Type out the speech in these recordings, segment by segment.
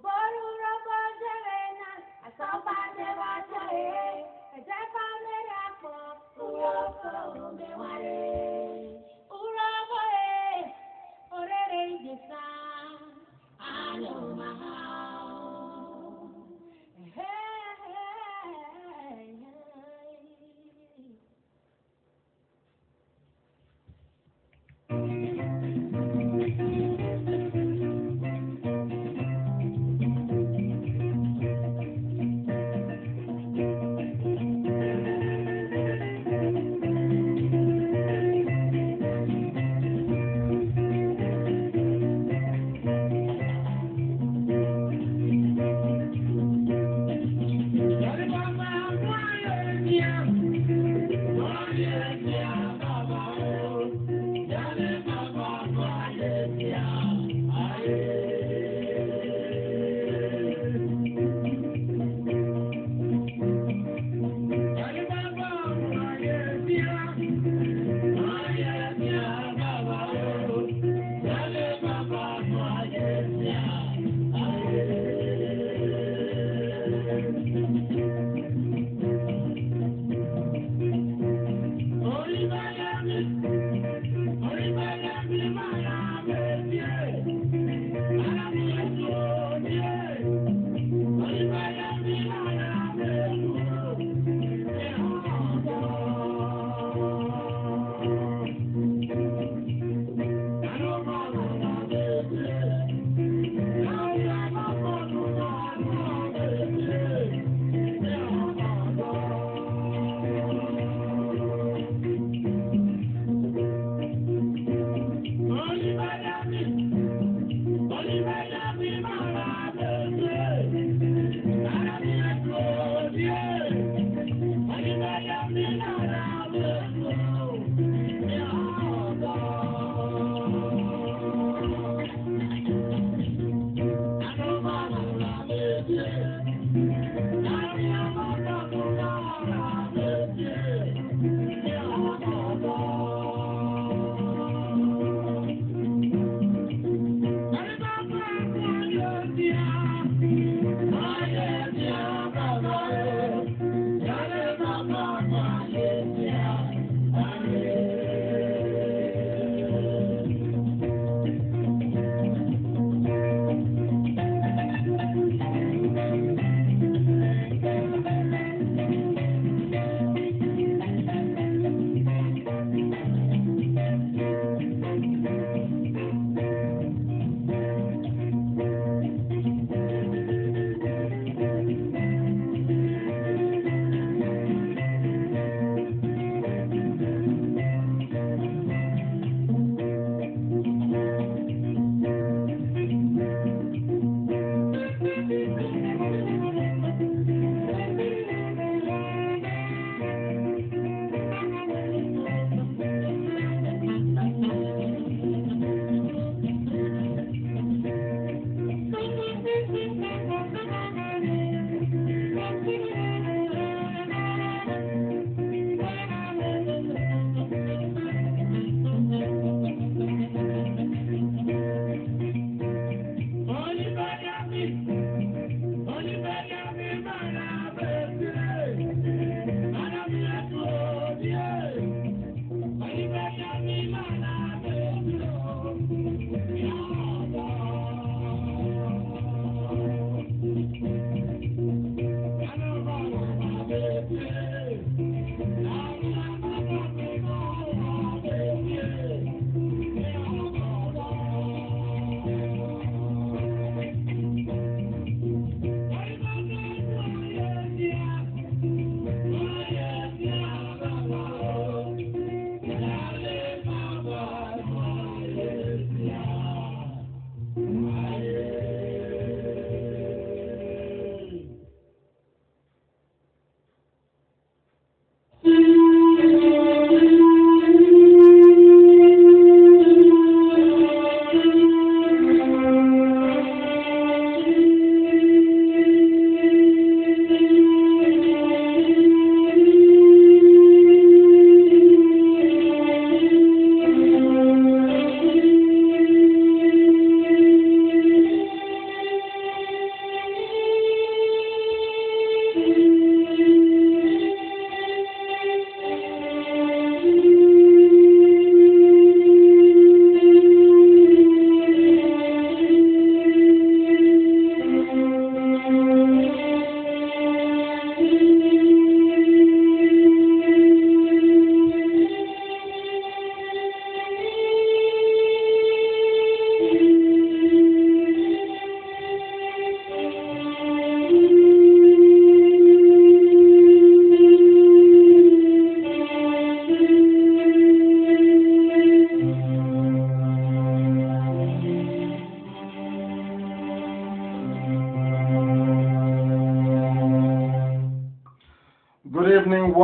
Boru rogo jevena, asopa deva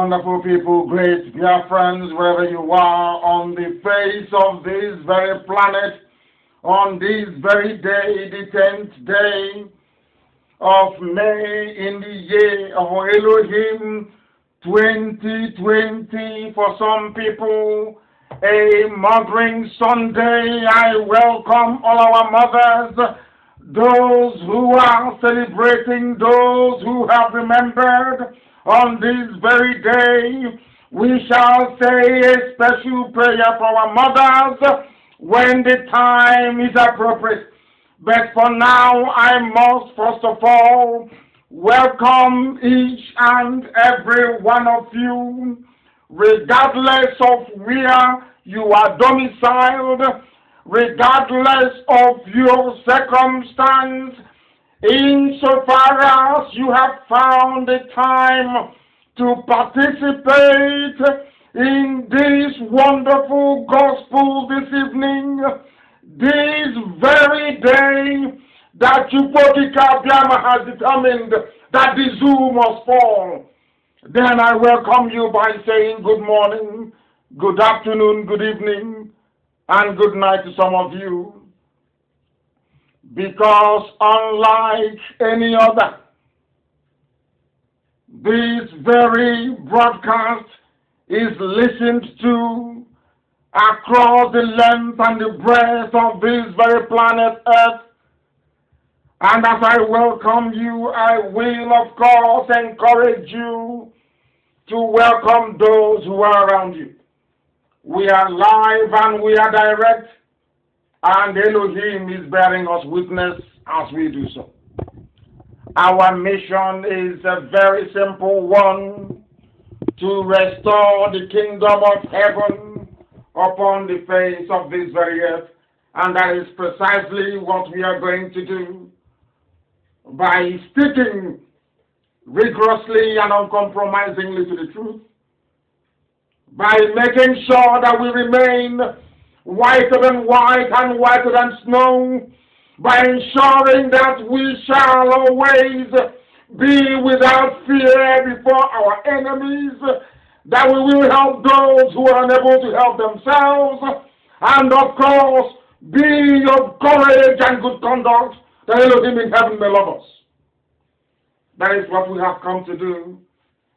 wonderful people, great dear friends, wherever you are on the face of this very planet, on this very day, the 10th day of May in the year of Elohim 2020. For some people, a Mothering Sunday. I welcome all our mothers, those who are celebrating, those who have remembered. On this very day, we shall say a special prayer for our mothers when the time is appropriate. But for now, I must first of all welcome each and every one of you, regardless of where you are domiciled, regardless of your circumstance, insofar as you have found the time to participate in this wonderful gospel this evening, this very day that Chukwokika Biama has determined that the zoo must fall, then I welcome you by saying good morning, good afternoon, good evening, and good night to some of you. Because unlike any other, this very broadcast is listened to across the length and the breadth of this very planet Earth. And as I welcome you, I will, of course, encourage you to welcome those who are around you. We are live and we are direct, and Elohim is bearing us witness as we do so. Our mission is a very simple one: to restore the kingdom of heaven upon the face of this very earth. And that is precisely what we are going to do by sticking rigorously and uncompromisingly to the truth, by making sure that we remain whiter than white and whiter than snow, by ensuring that we shall always be without fear before our enemies, that we will help those who are unable to help themselves, and of course, be of courage and good conduct, that Elohim in heaven may love us. That is what we have come to do,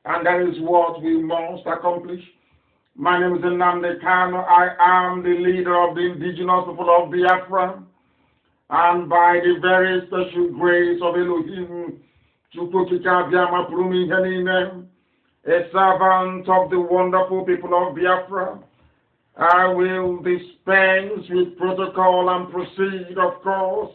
and that is what we must accomplish. My name is Nnamdi Kanu. I am the leader of the indigenous people of Biafra, and by the very special grace of Elohim, Chukwokika Biama Purumi Henine, a servant of the wonderful people of Biafra, I will dispense with protocol and proceed, of course,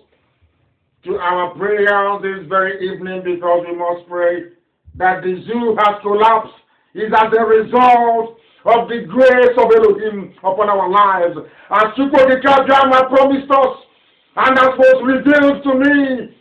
to our prayer this very evening, because we must pray that the zoo has collapsed is as a result of the grace of Elohim upon our lives. As Chukwokika Biama promised us, and as was revealed to me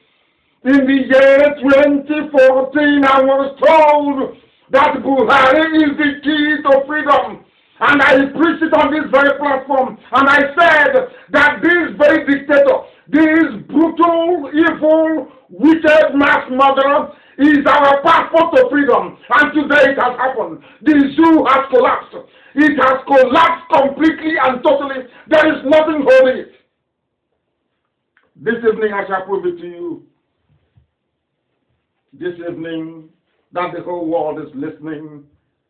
in the year 2014, I was told that Buhari is the key to freedom. And I preached it on this very platform. And I said that this very dictator, this brutal, evil, wicked mass murderer is our passport to freedom. And today it has happened. The zoo has collapsed. It has collapsed completely and totally. There is nothing holding it. This evening I shall prove it to you. This evening that the whole world is listening,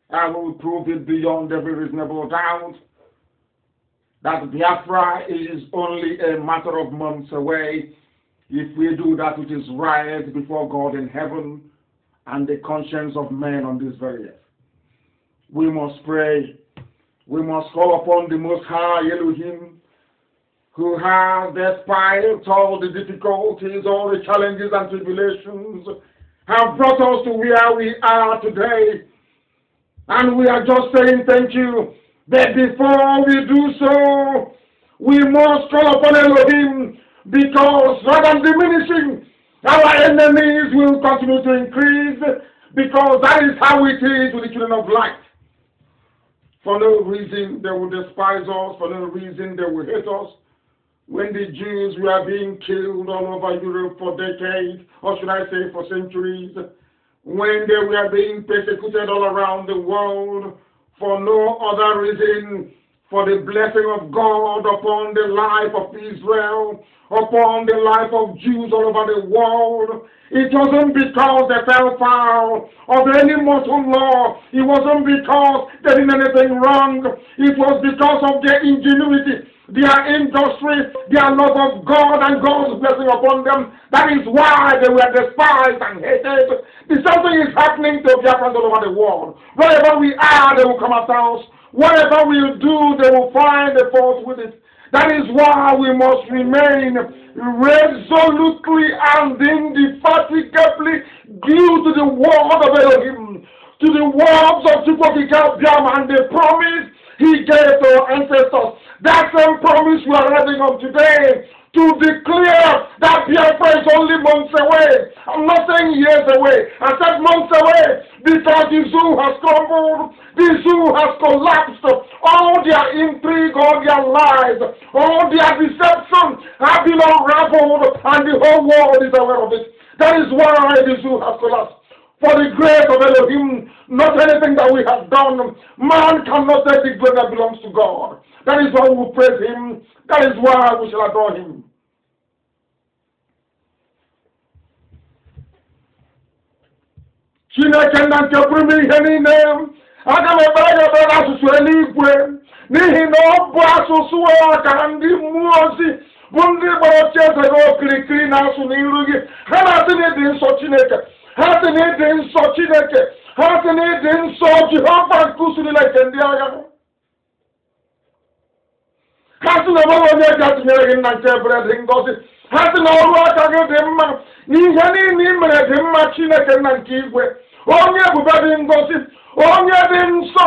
I will prove it beyond every reasonable doubt that Biafra is only a matter of months away if we do that which is right before God in heaven and the conscience of men on this very earth. We must pray. We must call upon the Most High Elohim, who has, despite all the difficulties, all the challenges and tribulations, have brought us to where we are today. And we are just saying thank you. But before we do so, we must call upon Elohim, because rather than diminishing, our enemies will continue to increase, because that is how it is with the children of light. For no reason they will despise us, for no reason they will hate us. When the Jews were being killed all over Europe for decades, or should I say for centuries, when they were being persecuted all around the world for no other reason, for the blessing of God upon the life of Israel, upon the life of Jews all over the world. It wasn't because they fell foul of any mortal law. It wasn't because they did anything wrong. It was because of their ingenuity, their industry, their love of God and God's blessing upon them. That is why they were despised and hated. The same thing is happening to Biafrans all over the world. Wherever we are, they will come after us. Whatever we do, they will find a fault with it. That is why we must remain resolutely and indefatigably glued to the word of Elohim, to the words of Chukwokika and the promise he gave to our ancestors. That same promise we are reading of today, to declare that Biafra is only months away. I'm not saying years away. I said months away because the zoo has crumbled. The zoo has collapsed. All their intrigue, all their lies, all their deception have been unraveled and the whole world is aware of it. That is why the zoo has collapsed. For the grace of Elohim, not anything that we have done. Man cannot take the glory that belongs to God. That is why we will praise him. That is why we shall adore him. Chineke na nke pụrụ m ihe niile, aga m ekpere ya ekpere n'asụsụ eluigwe, n'ihi na ọ bụ asụsụ a ka ndị mmụọ ozi bụ ndị gbara ocheeze gị okirikiri na-asụ n'iru gị. Ha na-asị na ịdị nsọ Chineke, ha sị na ịdị nsọ Chineke, ha sị na ịdị nsọ Jehova nke usu niile nke ndị agha. Ha sị na onweghị onye ga-atụnyere gị nna nke ebere dị ngọzi. Ha sị na ọrụ aka gị dị mma, n'ihe niile i mere dị mma Chineke nna nke igwe. Onye ebube dị ngọzi, onye dị nsọ,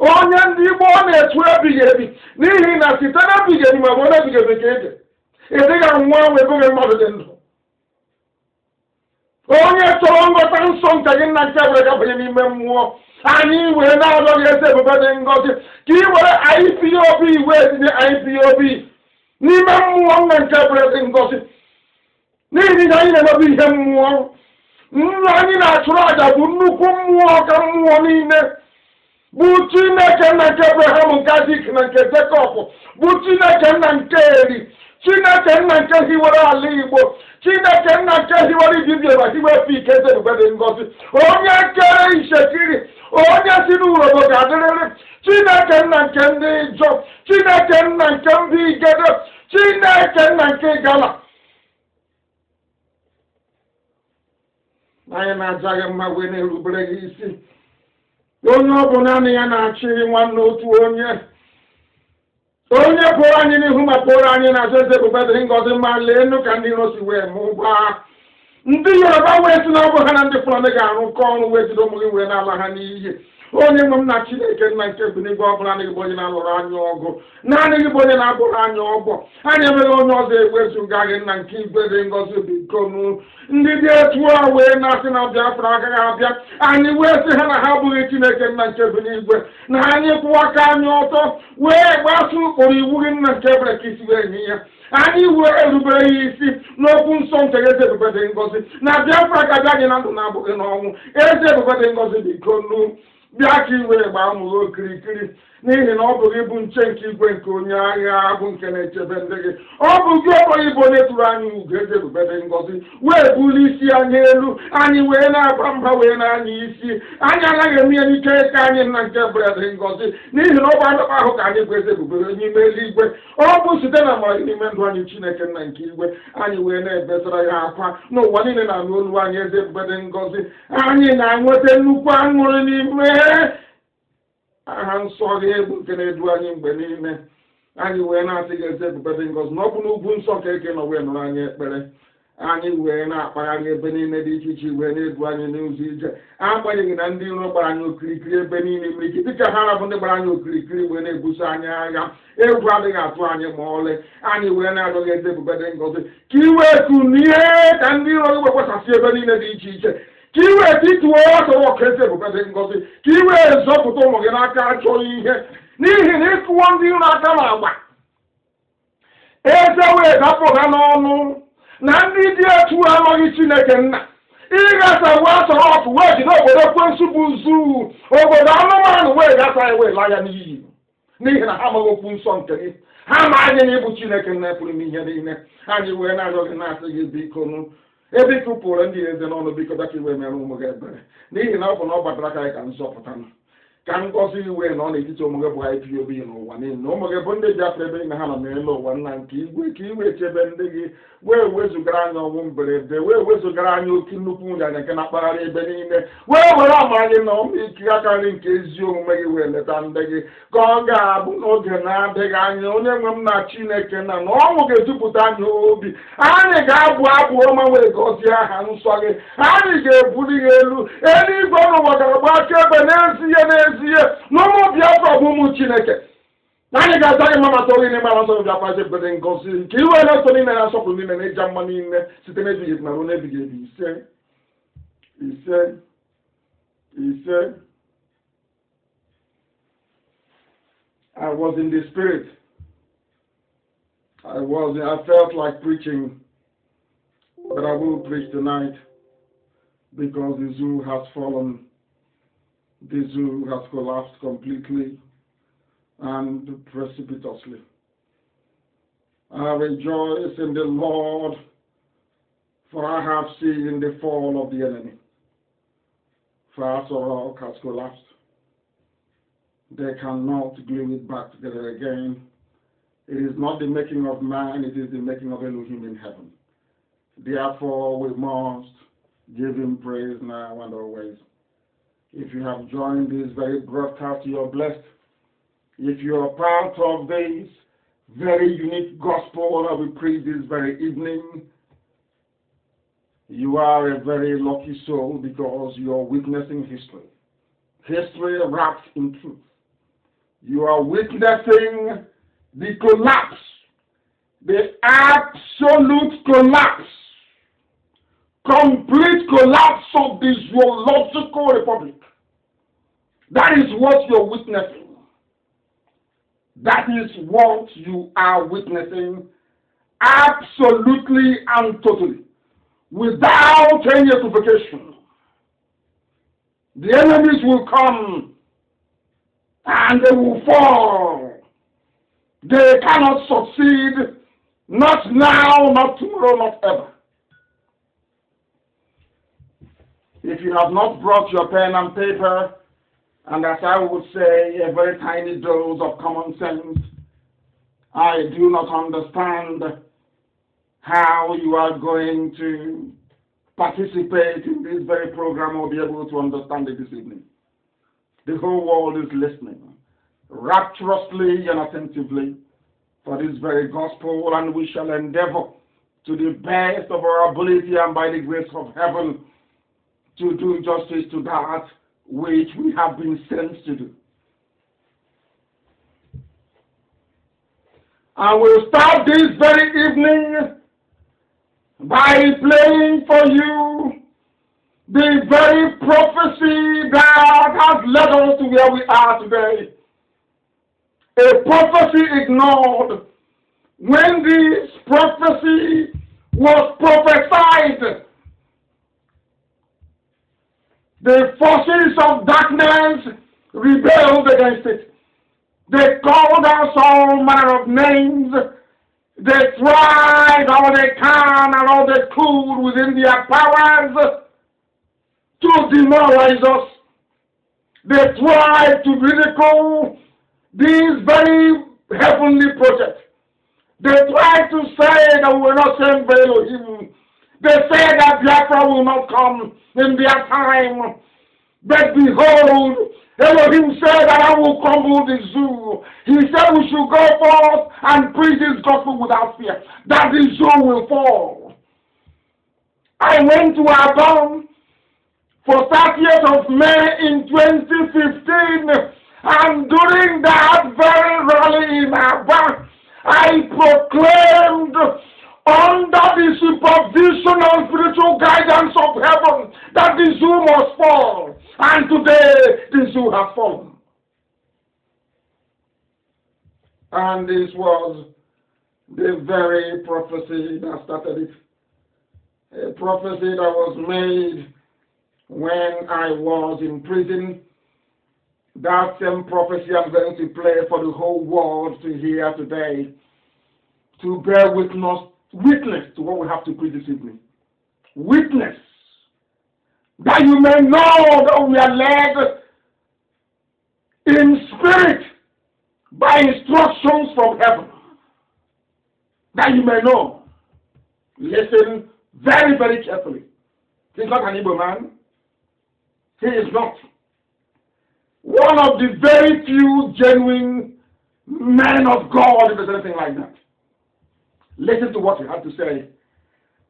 onye ndị Igbo ọ na-etu ebighị ebi, n'ihi na site n'ebighị ebi ma ọ bụ ebighị ebi ka ị dị. Ị dịghị anwụ anwụ ebe gị mmadụ dị ndụ. Onye chọrọ nghọta nsọ nke gị nna nke ebere gabanye n'ime mmụọ. Anyị wee na-arịọ gị eze ebube dị ngọzi ka ị were IPOB wee tinye IPOB n'ime mmụọ nna nke ebere dị ngọzi. N'ihi na anyị na-emebi ihe mmụọ. Nna anyị na-achụrụ aja bụ nnukwu mmụọ ka mmụọ niile, bụ Chineke nna nke Abraham, nke Aịzik na nke Jekọb, bụ Chineke nna nke Eri, Chineke nna nke hiwere ala Igbo, Chineke nna nke hiwere Ibibia ma hiwepụ ike eze ebube dị ngọzi. Onye kere Ishekiri, onye si n'ụlọgo ga-adịrịrị, Chineke nna nke ndị Ijọ, Chineke nna nke ndị Igede, Chineke nna nke Gala. Anyị na-aja gị mma wee na-erubere gị isi. Onye ọ bụ naanị ya na-achị nwanne otu onye. Onye pụrụ anyị n'ihu ma pụrụ anyị na-azụ eze ebube dị ngọzi ma lee enu ka ndị iro si wee mụbaa. Ndị Yoruba wee si na ọ bụ ha na ndị Fulani ga-arụkọ ọrụ wee jide ụmụ gị wee na-ala ha n'iyi. Onye nwe m na Chineke nna nke bi n'igwe ọ bụla naanị gị bụ onye na-alụrụ anyị ọgụ, naanị gị bụ onye na-abụrụ anyị ọgbọ. Anyị enweghị onye ọzọ ewezuga gị nna nke igwe dị ngọzi bikonu. Ndị dị etu a wee na-asị na Biafra agaghị abịa, anyị wee sị ha na ha abụghị Chineke nna nke bi n'igwe, na anyị kwụwa aka anyị ọtọ wee gbaso ụkpụrụ iwu gị nna nke ebere ka isi wee nye ya. Anyị wee erubere ya isi n'okwu nsọ nke eze ebube dị ngọzi na Biafra ka bịa gị na ndụ na-abụghị n'ọnwụ. Eze ebube dị ngọzi bikonu, bịa ka iwe gbaa ụmụ gị okirikiri, n'ihi na ọ bụ gị bụ nche nke igwe nke onye agha bụ nke na-echebe ndị gị. Ọ bụ gị ọkpọghị bụ onye tụrụ anyị ugo eze ebube dị ngọzi wee bulie isi anyị elu, anyị wee na-agba mba wee na-anya isi. Anyị anaghị eme ya n'ike ka anyị nna nke ebere dị ngọzi, n'ihi na ọ bụ anụ ahụ ka anyị bụ eze ebube n'ime eluigwe. Ọ bụ site na amara n'ime ndụ anyị Chineke nna nke igwe, anyị wee na-ebesara ya akwa n'ụwa niile na-anụ olu anyị eze ebube dị ngọzi. Anyị na-enweta nnukwu aṅụrị n'ime aha nsọ gị bụ nke na-edu anyị mgbe niile. Anyị wee na-asị gị eze ebube dị ngọzi na ọ bụ n'ugwu nsọ ka eke nọ wee nụrụ anyị ekpere. Anyị wee na-akpagharị ebe niile dị iche iche wee na-edu anyị n'ụzọ ije, agbanyeghị na ndị iro gbara anyị okirikiri ebe niile ime ike dịka ha bụ ndị gbara anyị okirikiri wee na-ebuso anyị agha. Egwu adịghị atụ anyị ma ọlị. Anyị wee na-arịọ gị eze ebube dị ngọzi ka iwe kunie ka ndị iro gị wekwasasị ebe niile dị iche iche, ka iwe tituo ọsọrọ ọka eze ebube dị ngọzi, ka iwe zọpụta ụmụ gị n'aka achọ ihe, n'ihi na ịkụwa ndị iro aka na-agba eze wee dapụ ha n'ọnụ. Na ndị dị etu amaghị Chineke nna, Igasa was off where you know where the zoo over the man where that's I will lie and you. Neither hammer open something. How am I able to make a nap with me here in it? And you were not organized you be Kanu. Every couple and years and all because that's where my room will get better. Neither now for no but like I can support them. Can go see when on it to Moga IPOB no one in no more Bunde Japan in Hannah Melo 190, Wiki, where was the grand or Wumbre, where was the grand Kinupun and cannot buy Benin, where were I know me, Kiaka in case you may well let them beg Goga, Ogana, Begano, Nachine, and all get to put on your obi. I got woman with Gosia and Swaggy, I get putting any one of what about no more Biafra Mumu Chineke. Nani ga say mama to ni mama so Biafra se beden gosi. Ki we na to ni na so ni na eja mani ne sitene bi na ro na bi ge he said I was in the spirit. I felt like preaching, but I will preach tonight because the zoo has fallen. The zoo has collapsed completely and precipitously. I rejoice in the Lord, for I have seen the fall of the enemy. For rock has collapsed. They cannot glue it back together again. It is not the making of man, it is the making of Elohim in heaven. Therefore, we must give him praise now and always. If you have joined this very broadcast, you are blessed. If you are part of this very unique gospel that we preach this very evening, you are a very lucky soul because you are witnessing history. History wrapped in truth. You are witnessing the collapse, the absolute collapse, complete collapse of the zoological republic. That is what you're witnessing. That is what you are witnessing absolutely and totally, without any equivocation. The enemies will come and they will fall. They cannot succeed, not now, not tomorrow, not ever. If you have not brought your pen and paper, and as I would say, a very tiny dose of common sense, I do not understand how you are going to participate in this very program or be able to understand it this evening. The whole world is listening rapturously and attentively for this very gospel, and we shall endeavor to the best of our ability and by the grace of heaven to do justice to that which we have been sent to do. I will start this very evening by playing for you the very prophecy that has led us to where we are today. A prophecy ignored when this prophecy was prophesied. The forces of darkness rebelled against it. They called us all manner of names. They tried all they can and all they could within their powers to demoralize us. They tried to ridicule these very heavenly projects. They tried to say that we were not sent by Elohim. They said that Biafra will not come in their time. But behold, Elohim said that I will crumble the zoo. He said we should go forth and preach this gospel without fear, that the zoo will fall. I went to Abam for 30th of May in 2015, and during that very rally in Abam, I proclaimed under the supervision and spiritual guidance of heaven that the zoo must fall. And today, the zoo has fallen. And this was the very prophecy that started it. a prophecy that was made when I was in prison. That same prophecy I'm going to play for the whole world to hear today, to bear witness to what we have to preach this evening. Witness, that you may know that we are led in spirit by instructions from heaven. That you may know. Listen very, very carefully. He's not an Igbo man. He is not. One of the very few genuine men of God, if there's anything like that. Listen to what he had to say.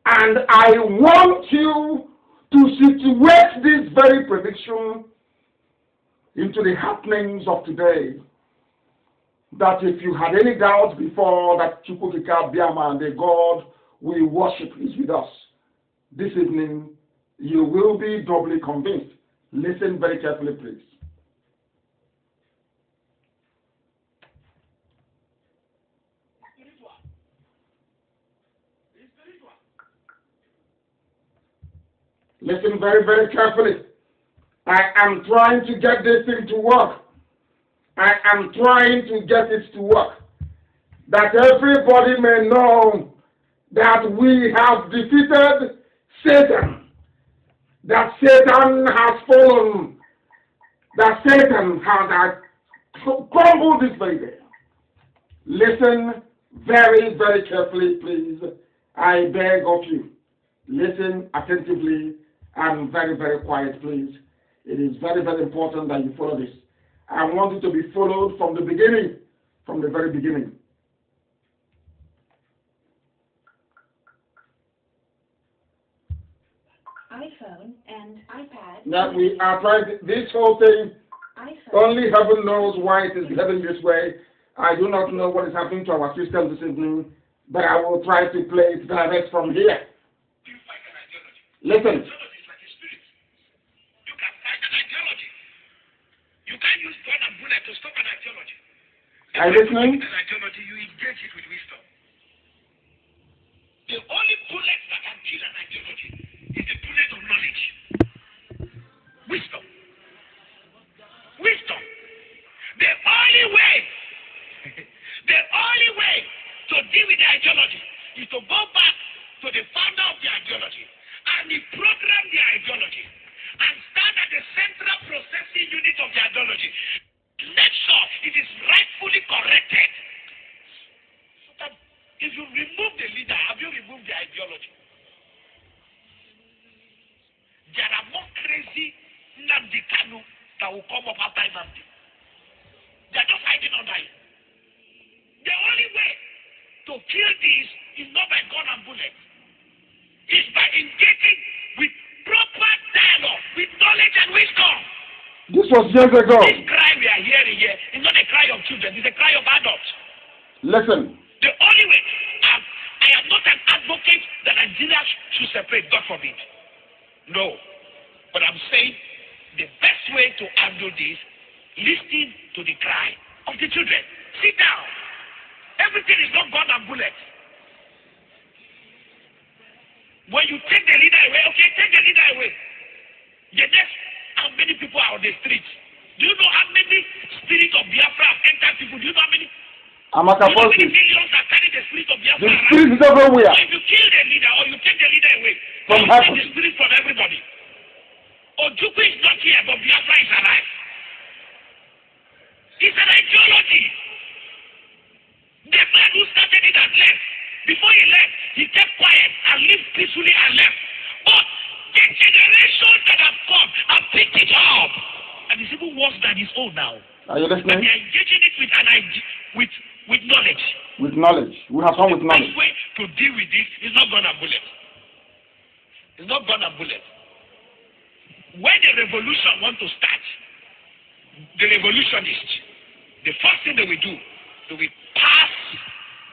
And I want you to situate this very prediction into the happenings of today. That if you had any doubts before that Chukwukika Biama, the God we worship, is with us, this evening you will be doubly convinced. Listen very carefully, please. Listen very, very carefully. I am trying to get this thing to work. I am trying to get it to work. That everybody may know that we have defeated Satan. That Satan has fallen. That Satan has crumbled this very day. Listen very, very carefully, please. I beg of you. Listen attentively and very, very quiet, please. It is very, very important that you follow this. I want it to be followed from the beginning, from the very beginning. iPhone and iPad. Now we are trying this whole thing. iPhone. Only heaven knows why it is heading this way. I do not know what is happening to our system this evening, but I will try to play it direct from here. Listen. You can't use gun and bullet to stop an ideology. Are you listening? An ideology, you engage it with wisdom. The only bullet that can kill an ideology is the bullet of knowledge. Wisdom. Wisdom. The only way to deal with the ideology is to go back to the founder of the ideology and reprogram the ideology and stand at the central processing unit of the ideology. Make sure it is rightfully corrected. So that if you remove the leader, have you removed the ideology? There are more crazy Nnamdi Kanu that will come up after Nnamdi. They are just hiding under it. The only way to kill this is not by gun and bullet. It's by engaging with proper dialogue, with knowledge and wisdom. This was years ago. This cry we are hearing here is not a cry of children, it's a cry of adults. Listen. The only way, I am not an advocate that Nigeria should separate, God forbid. No. But I'm saying the best way to handle this, listen to the cry of the children. Sit down. Everything is not gun and bullet. When you take the leader away, okay, take the leader away. The next, how many people are on the streets? Do you know how many spirits of Biafra have entered people? Do you know how many? Do you know how many millions are carrying the spirit of Biafra? The spirit is everywhere. So if you kill the leader or you take the leader away, from you take the spirit from everybody. Ojukwu is not here, but Biafra is alive. It's an ideology. The man who started it has left. Before he left, he kept quiet and lived peacefully and left. But the generations that have come have picked it up. And it's even worse than his own now. Are you listening? But they are engaging it with an idea, with knowledge. With knowledge. We have come with knowledge. The best way to deal with this is not gun and bullet. It's not gun and bullet. When the revolution wants to start, the revolutionists, the first thing they will do, they will pass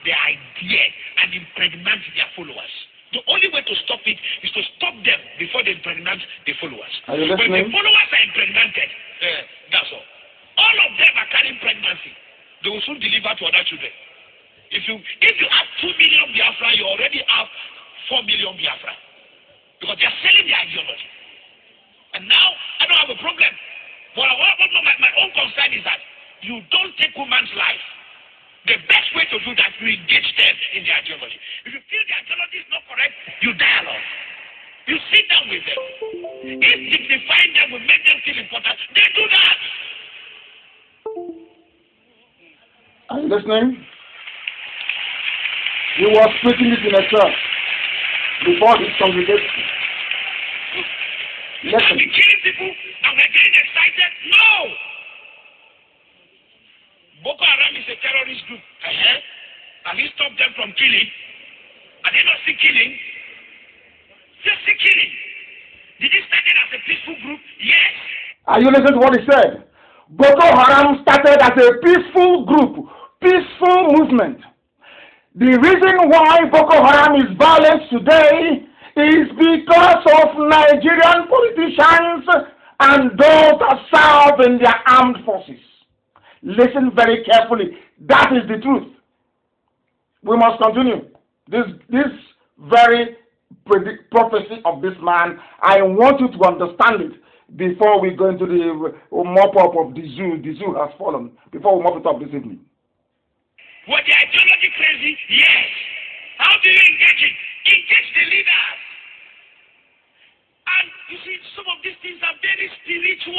the idea and impregnate their followers. The only way to stop it is to stop them before they impregnate the followers. Are you When listening? the followers are impregnated, that's all. All of them are carrying pregnancy. They will soon deliver to other children. If you have 2 million Biafra, you already have 4 million Biafra. because they are selling their ideology. And now I don't have a problem. But my own concern is that you don't take woman's life. The best way to do that is to engage them in the ideology. If you feel the ideology is not correct, you dialogue. You sit down with them. If dignifying them will make them feel important, they do that. Are you listening? He was preaching it in a church before his congregation. Listen. We're killing people and we're getting excited. No! Boko Haram is a terrorist group. And he stopped them from killing. Are they not still killing? They're still killing. Did he start it as a peaceful group? Yes. Are you listening to what he said? Boko Haram started as a peaceful group, peaceful movement. The reason why Boko Haram is violent today is because of Nigerian politicians and those that serve in their armed forces. Listen very carefully. That is the truth. We must continue. This very prophecy of this man, I want you to understand it before we go into the mop-up of the zoo. The zoo has fallen. Before we mop it up this evening. Was the ideology crazy? Yes. How do you engage it? Engage the leaders. And you see, some of these things are very spiritual.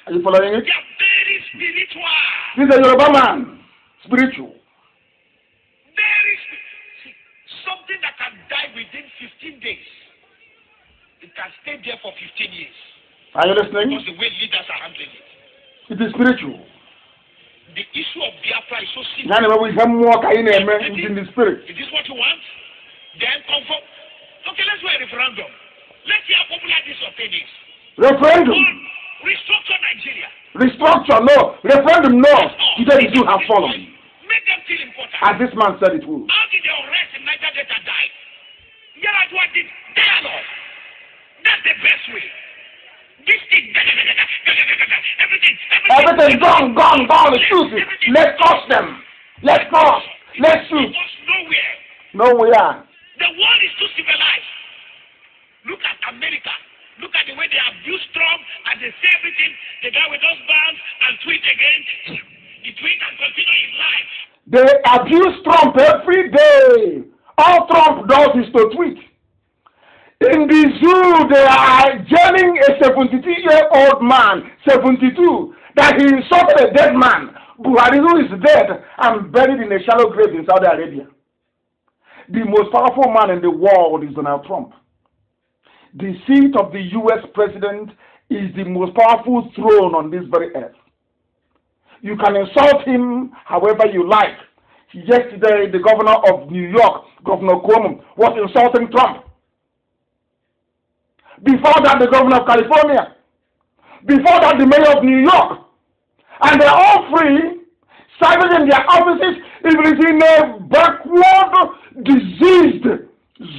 Are you following it? They are very spiritual. This is a Yoruba man. Spiritual. Very spiritual. Something that can die within 15 days. It can stay there for 15 years. Are you listening? Because the way leaders are handling it. It is spiritual. The issue of Biafra is so simple. In the spirit. Is this what you want? Then comfort. Okay, let's do a referendum. Let's see how popular this opinion is. Referendum. Restructure Nigeria. Restructure, no. Referendum, no. Today you have fallen. Make them feel important. As this man said it will. How did the unrest in Niger Delta die? Yaradua did dialogue. That's the best way. This thing, everything gone, excuses. Let's cross them. Let's cross. Let's shoot. Nowhere. The world is too civilized. Look at America. Look at the way they abuse Trump and they say everything. The guy with those bands and tweet again. He tweet and continue his life. They abuse Trump every day. All Trump does is to tweet. In the zoo, they are jailing a 72-year-old man, 72, that he insulted a dead man, Buhari, who is dead and buried in a shallow grave in Saudi Arabia. The most powerful man in the world is Donald Trump. The seat of the U.S. president is the most powerful throne on this very earth. You can insult him however you like. Yesterday, the governor of New York, Governor Kanu, was insulting Trump. Before that, the governor of California. Before that, the mayor of New York. And they're all free, serving in their offices, if it is in a backward, diseased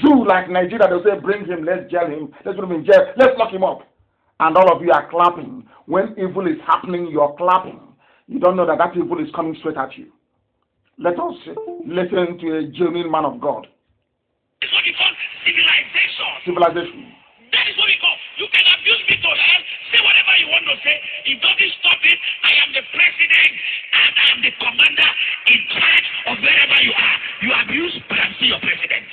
zoo like Nigeria. They'll say, bring him, let's jail him, let's put him in jail, let's lock him up. And all of you are clapping. When evil is happening, you're clapping. You don't know that that evil is coming straight at you. Let us listen to a genuine man of God. It's what you call civilization. Civilization. That is what we call. You can abuse me to hell, say whatever you want to say. It doesn't stop it. I am the president and I am the commander in charge of wherever you are. You abuse, but I'm still your president.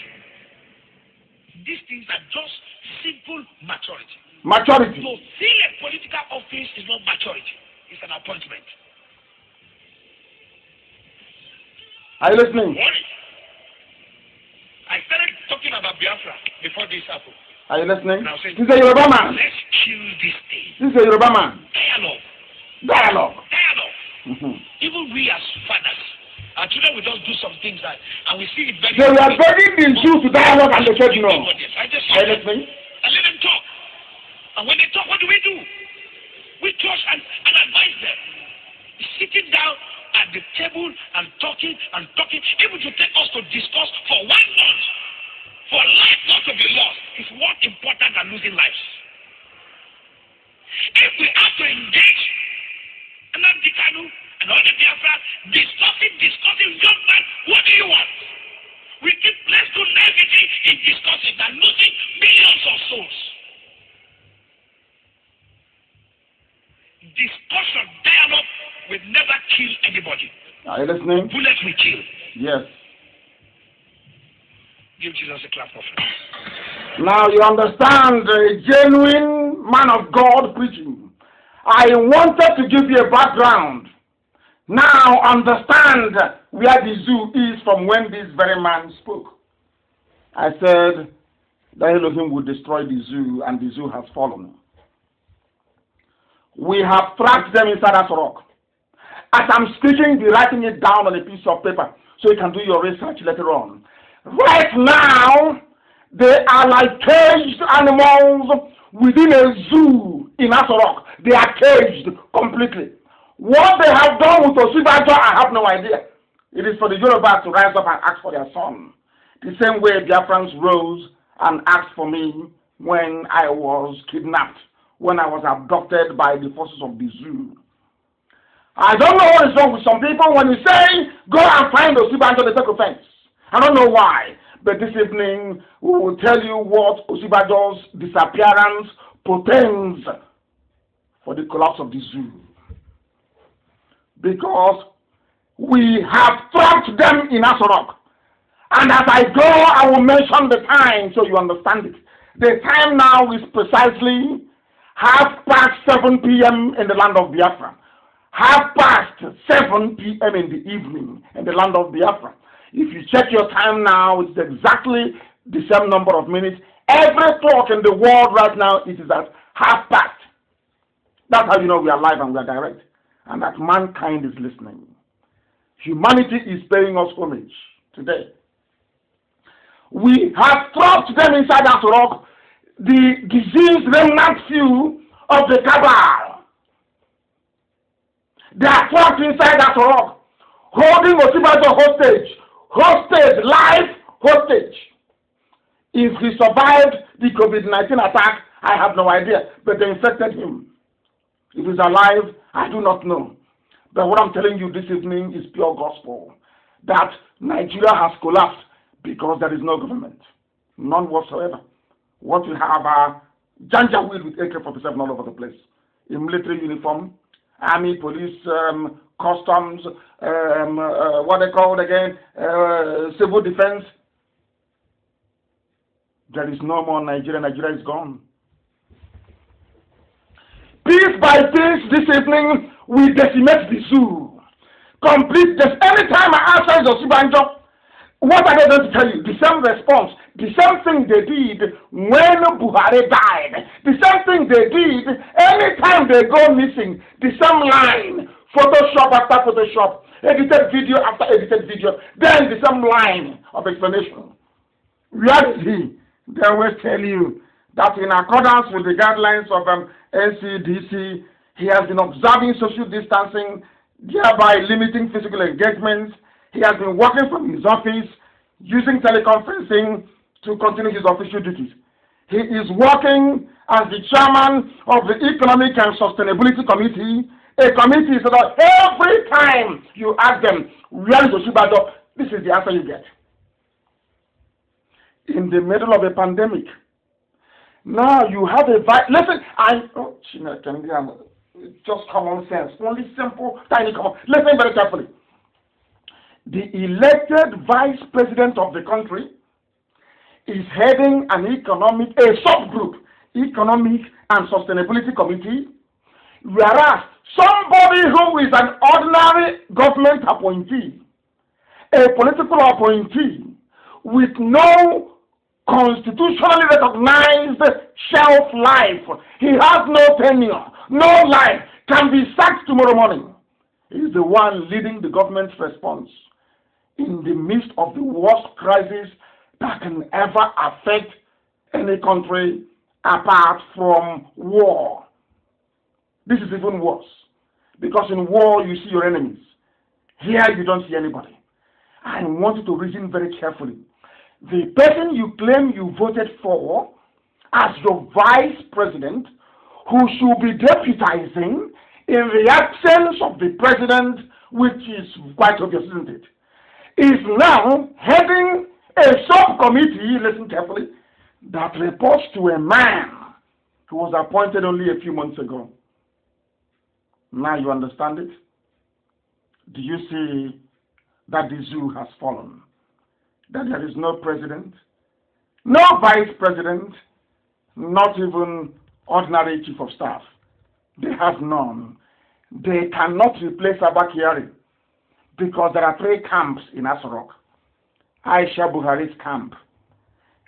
These things are just simple maturity. Maturity. To fill a political office is not maturity. It's an appointment. Are you listening? I started talking about Biafra before this happened. Are you listening? Now, This is a Yoruba man. Let's kill this thing. This is a Yoruba man. Dialogue. Mm-hmm. Even we as fathers, our children will just do some things that, and we see it very. They were begging the Jews to dialogue and they said no. I just Are you listening? and let them talk. And when they talk, what do? We trust and advise them. Sitting down at the table and talking, even to take us to discuss for 1 month, for life not to be lost, is more important than losing lives. If we have to engage Nnamdi Kanu and all the Biafra discussing, young man, what do you want? We keep less to naivety in discussing than losing millions kill anybody. Are you listening? Bullet will kill. Yes. Give Jesus a clap of hands. Now you understand the genuine man of God preaching. I wanted to give you a background. Now understand where the zoo is from when this very man spoke. I said that Elohim would destroy the zoo, and the zoo has fallen. We have tracked them inside that rock. As I'm speaking, be writing it down on a piece of paper so you can do your research later on. Right now, they are like caged animals within a zoo in Asorok. They are caged completely. What they have done with Osibajo, I have no idea. It is for the Yorubas to rise up and ask for their son. The same way Biafrans rose and asked for me when I was kidnapped, when I was abducted by the forces of the zoo. I don't know what is wrong with some people. When you say, go and find Osibajo, they take offense. I don't know why. But this evening, we will tell you what Osibajo's disappearance portends for the collapse of the zoo. Because we have trapped them in Asorok. And as I go, I will mention the time so you understand it. The time now is precisely 7:30 p.m. in the land of Biafra. 7:30 p.m. in the evening in the land of Biafra. If you check your time now, it's exactly the same number of minutes. Every clock in the world right now, it is at 7:30. That's how you know we are live and we are direct. And that mankind is listening. Humanity is paying us homage today. We have trapped them inside that rock, the diseased remnant few of the cabal. They are trapped inside that rock, holding Osibajo hostage, live hostage. If he survived the COVID-19 attack, I have no idea, but they infected him. If he's alive, I do not know. But what I'm telling you this evening is pure gospel. That Nigeria has collapsed because there is no government. None whatsoever. What we have are janjaweed with AK-47 all over the place. In military uniform, army, police, customs, what they call it again, civil defense. There is no more Nigeria. Nigeria is gone. Piece by piece, this evening, we decimate the zoo. Complete this. Anytime I ask Osibajo, what are they going to tell you? The same response. The same thing they did when Buhari died. The same thing they did anytime they go missing. The same line. Photoshop after Photoshop. Edited video after edited video. Then the same line of explanation. Reality, they always tell you that in accordance with the guidelines of NCDC, he has been observing social distancing, thereby limiting physical engagements. He has been working from his office, using teleconferencing to continue his official duties. He is working as the chairman of the Economic and Sustainability Committee, a committee so that every time you ask them, where is Osibajo, this is the answer you get. In the middle of a pandemic, now you have a just common sense, only simple, tiny common. Listen very carefully. The elected vice president of the country is heading a subgroup, Economic and Sustainability Committee, whereas somebody who is an ordinary government appointee, a political appointee with no constitutionally recognized shelf life, he has no tenure, no life, can be sacked tomorrow morning. He is the one leading the government's response in the midst of the worst crisis that can ever affect any country apart from war. This is even worse, because in war you see your enemies. Here you don't see anybody. I want you to reason very carefully. The person you claim you voted for as your vice president, who should be deputizing in the absence of the president, which is quite obvious, isn't it, is now heading a subcommittee, listen carefully, that reports to a man who was appointed only a few months ago. Now you understand it? do you see that the zoo has fallen? That there is no president, no vice president, not even ordinary chief of staff. They have none. They cannot replace Abba Kyari because there are 3 camps in Asorok. Aisha Buhari's camp,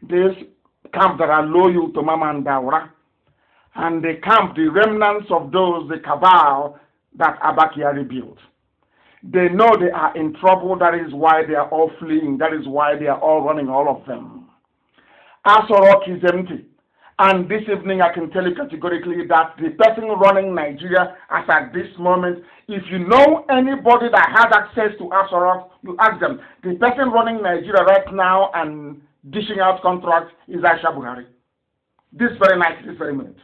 this camp that are loyal to Mama and Daura, and the camp, the remnants of those, the cabal that Abba Kyari built. They know they are in trouble. That is why they are all fleeing. That is why they are all running, all of them. Asorok is empty. And this evening, I can tell you categorically that the person running Nigeria as at this moment, if you know anybody that has access to Asorok, you ask them. The person running Nigeria right now and dishing out contracts is Aisha Buhari. This very night, this very minute.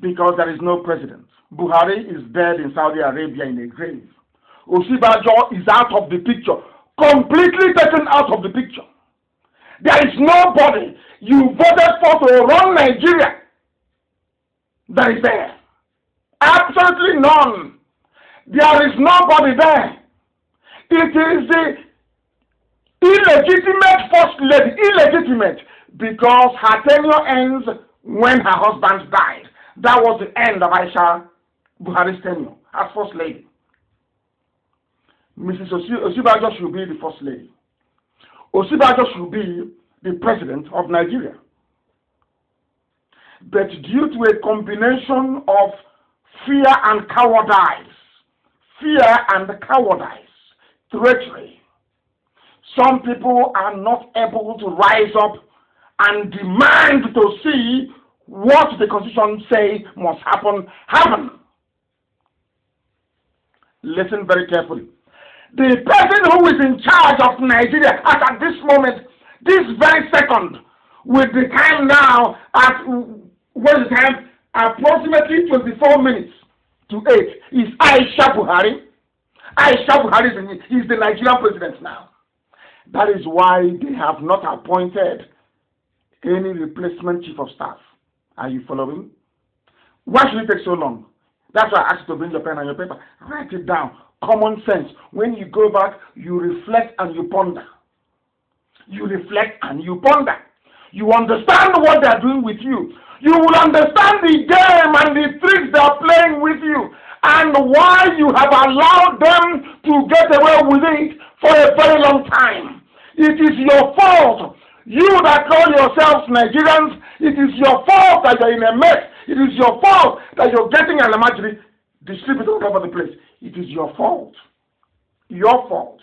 Because there is no president. Buhari is dead in Saudi Arabia in a grave. Osibajo is out of the picture. Completely taken out of the picture. There is nobody you voted for to run Nigeria that is there. Absolutely none. There is nobody there. It is the illegitimate first lady. Illegitimate because her tenure ends when her husband died. That was the end of Aisha Buhari's tenure as first lady. Mrs. Osibajo should be the first lady. Osibajo should be the president of Nigeria. But due to a combination of fear and cowardice, treachery, some people are not able to rise up and demand to see what the Constitution says must happen. Listen very carefully. The person who is in charge of Nigeria at this moment, this very second, with the time now at what is the time? Approximately 24 minutes to 8 is Aisha Buhari. Aisha Buhari is the Nigerian president now. That is why they have not appointed any replacement chief of staff. Are you following? Why should it take so long? That's why I asked you to bring your pen and your paper. Write it down. Common sense. When you go back, you reflect and you ponder. You reflect and you ponder. You understand what they are doing with you. You will understand the game and the tricks they are playing with you and why you have allowed them to get away with it for a very long time. It is your fault. You that call yourselves Nigerians, it is your fault that you're in a mess. It is your fault that you're getting an imagery distributed all over the place. It is your fault. Your fault.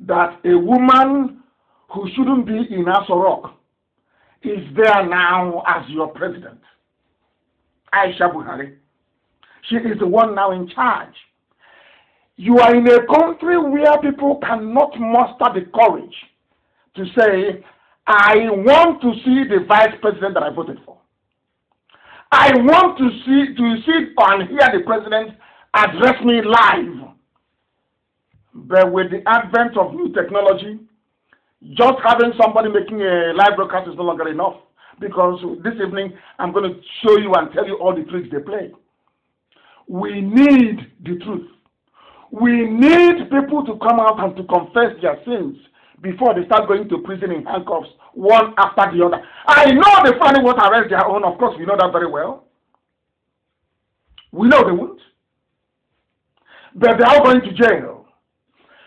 That a woman who shouldn't be in Asorok is there now as your president. Aisha Buhari. She is the one now in charge. You are in a country where people cannot muster the courage to say, I want to see the vice president that I voted for. I want to see and hear the president address me live. But with the advent of new technology, just having somebody making a live broadcast is no longer enough. Because this evening, I'm going to show you and tell you all the tricks they play. We need the truth. We need people to come out and to confess their sins before they start going to prison in handcuffs, one after the other. I know the family won't arrest their own. Of course, we know that very well. We know they won't. But they are going to jail.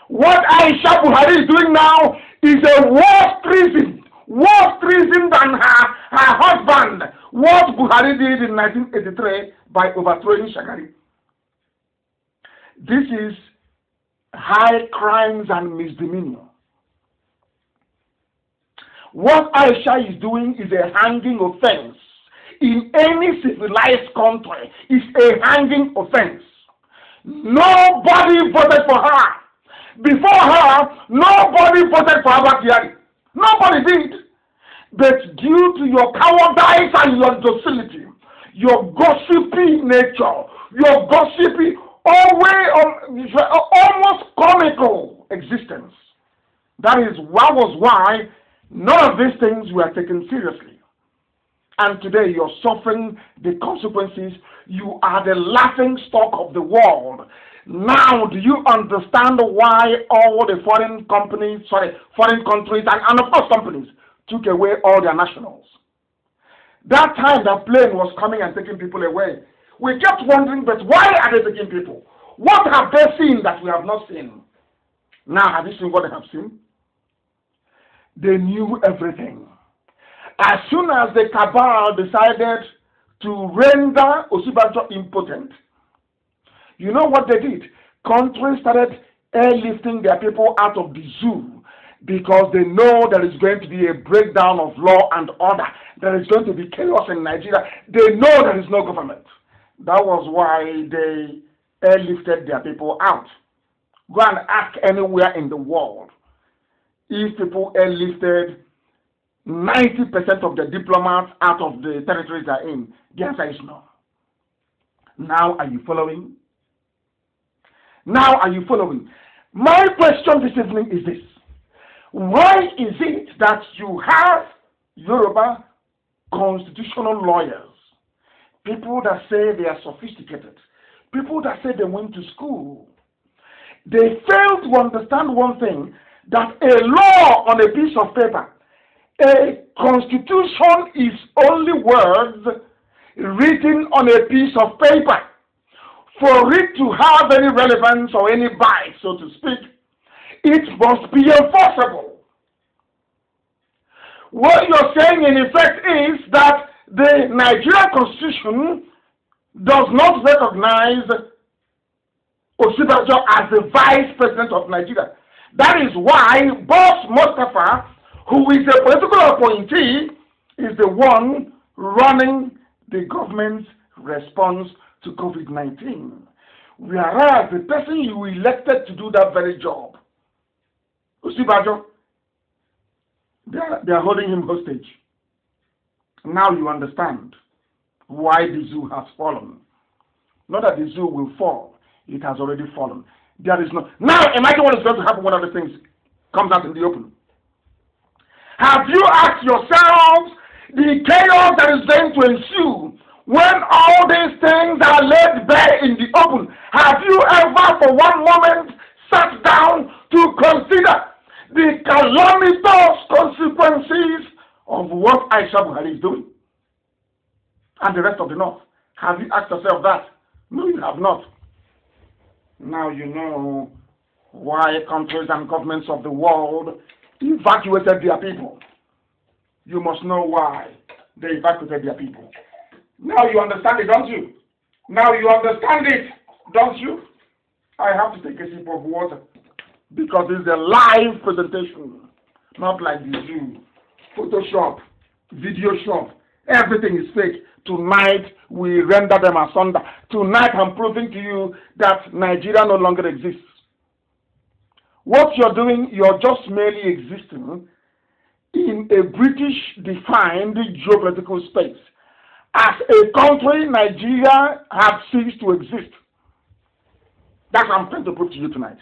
What Aisha Buhari is doing now is a worse treason than her husband. What Buhari did in 1983 by overthrowing Shagari. This is high crimes and misdemeanor. What Aisha is doing is a hanging offense. In any civilized country, it's a hanging offense. Nobody voted for her. Before her, nobody voted for Abba Kyari. Nobody did. But due to your cowardice and your docility, your gossipy nature, your gossipy, almost comical existence, that was why none of these things were taken seriously. and today you're suffering the consequences. You are the laughing stock of the world. Now, do you understand why all the foreign countries, and of course companies, took away all their nationals? That time that plane was coming and taking people away, we kept wondering, but why are they taking people? What have they seen that we have not seen? Now, have you seen what they have seen? They knew everything. As soon as the cabal decided to render Osibajo impotent, you know what they did? Countries started airlifting their people out of the zoo because they know there is going to be a breakdown of law and order. There is going to be chaos in Nigeria. They know there is no government. That was why they airlifted their people out. Go and ask anywhere in the world if people airlifted 90% of the diplomats out of the territories they're in. The answer is no. Now, are you following? Now, are you following? My question this evening is this. Why is it that you have Yoruba constitutional lawyers, people that say they are sophisticated, people that say they went to school? They fail to understand one thing, that a law on a piece of paper, a constitution is only words written on a piece of paper. For it to have any relevance or any bite, so to speak, it must be enforceable. What you're saying in effect is that the Nigerian Constitution does not recognize Osibajo as the Vice President of Nigeria. That is why Boss Mustafa, who is a political appointee, is the one running the government's response to COVID-19. Whereas the person you elected to do that very job, Osibajo, they are holding him hostage. Now you understand why the zoo has fallen. Not that the zoo will fall. It has already fallen. There is no... Now imagine what is going to happen when other things comes out in the open. Have you asked yourselves the chaos that is going to ensue when all these things are laid bare in the open? Have you ever for one moment sat down to consider the calamitous consequences of what Aisha Buhari is doing and the rest of the North? Have you asked yourself that? No, you have not. Now you know why countries and governments of the world evacuated their people. You must know why they evacuated their people. Now you understand it, don't you? Now you understand it, don't you? I have to take a sip of water because this is a live presentation, not like the zoo. Photoshop, video shop, everything is fake. Tonight we render them asunder. Tonight I'm proving to you that Nigeria no longer exists. What you're doing, you're just merely existing in a British-defined geopolitical space. As a country, Nigeria has ceased to exist. That's what I'm trying to prove to you tonight.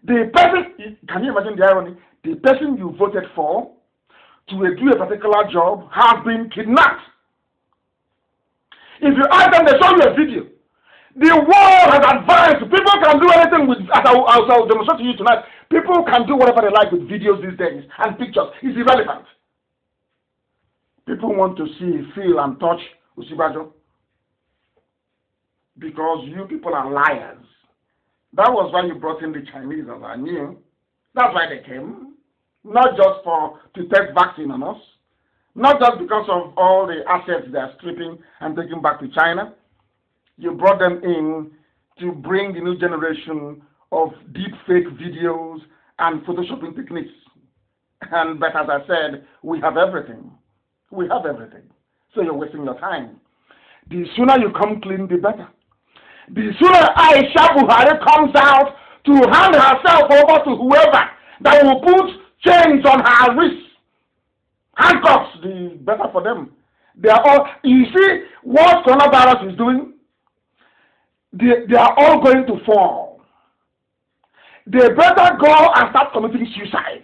The person, can you imagine the irony? The person you voted for to do a particular job has been kidnapped. If you ask them, they show you a video. The world has advanced. People can do anything with, as I'll demonstrate to you tonight, people can do whatever they like with videos these days and pictures. It's irrelevant. People want to see, feel, and touch Osibajo because you people are liars. That was why you brought in the Chinese, as I knew. That's why they came. Not just to take vaccine on us. Not just because of all the assets they are stripping and taking back to China. You brought them in to bring the new generation of deep fake videos and photoshopping techniques. But as I said, we have everything. We have everything. So you're wasting your time. The sooner you come clean, the better. The sooner Aisha Buhari comes out to hand herself over to whoever that will put chains on her wrists, handcuffs, the better for them. They are all, you see what coronavirus is doing? They are all going to fall. They better go and start committing suicide.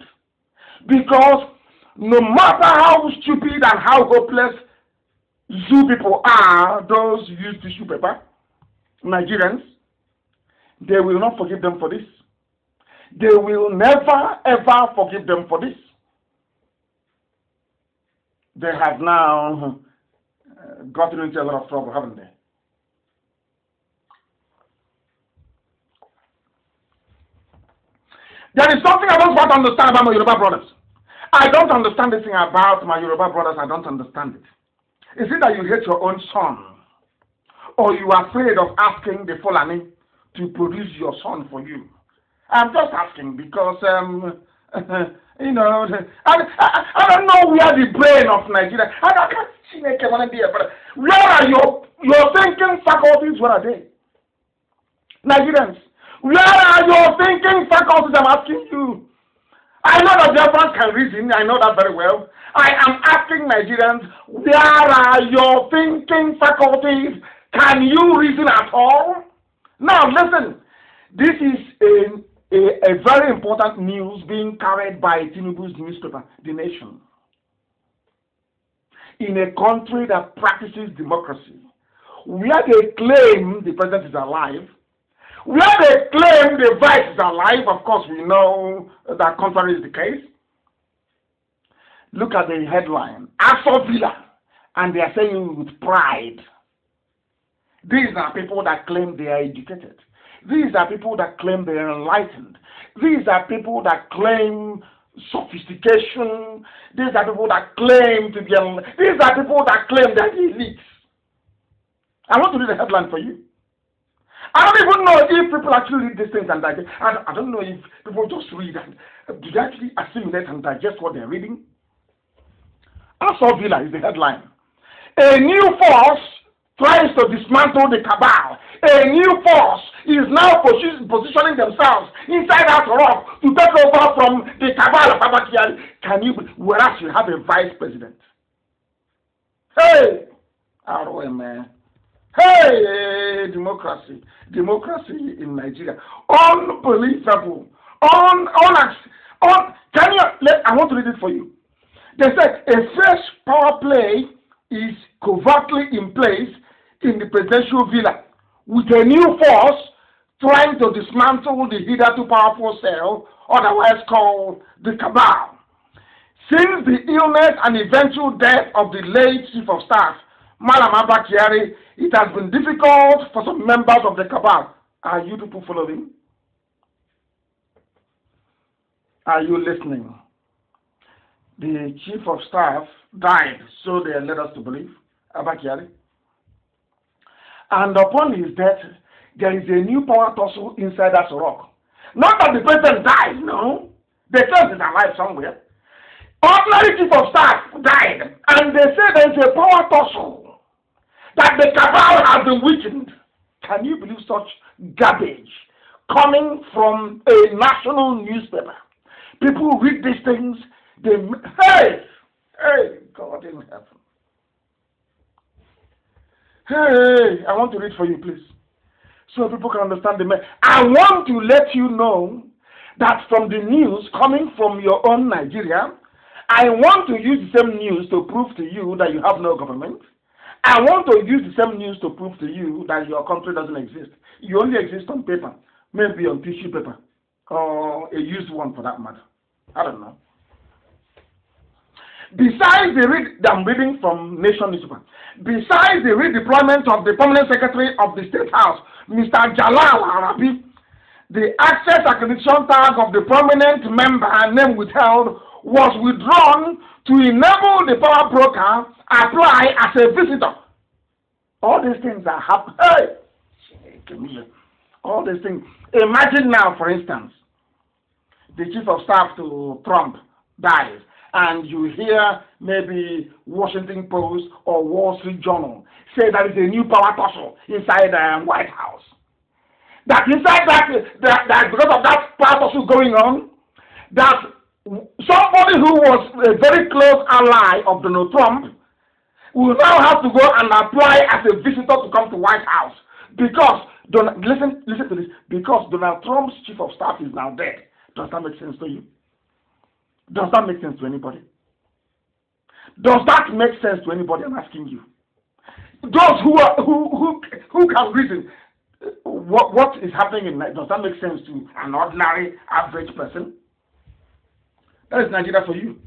Because no matter how stupid and how hopeless zoo people are those who use tissue paper, Nigerians, they will not forgive them for this. They will never ever forgive them for this. They have now gotten into a lot of trouble, haven't they? There is something I don't want to understand about my Yoruba brothers. I don't understand this thing about my Yoruba brothers. I don't understand it. Is it that you hate your own son? Or you are afraid of asking the Fulani to produce your son for you? I'm just asking because, you know, I don't know where the brain of Nigeria, where are your thinking faculties, where are they? Nigerians, where are your thinking faculties, I'm asking you. I know that Biafrans can reason, I know that very well. I am asking Nigerians, where are your thinking faculties? Can you reason at all? Now listen, this is a very important news being carried by Tinubu's newspaper, The Nation. In a country that practices democracy, where they claim the president is alive, where they claim the vice is alive, of course we know that contrary is the case. Look at the headline, Assault Villa, and they are saying with pride. These are people that claim they are educated. These are people that claim they are enlightened. These are people that claim sophistication. These are people that claim to be these are people that claim they're elites. I want to read the headline for you. I don't even know if people actually read these things and digest. I don't know if people just read and do they actually assimilate and digest what they're reading. Assault Villa is the headline. A new force tries to dismantle the cabal. A new force is now positioning themselves inside that rock to take over from the cabal of Abakiari. Can you, whereas you have a vice president? Hey, ROM, hey, democracy in Nigeria, unbelievable, can you? I want to read it for you. They said a fresh power play is covertly in place in the presidential villa, with a new force trying to dismantle the hitherto powerful cell, otherwise called the cabal. Since the illness and eventual death of the late Chief of Staff, Malam Abba Kyari, it has been difficult for some members of the cabal. Are you people following? Are you listening? The Chief of Staff died, so they led us to believe, Abba Kyari. And upon his death, there is a new power tussle inside that rock. Not that the president died, no. They say he's alive somewhere. Ordinary Chief of Staff died, and they say there is a power tussle, that the cabal has been weakened. Can you believe such garbage coming from a national newspaper? People read these things, hey, God in heaven. Hey, I want to read for you, please, so people can understand the message. I want to let you know that from the news coming from your own Nigeria, I want to use the same news to prove to you that you have no government. I want to use the same news to prove to you that your country doesn't exist. You only exist on paper, maybe on tissue paper, or a used one for that matter. I don't know. Besides I'm reading from Nation newspaper. Besides the redeployment of the permanent secretary of the State House, Mr. Jalal Arabi, the access acquisition tag of the prominent member name withheld was withdrawn to enable the power broker apply as a visitor. All these things are happening. Hey, all these things. Imagine now, for instance, the chief of staff to Trump dies, and you hear maybe Washington Post or Wall Street Journal say there is a new power tussle inside the White House. That inside that because of that power tussle going on, that somebody who was a very close ally of Donald Trump will now have to go and apply as a visitor to come to White House because listen to this, because Donald Trump's chief of staff is now dead. Does that make sense to you? Does that make sense to anybody? Does that make sense to anybody? I'm asking you. Those who can reason, what is happening in Nigeria, does that make sense to an ordinary, average person? That is Nigeria for you.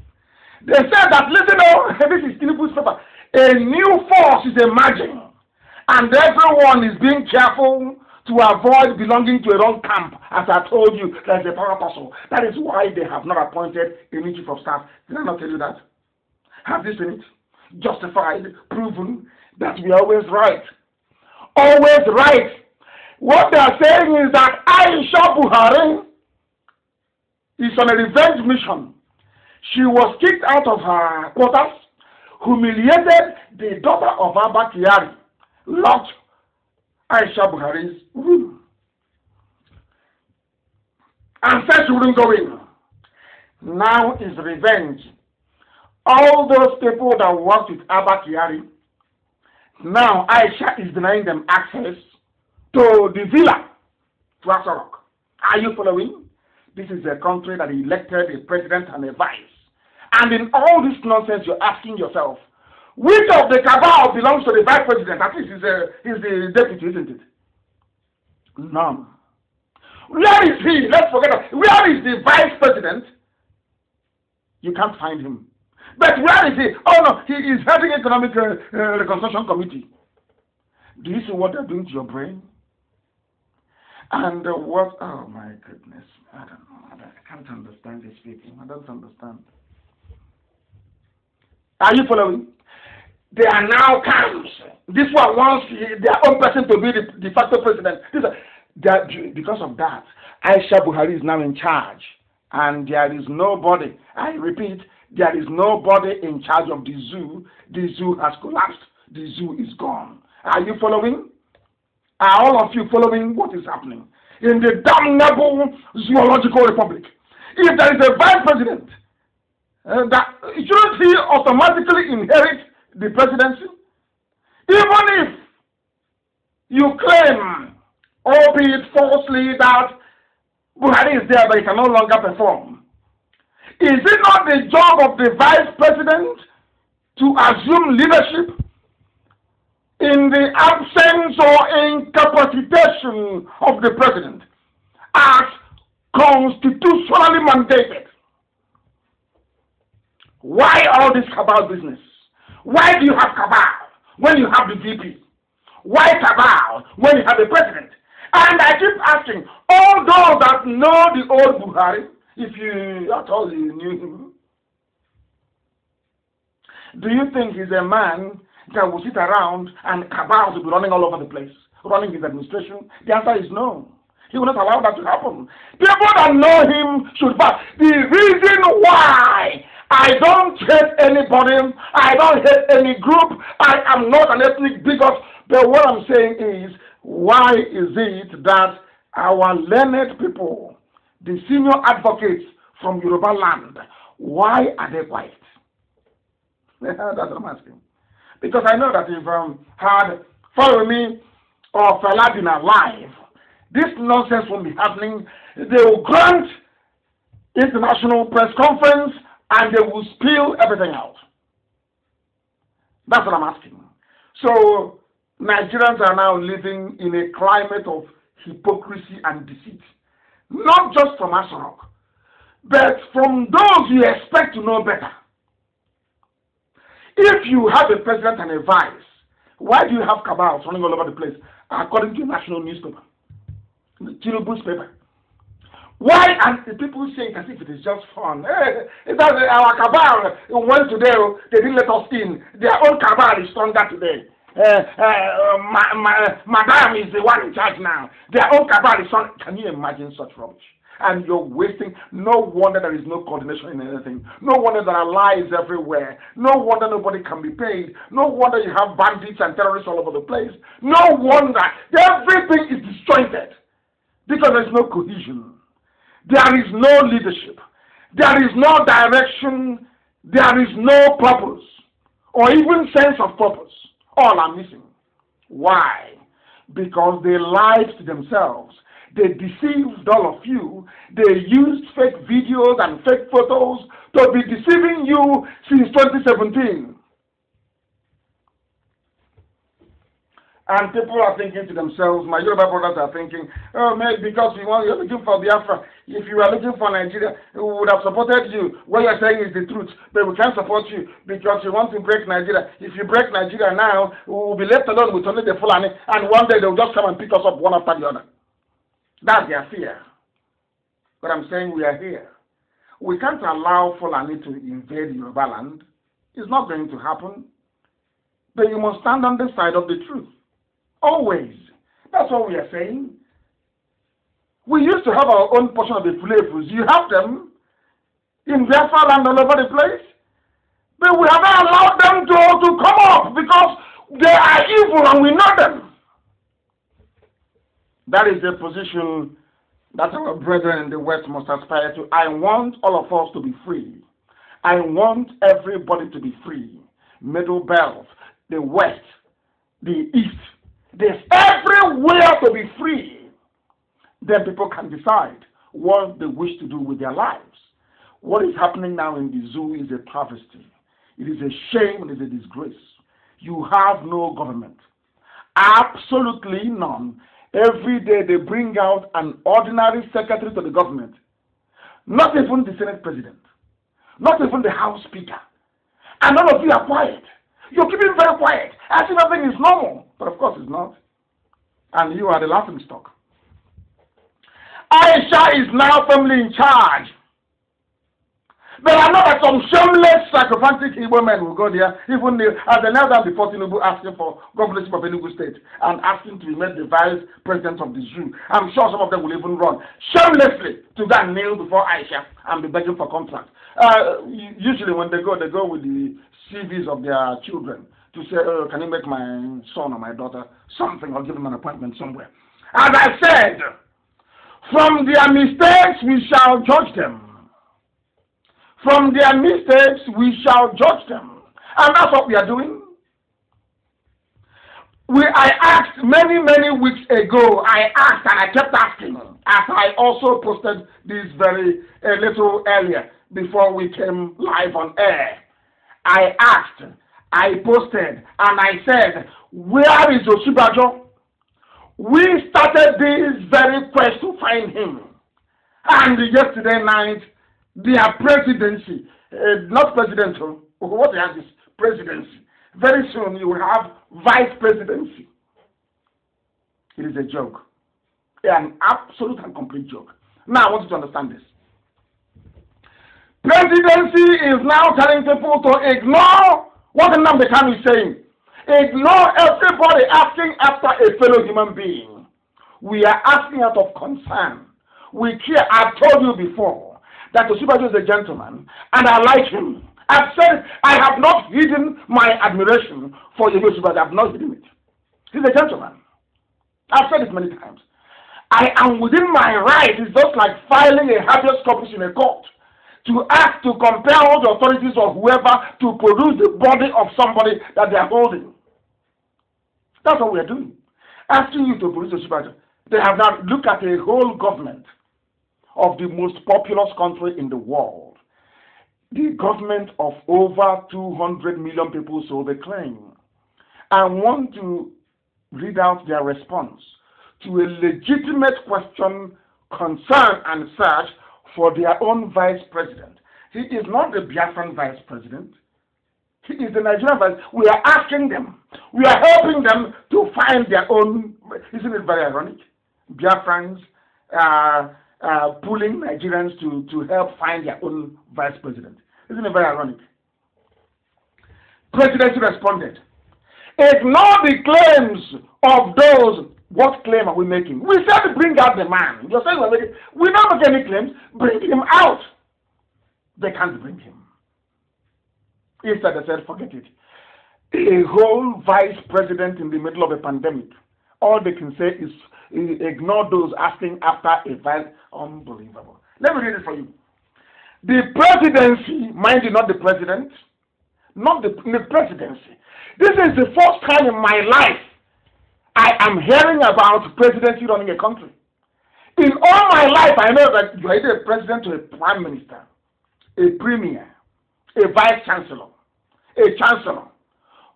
They said that, listen, oh, this is Tinubu's paper. A new force is emerging, and everyone is being careful to avoid belonging to a wrong camp. As I told you, there's a power tussle. That is why they have not appointed a new chief of staff. Did I not tell you that? Have you seen it? Justified, proven that we are always right. Always right. What they are saying is that Aisha Buhari is on a revenge mission. She was kicked out of her quarters, humiliated the daughter of Abba Kyari, locked Aisha Buhari's room, and said she wouldn't go in. Now is revenge. All those people that worked with Abba Kyari, now Aisha is denying them access to the villa to Asarok. Are you following? This is a country that elected a president and a vice. And in all this nonsense, you're asking yourself, which of the cabal belongs to the vice president? At least he's the deputy, isn't it? None. Where is he? Let's forget that. Where is the vice president? You can't find him. But where is he? Oh no, he is heading economic reconstruction committee. Do you see what they're doing to your brain? And what? Oh my goodness! I don't know. I can't understand these people. I don't understand. Are you following? They are now camps. This one wants their own person to be the de facto president. Because of that, Aisha Buhari is now in charge. And there is nobody, I repeat, there is nobody in charge of the zoo. The zoo has collapsed. The zoo is gone. Are you following? Are all of you following what is happening? In the damnable zoological republic, if there is a vice president, shouldn't he automatically inherit the presidency? Even if you claim, albeit falsely, that Buhari is there but he can no longer perform, is it not the job of the vice president to assume leadership in the absence or incapacitation of the president as constitutionally mandated? Why all this cabal business? Why do you have cabal when you have the VP? Why cabal when you have the president? And I keep asking, all those that know the old Buhari, if you at all you knew him, do you think he's a man that will sit around and cabal will be running all over the place, running his administration? The answer is no. He will not allow that to happen. People that know him should pass. The reason why I don't hate anybody, I don't hate any group, I am not an ethnic bigot, but what I'm saying is, why is it that our learned people, the senior advocates from Yoruba land, why are they quiet? That's what I'm asking. Because I know that if had Follow Me or Fela been alive, this nonsense won't be happening. They will grant international press conference and they will spill everything out. That's what I'm asking. So Nigerians are now living in a climate of hypocrisy and deceit. Not just from Asarok, but from those you expect to know better. If you have a president and a vice, why do you have cabals running all over the place, according to a national newspaper, Tinubu's paper? Why? And the people say it as if it is just fun. Hey, our cabal went today, they didn't let us in. Their own cabal is stronger today. Madam is the one in charge now. Their own cabal is stronger. Can you imagine such rubbish? And you're wasting. No wonder there is no coordination in anything. No wonder there are lies everywhere. No wonder nobody can be paid. No wonder you have bandits and terrorists all over the place. No wonder everything is disjointed because there is no cohesion. There is no leadership. There is no direction. There is no purpose or even sense of purpose. All are missing. Why? Because they lied to themselves. They deceived all of you. They used fake videos and fake photos to be deceiving you since 2017. And people are thinking to themselves, my Yoruba brothers are thinking, oh, maybe because you're looking for Biafra. If you are looking for Nigeria, we would have supported you. What you're saying is the truth, but we can't support you because you want to break Nigeria. If you break Nigeria now, we will be left alone with only the Fulani, and one day they'll just come and pick us up one after the other. That's their fear. But I'm saying we are here. We can't allow Fulani to invade Yoruba land. It's not going to happen. But you must stand on the side of the truth. Always. That's what we are saying. We used to have our own portion of the flavors. You have them in Biafra land all over the place. But we have not allowed them to come up because they are evil and we know them. That is the position that our brethren in the West must aspire to. I want all of us to be free. I want everybody to be free. Middle Belt, the West, the East. There's everywhere to be free. Then people can decide what they wish to do with their lives. What is happening now in the zoo is a travesty. It is a shame and it is a disgrace. You have no government. Absolutely none. Every day they bring out an ordinary secretary to the government. Not even the Senate president. Not even the House Speaker. And all of you are quiet. You're keeping very quiet. As if nothing is normal. But of course it's not. And you are the laughing stock. Aisha is now firmly in charge. But I know that some shameless, sycophantic Igbo men will go there, even as they knelt down before Tinubu asking for governorship of Enugu State and asking to be made the vice president of the zoo. I'm sure some of them will even run shamelessly to go and kneel before Aisha and be begging for contract. Usually when they go with the CVs of their children to say, oh, can you make my son or my daughter something or give them an appointment somewhere. As I said, from their mistakes we shall judge them. From their mistakes, we shall judge them. And that's what we are doing. I asked many weeks ago, I asked and I kept asking, as I also posted this very little earlier before we came live on air. I asked, I posted, and I said, where is Osibajo? We started this very quest to find him. And yesterday night, their presidency, not presidential, what they have is presidency. Very soon you will have vice presidency. It is a joke. An absolute and complete joke. Now I want you to understand this. Presidency is now telling people to ignore what Nnamdi Kanu is saying. Ignore everybody asking after a fellow human being. We are asking out of concern. We care. I've told you before that Osibajo is a gentleman, and I like him. I've said I have not hidden my admiration for Osibajo. I've not hidden it. He's a gentleman. I've said it many times. I am within my right. It's just like filing a habeas corpus in a court to ask to compel the authorities or whoever to produce the body of somebody that they are holding. That's what we are doing. Asking you to produce Osibajo. They have now looked at a whole government of the most populous country in the world. The government of over 200 million people, so they claim. I want to read out their response to a legitimate question, concern, and search for their own vice president. He is not the Biafran vice president. He is the Nigerian vice. We are asking them. We are helping them to find their own. Isn't it very ironic? Biafrans pulling Nigerians to help find their own vice president. Isn't it very ironic? Presidency responded, ignore the claims of those. What claim are we making? We said bring out the man. You're saying we don't make any claims. Bring him out. They can't bring him. Instead they said forget it. A whole vice president in the middle of a pandemic. All they can say is ignore those asking after a vice. Unbelievable. Let me read it for you. The presidency, mind you, not the president, not the presidency. This is the first time in my life I am hearing about presidency running a country. In all my life, I know that you are either a president or a prime minister, a premier, a vice chancellor, a chancellor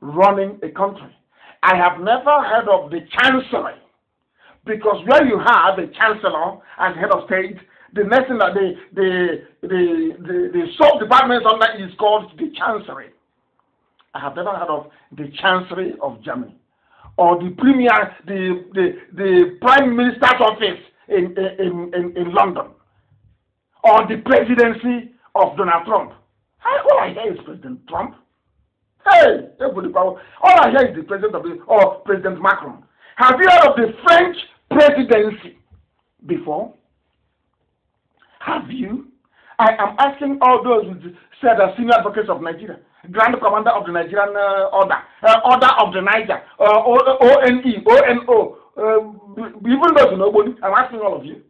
running a country. I have never heard of the chancellery, because where you have a chancellor as head of state, the next thing that the sub department under is called the chancellery. I have never heard of the chancellery of Germany, or the premier, the prime minister's office in London, or the presidency of Donald Trump. All I hear is President Trump. Hey, everybody, all I hear is the president or President Macron. Have you heard of the French presidency before? Have you? I am asking all those who said as senior advocates of Nigeria, Grand Commander of the Nigerian Order of the Niger, ONE, ONO, even those who nobody, I'm asking all of you.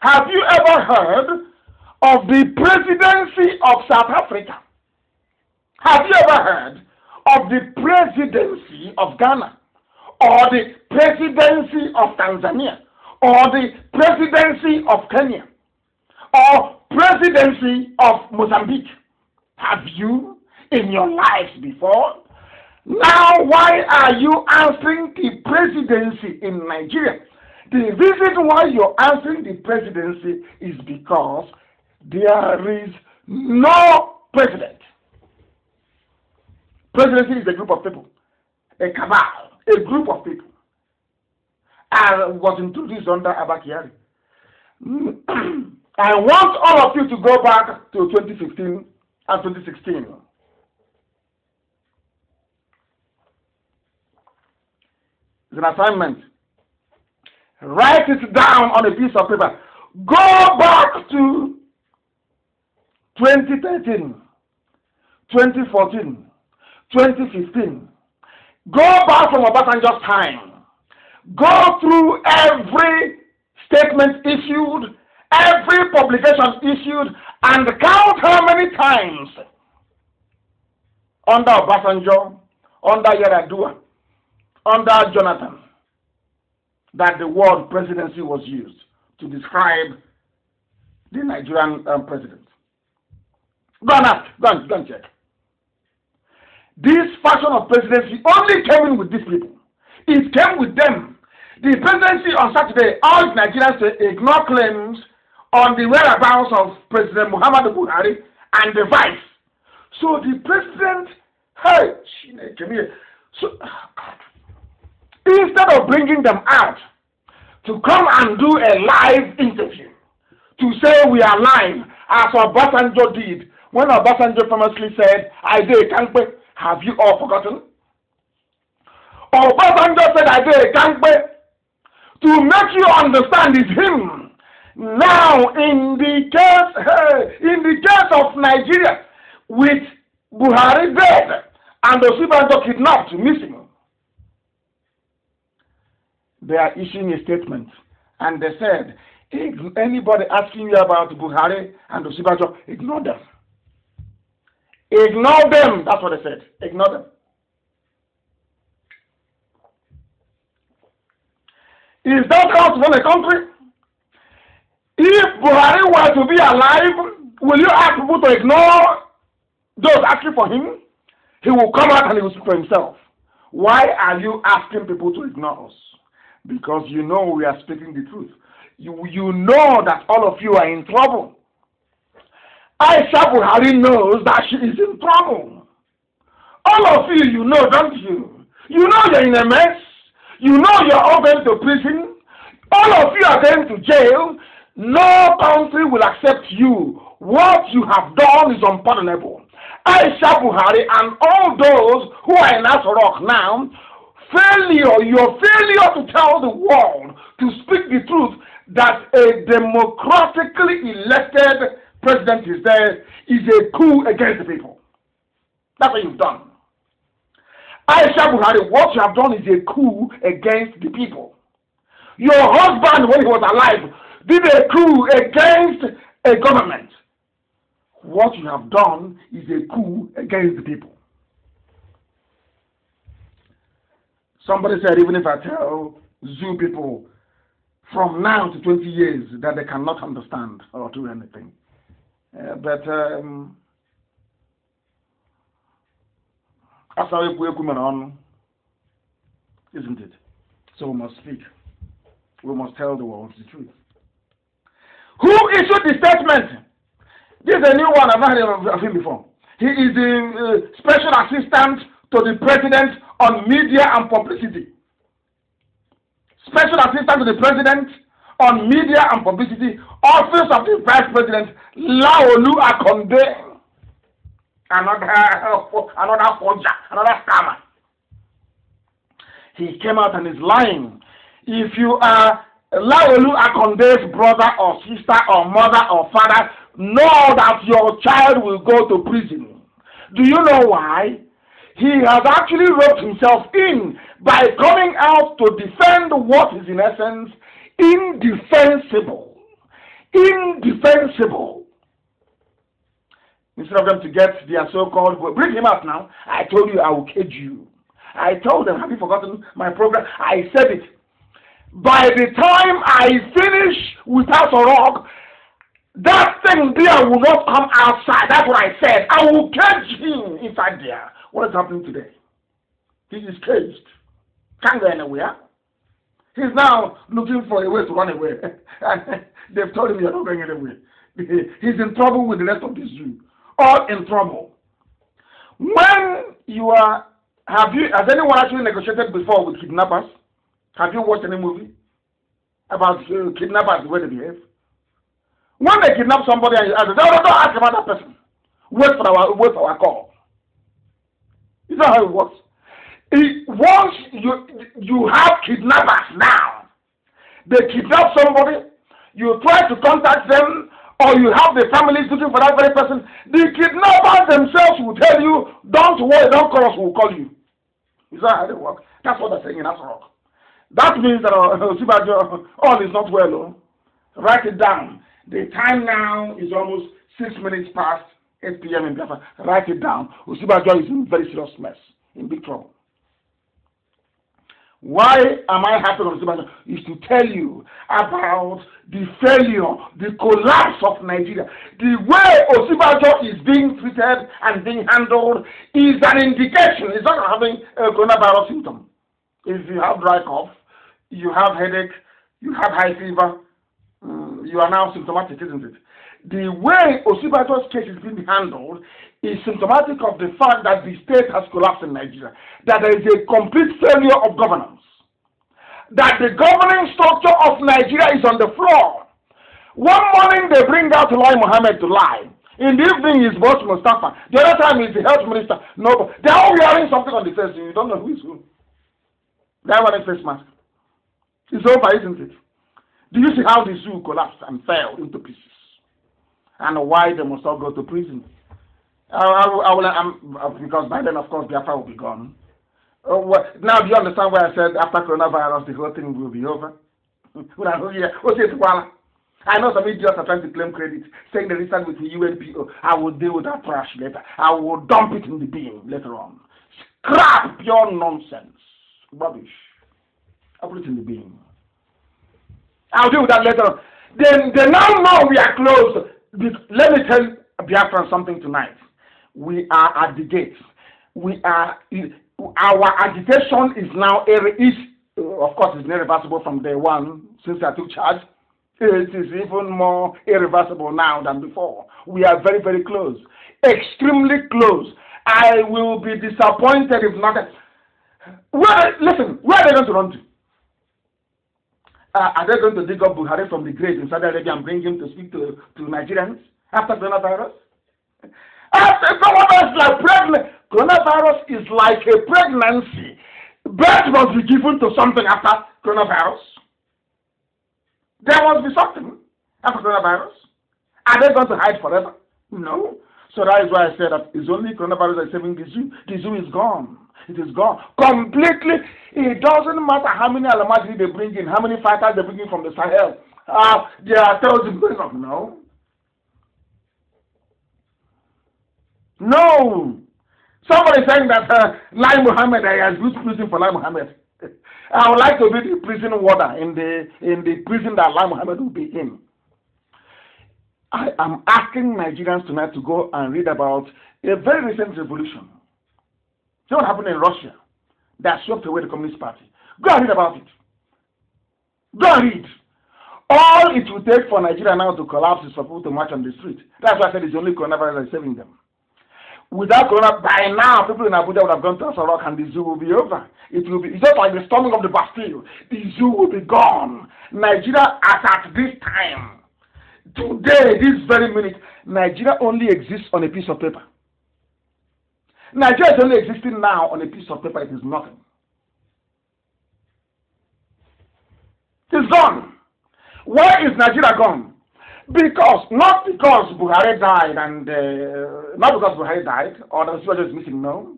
Have you ever heard of the presidency of South Africa? Have you ever heard of the presidency of Ghana, or the presidency of Tanzania, or the presidency of Kenya, or presidency of Mozambique? Have you in your lives before? Now, why are you answering the presidency in Nigeria? The reason why you're answering the presidency is because there is no president. Presidency is a group of people, a cabal, a group of people. I was introduced under Abakari. I want all of you to go back to 2015 and 2016. It's an assignment. Write it down on a piece of paper. Go back to 2013, 2014, 2015. Go back from Obasanjo's time. Go through every statement issued, every publication issued, and count how many times under Obasanjo, under Yar'Adua, under Jonathan, that the word presidency was used to describe the Nigerian president. Go and ask, go and check. This fashion of presidency only came in with these people. It came with them. The presidency on Saturday, all Nigerians ignore claims on the whereabouts of President Muhammadu Buhari and the vice. So the president, instead of bringing them out to come and do a live interview, to say we are live, as Obasanjo did, when Obasanjo famously said, I did Kankpe, have you all forgotten? Obasanjo said, I did Kankpe, to make you understand is him. Now, in the case of Nigeria, with Buhari dead and Osinbajo kidnapped, missing, they are issuing a statement, and they said, anybody asking you about Buhari and Osinbajo, ignore them. Ignore them. That's what they said. Ignore them. Is that how to run a country? If Buhari were to be alive, will you ask people to ignore those asking for him? He will come out and he will speak for himself. Why are you asking people to ignore us? Because you know we are speaking the truth. You know that all of you are in trouble. Aisha Buhari knows that she is in trouble. All of you, you know, don't you? You know you're in a mess. You know you're all going to prison. All of you are going to jail. No country will accept you. What you have done is unpardonable. Aisha Buhari and all those who are in Asorok now, your failure to tell the world, to speak the truth, that a democratically elected president is there, is a coup against the people. That's what you've done. Aisha Buhari, what you have done is a coup against the people. Your husband, when he was alive, did a coup against a government. What you have done is a coup against the people. Somebody said, even if I tell zoo people from now to 20 years that they cannot understand or do anything. That's how we on, isn't it? So we must speak. We must tell the world the truth. Who issued the statement? This is a new one. I've not heard of him before. He is the special assistant to the president on media and publicity. Special assistant to the president on media and publicity, office of the vice president, Laolu Akonde, another forger, another scammer. He came out and is lying. If you are Laolu Akonde's brother or sister or mother or father, know that your child will go to prison. Do you know why? He has actually roped himself in by coming out to defend what is in essence indefensible. Indefensible. Instead of them to get their so-called, bring him out now. I told you I will cage you. I told them, have you forgotten my program? I said it. By the time I finish without a rock, that thing there will not come outside. That's what I said. I will cage him inside there. What is happening today? He is caged. Can't go anywhere. He's now looking for a way to run away. They've told him you're not going anywhere. He's in trouble with the rest of the zoo. All in trouble. When you are, has anyone actually negotiated before with kidnappers? Have you watched any movie about kidnappers, the way they behave? When they kidnap somebody and you ask them, don't ask about that person. Wait for our call. You know how it works? Once you have kidnappers now, they kidnap somebody, you try to contact them, or you have the families looking for that very person, the kidnappers themselves will tell you, don't worry, don't call us, we'll call you. Is that how they work? That's what they're saying in Asrock. That means that all is not well. Oh. Write it down. The time now is almost 6 minutes past 8 p.m. in Biafra. Write it down. Osibajo is in very serious mess, in big trouble. Why am I happy on Osibajo? Is to tell you about the failure, the collapse of Nigeria. The way Osibajo is being treated and being handled is an indication. It's not having a coronavirus symptom. If you have dry cough, you have headache, you have high fever, you are now symptomatic, isn't it? The way Osibajo's case is being handled is symptomatic of the fact that the state has collapsed in Nigeria, that there is a complete failure of governance, that the governing structure of Nigeria is on the floor. One morning they bring out Lai Mohammed to lie. In the evening is Boss Mustafa. The other time is the health minister. No, they're all wearing something on the face. You don't know who is who. They're wearing face mask. It's over, isn't it? Do you see how the zoo collapsed and fell into pieces? And why they must all go to prison? Because by then, of course, Biafra will be gone. Now, do you understand why I said after coronavirus, the whole thing will be over? I know some idiots are trying to claim credit, saying they registered with the UNPO. I will deal with that trash later. I will dump it in the bin later on. Scrap, pure nonsense. Rubbish. I'll put it in the bin. I'll deal with that later on. They now know we are close. Let me tell Biafran something tonight. We are at the gates. Our agitation is now, of course, it's irreversible from day one since I took charge. It is even more irreversible now than before. We are very, very close. Extremely close. I will be disappointed if not. Listen, where are they going to run to? Are they going to dig up Buhari from the grave in Saudi Arabia and bring him to speak to Nigerians after coronavirus? Coronavirus is like a pregnancy. Birth must be given to something after coronavirus. There must be something after coronavirus. Are they going to hide forever? No. So that is why I said that it's only coronavirus that is saving the zoo. The zoo is gone. It is gone. Completely. It doesn't matter how many Alamajiri they bring in, how many fighters they bring in from the Sahel. They are terrorism going on. No. No. Somebody saying that Lai Mohammed, I has used prison for Lai Mohammed. I would like to be the prison warder in the prison that Lai Mohammed will be in. I am asking Nigerians tonight to go and read about a very recent revolution. See what happened in Russia that swept away the Communist Party. Go and read about it. Go and read. All it will take for Nigeria now to collapse is for people to march on the street. That's why I said it's only coronavirus that is saving them. Without corona, by now, people in Abuja would have gone to Asarok and the zoo will be over. It will be, it's just like the storming of the Bastille. The zoo will be gone. Nigeria, as at this time, today, this very minute, Nigeria only exists on a piece of paper. Nigeria is only existing now on a piece of paper. It is nothing. It's gone. Why is Nigeria gone? Not because Buhari died and not because Buhari died or the situation is missing, no.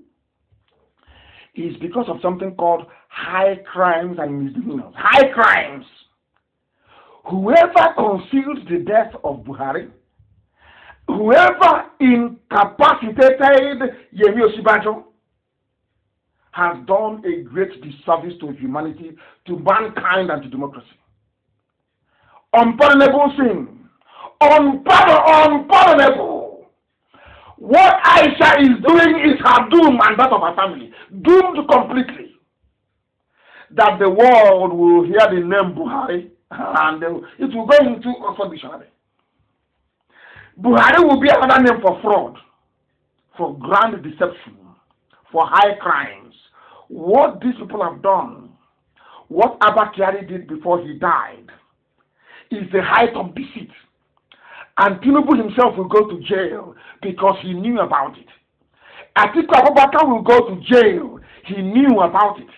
It's because of something called high crimes and misdemeanors. High crimes. Whoever concealed the death of Buhari, whoever incapacitated Yemi Osinbajo, has done a great disservice to humanity, to mankind, and to democracy. Unpardonable sin. Unpardonable. What Aisha is doing is her doom and that of her family. Doomed completely. That the world will hear the name Buhari and it will go into Oxford Dictionary. Buhari will be another name for fraud, for grand deception, for high crimes. What these people have done, what Abba Kyari did before he died, is the height of deceit. And Tinubu himself will go to jail because he knew about it. Atiku Abubakar will go to jail. He knew about it.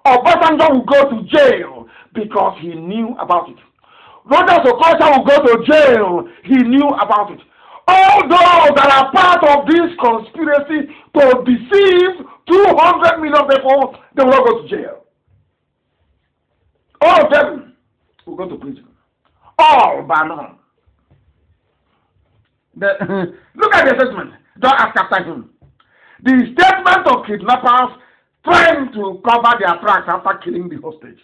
Obasanjo will go to jail because he knew about it. Rogers Okocha will go to jail. He knew about it. All those that are part of this conspiracy to deceive 200 million people, they will all go to jail. All of them will go to prison. All but none. Look at the statement. Don't ask after him. The statement of kidnappers trying to cover their tracks after killing the hostage.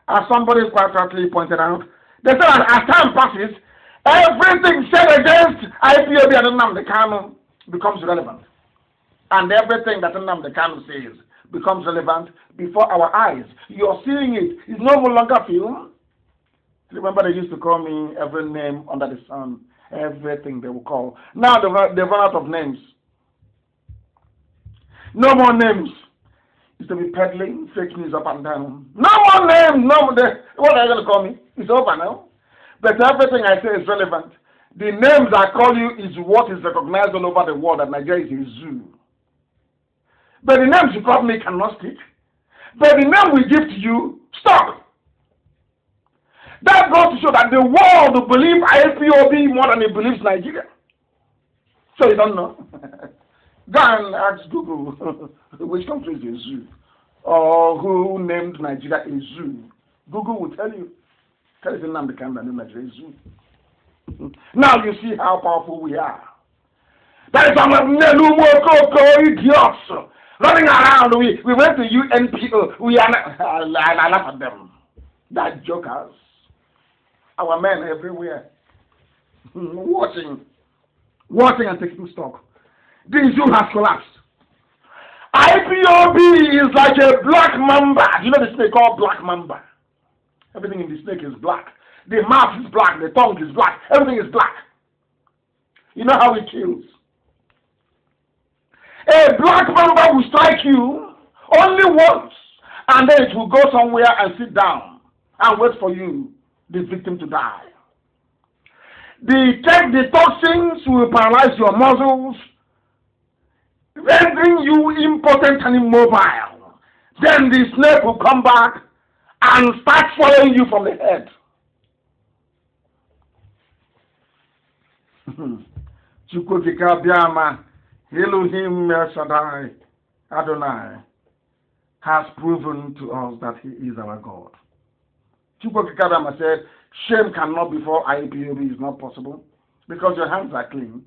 As somebody quite rightly pointed out, they said that as time passes, everything said against IPOB and Nnamdi Kanu becomes relevant. And everything that Nnamdi Kanu says becomes relevant before our eyes. You're seeing it. It's no longer film. Remember, they used to call me every name under the sun, everything they will call. Now they've run out of names. No more names. It's to be peddling fake news up and down. No more names. No more. What are you going to call me? It's over now. But everything I say is relevant. The names I call you is what is recognized all over the world that Nigeria is a zoo. But the names you call me cannot stick. But the name we give to you, stop. That goes to show that the world will believe IPOB more than it believes Nigeria. So you don't know. Go and ask Google which country is a zoo, or who named Nigeria a zoo. Google will tell you. Tell you the name that named Nigeria a zoo. Now you see how powerful we are. That is some idiots running around. We went to UNPO. We are not, I laugh at them. That jokers. Our men everywhere, watching and taking stock. The zoo has collapsed. IPOB is like a black mamba. You know the snake called black mamba? Everything in the snake is black. The mouth is black. The tongue is black. Everything is black. You know how it kills. A black mamba will strike you only once, and then it will go somewhere and sit down and wait for you, the victim, to die. The toxins will paralyze your muscles, rendering you impotent and immobile. Then the snake will come back and start following you from the head. Chukwukika Biama, Elohim El Shaddai, Adonai, has proven to us that he is our God. Chukwukika Biama said, shame cannot before IPOB is not possible because your hands are clean.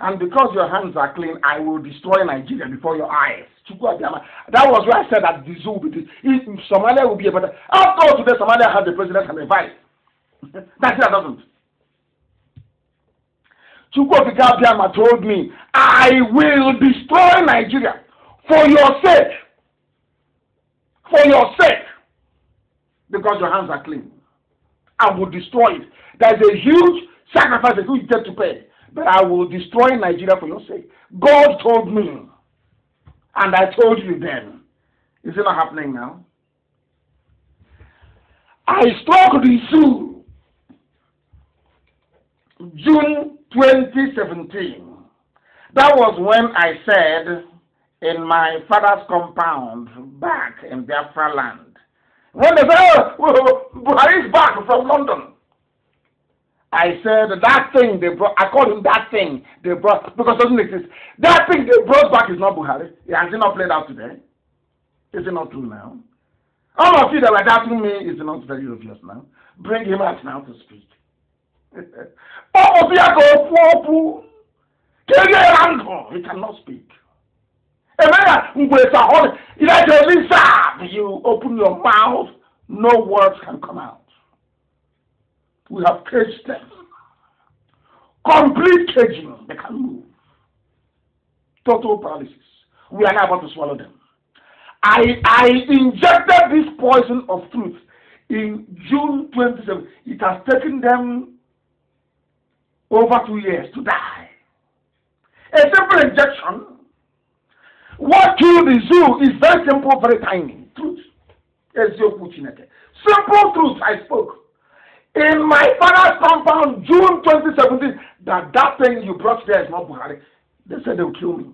And because your hands are clean, I will destroy Nigeria before your eyes. That was why I said that the zoo will be, Somalia will be a better. After all, today Somalia has the president and the vice. Nigeria doesn't. Chukwuokike Abiama told me, I will destroy Nigeria for your sake. For your sake. Because your hands are clean. I will destroy it. There's a huge sacrifice that you get to pay. But I will destroy Nigeria for your sake. God told me. And I told you then. Is it not happening now? I struck the zoo June 2017. That was when I said in my father's compound back in Biafra land. When they said, oh, Buhari is back from London. I said that thing they brought, I called him that thing they brought, because it doesn't exist. That thing they brought back is not Buhari. Has it not played out today? Is it not true now? All of you that were doubting me, is it not very obvious now? Bring him out now to speak. All of you go he cannot speak. You open your mouth, no words can come out. We have caged them. Complete caging. They can move. Total paralysis. We are now about to swallow them. I injected this poison of truth in June 27. It has taken them over 2 years to die. A simple injection. What killed the zoo is very simple, very tiny. Truth. Simple truth I spoke. In my father's compound, June 2017, that thing you brought there is not Buhari. They said they will kill me.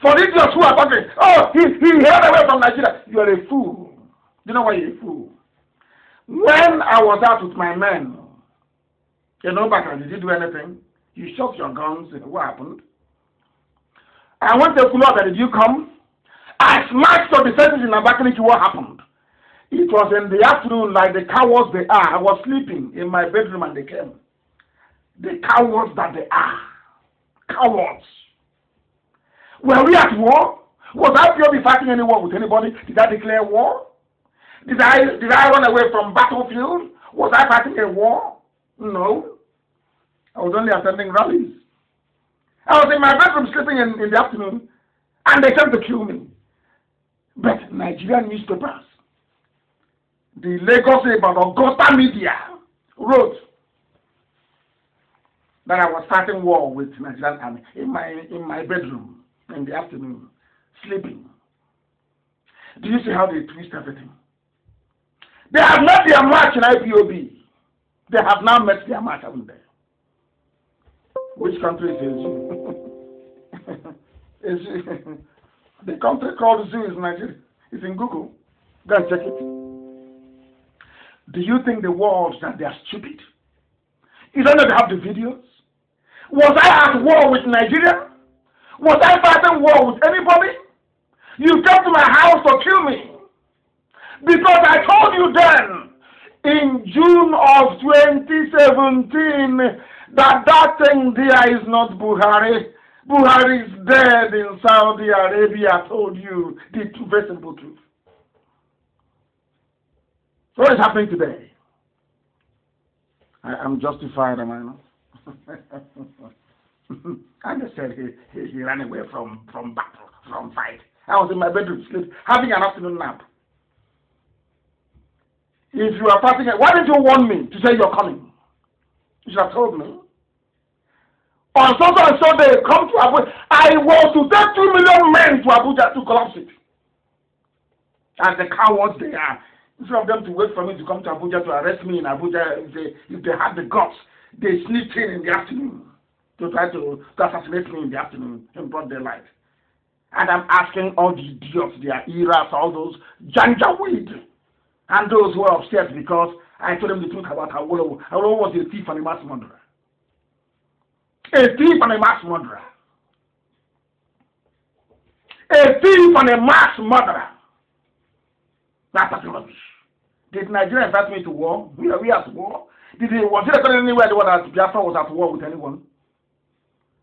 For the idiots who are talking, oh, he held away from Nigeria. You are a fool. You know why you're a fool? When I was out with my men, you know, back did you do anything? You shot your guns. What happened? I went to Kulota. Did you come? I smashed the defenses in Abakaliki. What happened? It was in the afternoon, like the cowards they are. I was sleeping in my bedroom and they came. The cowards that they are. Cowards. Were we at war? Was IPOB fighting any war with anybody? Did I declare war? Did I run away from battlefield? Was I fighting a war? No. I was only attending rallies. I was in my bedroom sleeping in the afternoon and they came to kill me. But Nigerian newspapers, the Lagos Augusta media wrote that I was starting war with Nigerian army in my bedroom in the afternoon, sleeping. Do you see how they twist everything? They have met their match in IPOB. They have now met their match, haven't they? Which country is it? The country called Zoo is Nigeria. It's in Google. Go and check it. Do you think the world that they are stupid? You don't know they have the videos? Was I at war with Nigeria? Was I fighting war with anybody? You came to my house to kill me. Because I told you then, in June of 2017, that thing there is not Buhari. Buhari is dead in Saudi Arabia. I told you the very simple truth. What is happening today? I am justified, am I not? I just said he ran away from battle, from fight. I was in my bedroom sleep, having an afternoon nap. If you are fighting, why didn't you warn me to say you're coming? You should have told me. On so they come to Abuja. I was to take 2 million men to Abuja to collapse it. And the cowards they are. Instead of them to wait for me to come to Abuja to arrest me in Abuja, if they had the guts, they sneaked in the afternoon to try to assassinate me in the afternoon in broad daylight. And I'm asking all the idiots, their eras, all those janjaweed, and those who are upset because I told them the truth about Awolowo. Awolowo was a thief and a mass murderer. A thief and a mass murderer. A thief and a mass murderer. That's rubbish. Did Nigeria invite me to war? We at war. Was it anywhere that Biafra was at war with anyone?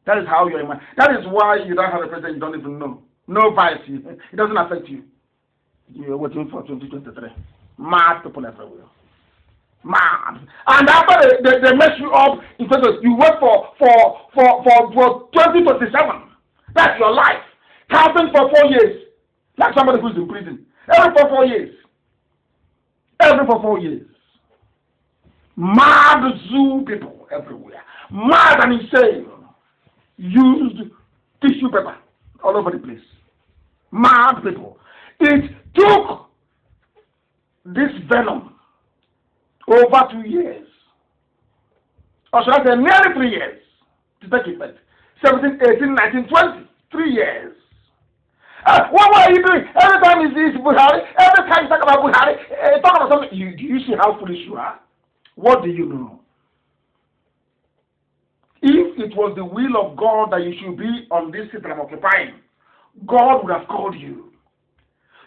That is how you're in mind. That is why you don't have a president you don't even know. No vice. It doesn't affect you. You're waiting for 2023. Mad people everywhere. Mad. And after they mess you up, you work for 2027. That's your life. Counting for 4 years. Like somebody who's in prison. Every for 4 years. Every for 4 years. Mad zoo people everywhere. Mad and insane. Used tissue paper all over the place. Mad people. It took this venom over 2 years. Or should I say nearly 3 years to take effect. 17, 18, 19, 20. 3 years. What are you doing? Every time you see Buhari, every time you talk about Buhari, talk about something. Do you see how foolish you are? What do you know? If it was the will of God that you should be on this seat that I'm occupying, God would have called you.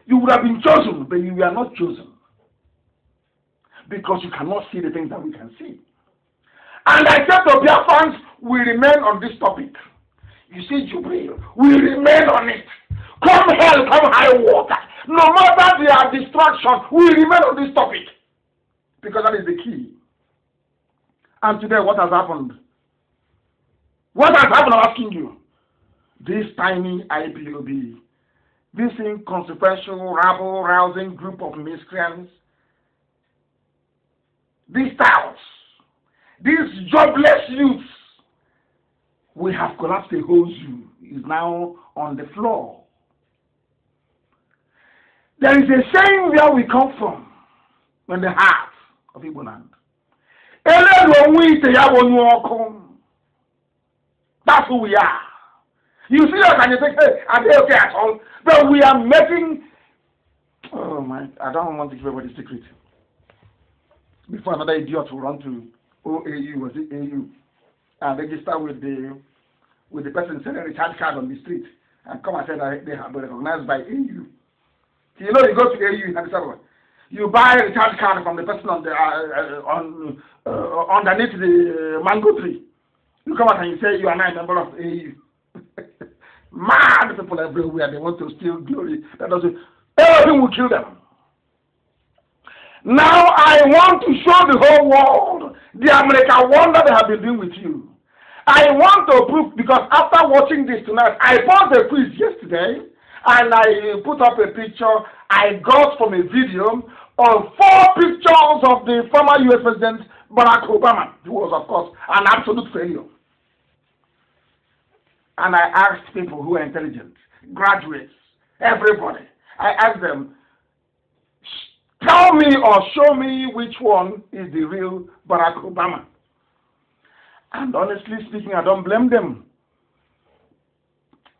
You would have been chosen, but you were not chosen. Because you cannot see the things that we can see. And I said to Biafrans, we remain on this topic. You see, Jubril, we remain on it. Come hell, come high water. No matter their distraction, we remain on this topic. Because that is the key. And today, what has happened? What has happened, I'm asking you? This tiny IPOB, this inconsequential, rabble-rousing group of miscreants, these touts, these jobless youths, we have collapsed the whole zoo, is now on the floor. There is a saying where we come from, in the heart of Igbo land. That's who we are. You see us and you think, hey, are they okay at all? But we are making, oh my, I don't want to give everybody secret. Before another idiot will run to OAU, was it AU, and register with the person selling a recharge card on the street and come and say that they have been recognized by AU. You know, you go to AU in Addis Ababa, you buy a recharge card from the person on the underneath the mango tree. You come out and you say you are not a member of AU. Mad people everywhere, they want to steal glory. That doesn't, everything will kill them. Now I want to show the whole world the American wonder they have been doing with you. I want to prove, because after watching this tonight, I posed a quiz yesterday, and I put up a picture I got from a video of 4 pictures of the former U.S. President Barack Obama, who was, of course, an absolute failure. And I asked people who are intelligent, graduates, everybody, I asked them, tell me or show me which one is the real Barack Obama. And honestly speaking, I don't blame them.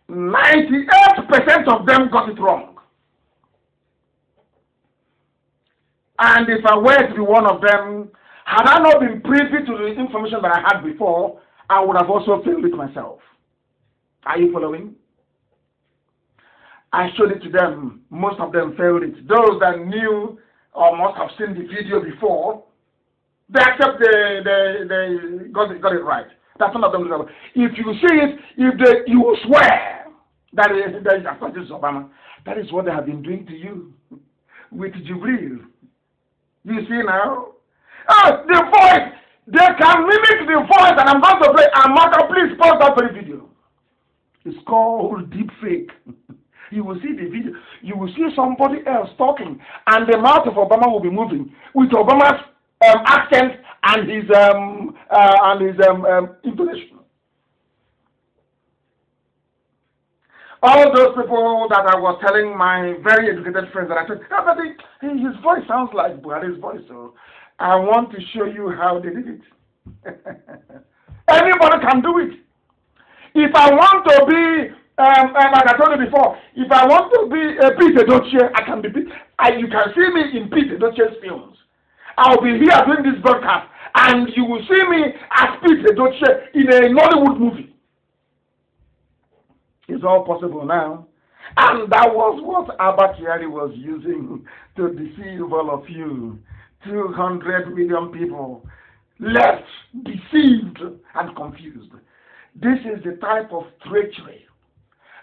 98% of them got it wrong. And if I were to be one of them, had I not been privy to the information that I had before, I would have also failed it myself. Are you following? I showed it to them. Most of them failed it. Those that knew or must have seen the video before, they accept they got it right. That's one of them. If you see it, you will swear that is Obama. That is what they have been doing to you with Jubril. You see now? Oh, the voice! They can mimic the voice, and I'm going to play. Amaka, please pause that very video. It's called deep fake. You will see the video. You will see somebody else talking, and the mouth of Obama will be moving with Obama's accent and his intonation. All those people that I was telling my very educated friends that I said, his voice sounds like Buhari's voice, so I want to show you how they did it. Anybody can do it. If I want to be, like I told you before, if I want to be a Peter Edochie, I can be. You can see me in Peter Edochie's films. I'll be here doing this broadcast, and you will see me as Peter Edochie in a Nollywood movie. It's all possible now. And that was what Abba Kyari was using to deceive all of you. 200 million people left deceived and confused. This is the type of treachery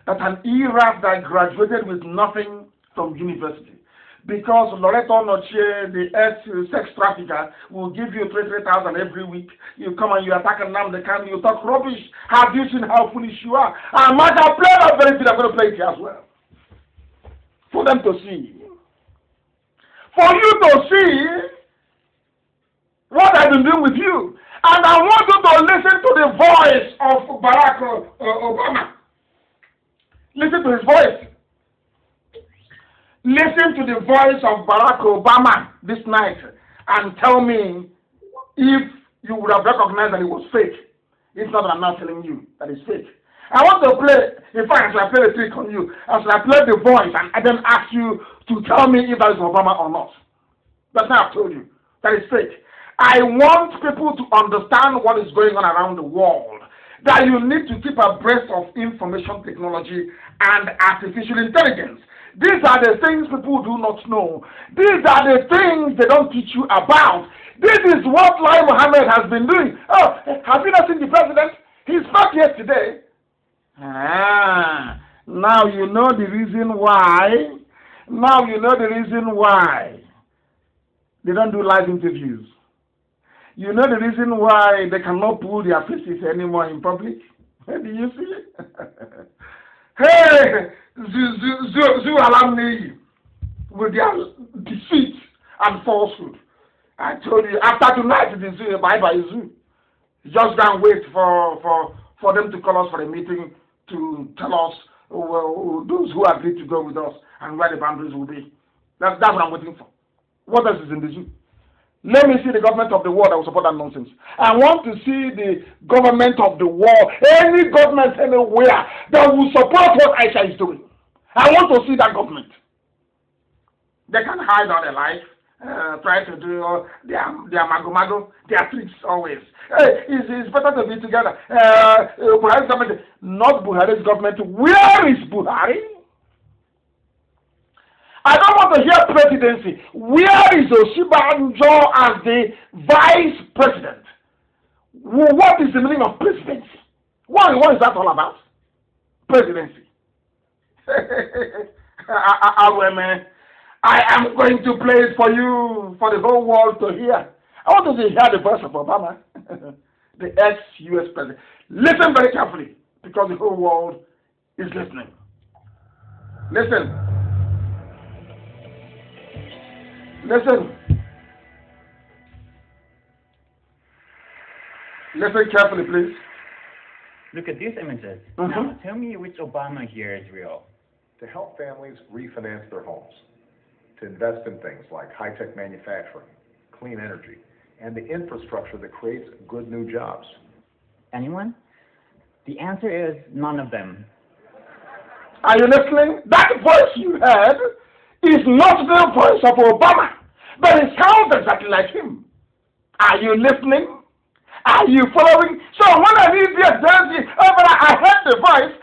that an Iraq that graduated with nothing from university, because Loreto Noche, the ex-sex trafficker, will give you 3,000 every week. You come and you attack Nnamdi Kanu, you talk rubbish. Have you seen how foolish you are? And Mark, I play that very thing, I'm going to play it here as well. For them to see. For you to see what I've been doing with you. And I want you to listen to the voice of Barack Obama. Listen to his voice. Listen to the voice of Barack Obama this night and tell me if you would have recognized that it was fake. It's not that I'm not telling you that it's fake. I want to play, in fact, I shall play a trick on you. I shall play the voice and then ask you to tell me if that is Obama or not. That's how I've told you. That is fake. I want people to understand what is going on around the world. That you need to keep abreast of information technology and artificial intelligence. These are the things people do not know. These are the things they don't teach you about. This is what Lai Mohammed has been doing. Oh, have you not seen the president? He's back yesterday. Now you know the reason why. Now you know the reason why they don't do live interviews. You know the reason why they cannot pull their faces anymore in public? Do you see it? Hey, Zoo alumni with their deceit and falsehood. I told you, after tonight it is bye-bye Zoo. Just go and wait for them to call us for a meeting to tell us those who agree to go with us and where the boundaries will be. That's what I'm waiting for. What else is in the zoo? Let me see the government of the world that will support that nonsense. I want to see the government of the world, any government anywhere that will support what Aisha is doing. I want to see that government. They can hide all their life, try to do their mago-mago, their tricks always. Hey, it's better to be together. Buhari's government, not Buhari's government. Where is Buhari? I don't want to hear presidency. Where is Oshibanjo as the vice president? What is the meaning of presidency? What is that all about? Presidency. I am going to play it for you, for the whole world to hear. I want to hear the voice of Obama, the ex-US president. Listen very carefully, because the whole world is listening. Listen. Listen. Listen carefully, please. Look at these images. Now, tell me which Obama here is real. To help families refinance their homes, to invest in things like high-tech manufacturing, clean energy, and the infrastructure that creates good new jobs. Anyone? The answer is none of them. Are you listening? That voice you heard is not the voice of Obama, but it sounds exactly like him. Are you listening? Are you following? So when I need this, but I heard the voice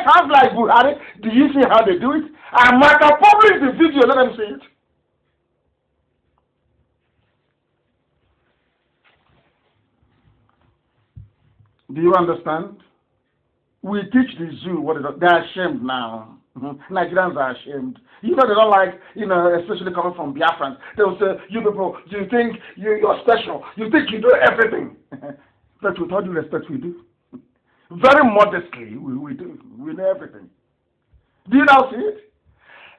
sounds like Buhari. Do you see how they do it? I might have published the video, let them see it. Do you understand? We teach the zoo what is it. They're ashamed now. Nigerians are ashamed. You know they don't like, especially coming from Biafrans. They will say, you people, you think you're special. You think you do everything. But with all due respect, we do. Very modestly, we do. We know everything. Do you now see it?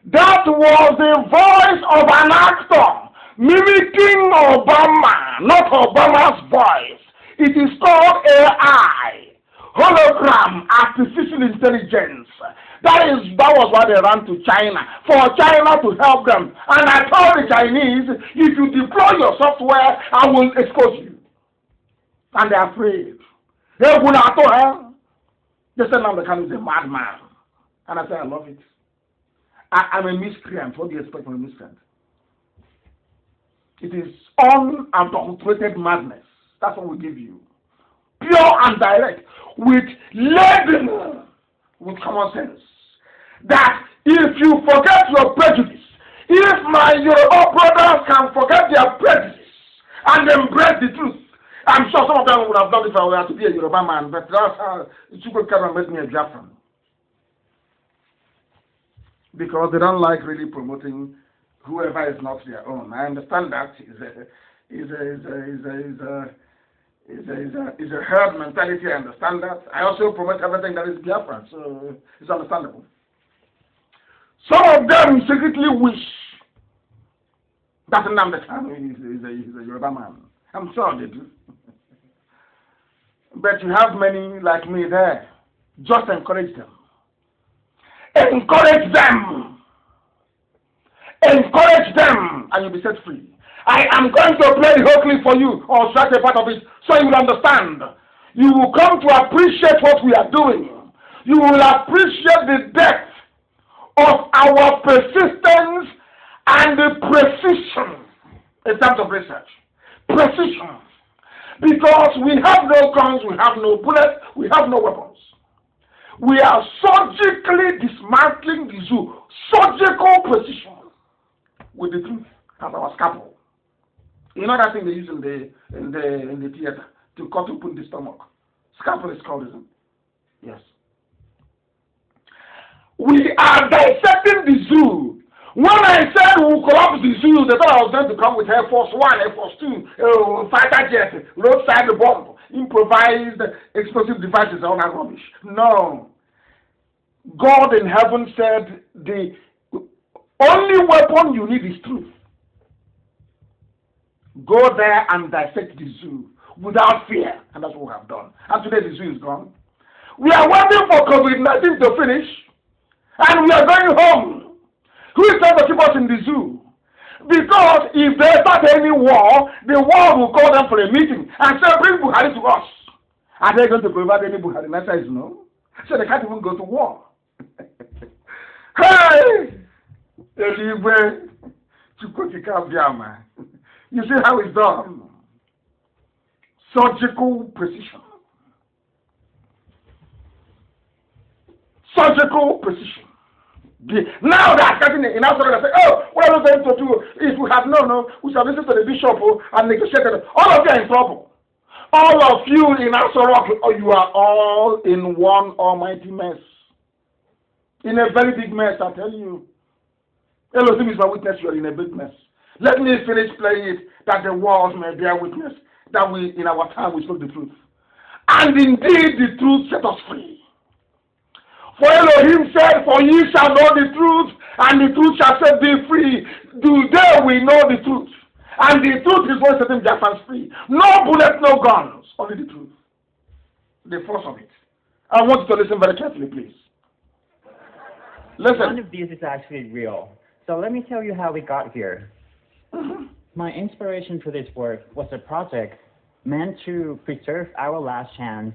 That was the voice of an actor mimicking Obama, not Obama's voice. It is called AI. Hologram, artificial intelligence. That was why they ran to China, for China to help them. And I told the Chinese, if you deploy your software, I will expose you. And they're afraid. They say Nnamdi Kanu is a madman. And I say, I love it. I'm a miscreant. What do you expect from a miscreant? It is unadulterated madness. That's what we give you. Pure and direct, laden with common sense. That if you forget your prejudice, if my Yoruba brothers can forget their prejudice and embrace the truth, I'm sure some of them would have done it if I were to be a Yoruba man, but that's how Chukwu Kanu made me a Biafran. Because they don't like really promoting whoever is not their own. I understand that is a herd mentality. I understand that. I also promote everything that is Biafran, so it's understandable. Some of them secretly wish that Nnamdi Kanu is a Yoruba man. I'm sure they do. But you have many like me there. Just encourage them. Encourage them. Encourage them, and you'll be set free. I am going to play the whole clip for you, or start a part of it, so you will understand. You will come to appreciate what we are doing. You will appreciate the depth of our persistence and the precision in terms of research. Precision. Because we have no guns, we have no bullets, we have no weapons. We are surgically dismantling the zoo. Surgical precision with the truth as our scalpel. You know that thing they use in the theater to cut open the stomach. Scalpel is called, isn't it? Yes. We are dissecting the zoo. When I said we'll collapse the zoo, they thought I was going to come with Air Force One, Air Force Two, fighter jet, roadside bomb, improvised explosive devices, all that rubbish. No. God in heaven said the only weapon you need is truth. Go there and dissect the zoo without fear, and that's what we have done. And today the zoo is gone. We are waiting for COVID-19 to finish, and we are going home. Who is going to keep us in the zoo? Because if they start any war, the world will call them for a meeting and say, bring Buhari to us. Are they going to provide any Buhari? The answer is no. So they can't even go to war. Hey! You see how it's done? Surgical precision. Surgical precision. Now they are starting in our they say, oh, what are we going to do? If we have known, we shall listen to the bishop and negotiate. All of you are in trouble. All of you in Asorok, you are all in one almighty mess. In a very big mess, I tell you. Elohim is my witness, you are in a big mess. Let me finish playing it, that the walls may bear witness, that we, in our time, we spoke the truth. And indeed, the truth set us free. For Elohim said, for ye shall know the truth, and the truth shall set thee free. Today we know the truth. And the truth is what setting Biafrans free. No bullets, no guns, only the truth. The force of it. I want you to listen very carefully, please. Listen. None of this is actually real. So let me tell you how we got here. My inspiration for this work was a project meant to preserve our last chance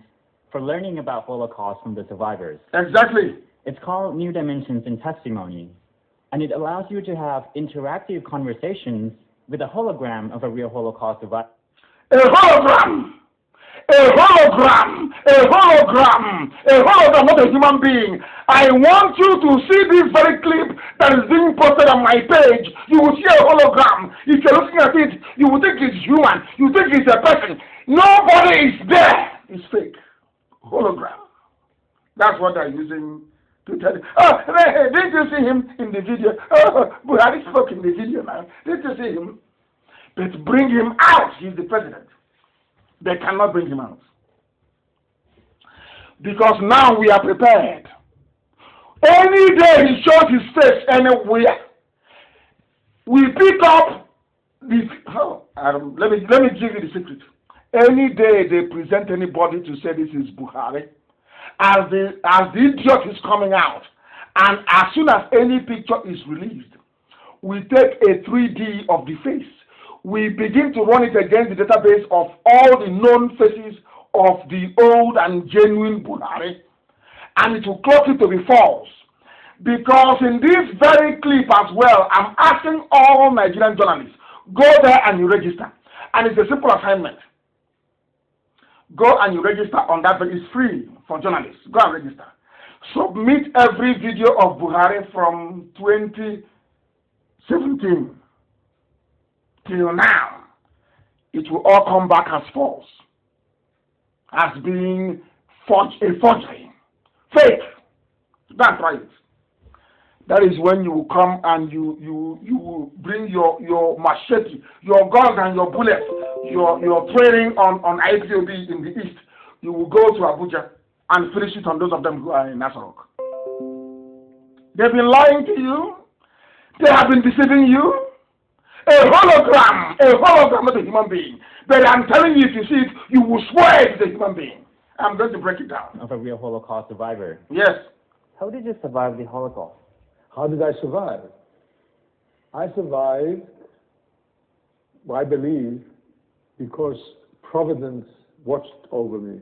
for learning about Holocaust from the survivors. Exactly. It's called New Dimensions in Testimony, and it allows you to have interactive conversations with a hologram of a real Holocaust survivor. A hologram! A hologram! A hologram! A hologram, not a human being. I want you to see this very clip that is being posted on my page. You will see a hologram. If you're looking at it, you will think it's human. You think it's a person. Nobody is there. It's fake. Hologram. That's what they're using to tell you. Oh, hey, didn't you see him in the video? Oh, Buhari spoke in the video now. Didn't you see him? But bring him out. He's the president. They cannot bring him out. Because now we are prepared. Any day he shows his face anywhere, we pick up the... let me give you the secret. Any day they present anybody to say this is Buhari, as the idiot is coming out, and as soon as any picture is released, we take a 3D of the face. We begin to run it against the database of all the known faces of the old and genuine Buhari, and it will clock it to be false. Because in this very clip as well, I'm asking all Nigerian journalists, go there and you register. And it's a simple assignment. Go and you register on that, but it's free for journalists. Go and register. Submit every video of Buhari from 2017 till now. It will all come back as false, as being a forgery, fake. That's right. That is when you will come and you will bring your machete, your guns and your bullets, your training on IPOB in the east. You will go to Abuja and finish it on those of them who are in Nasarok. They've been lying to you. They have been deceiving you. A hologram, not a human being. But I'm telling you, if you see it, you will swear it's a human being. I'm going to break it down. Of a real Holocaust survivor. Yes. How did you survive the Holocaust? How did I survive? I survived, I believe, because Providence watched over me.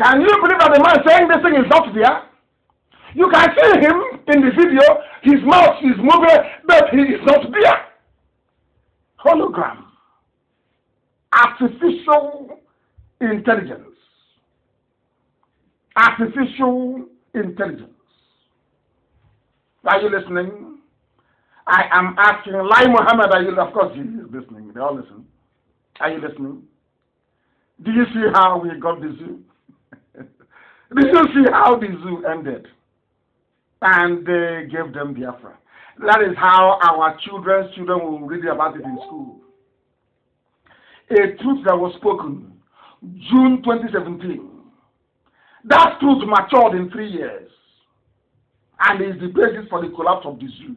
Can you believe that the man saying this thing is not there? You can see him in the video. His mouth is moving, but he is not there. Hologram. Artificial intelligence. Artificial intelligence. Are you listening? I am asking, Lai Muhammad, are you? Of course, he is listening. They all listen. Are you listening? Do you see how we got the zoo? Did you see how the zoo ended? And they gave them Biafra. That is how our children will read about it in school. A truth that was spoken June 2017. That truth matured in 3 years and is the basis for the collapse of the zoo.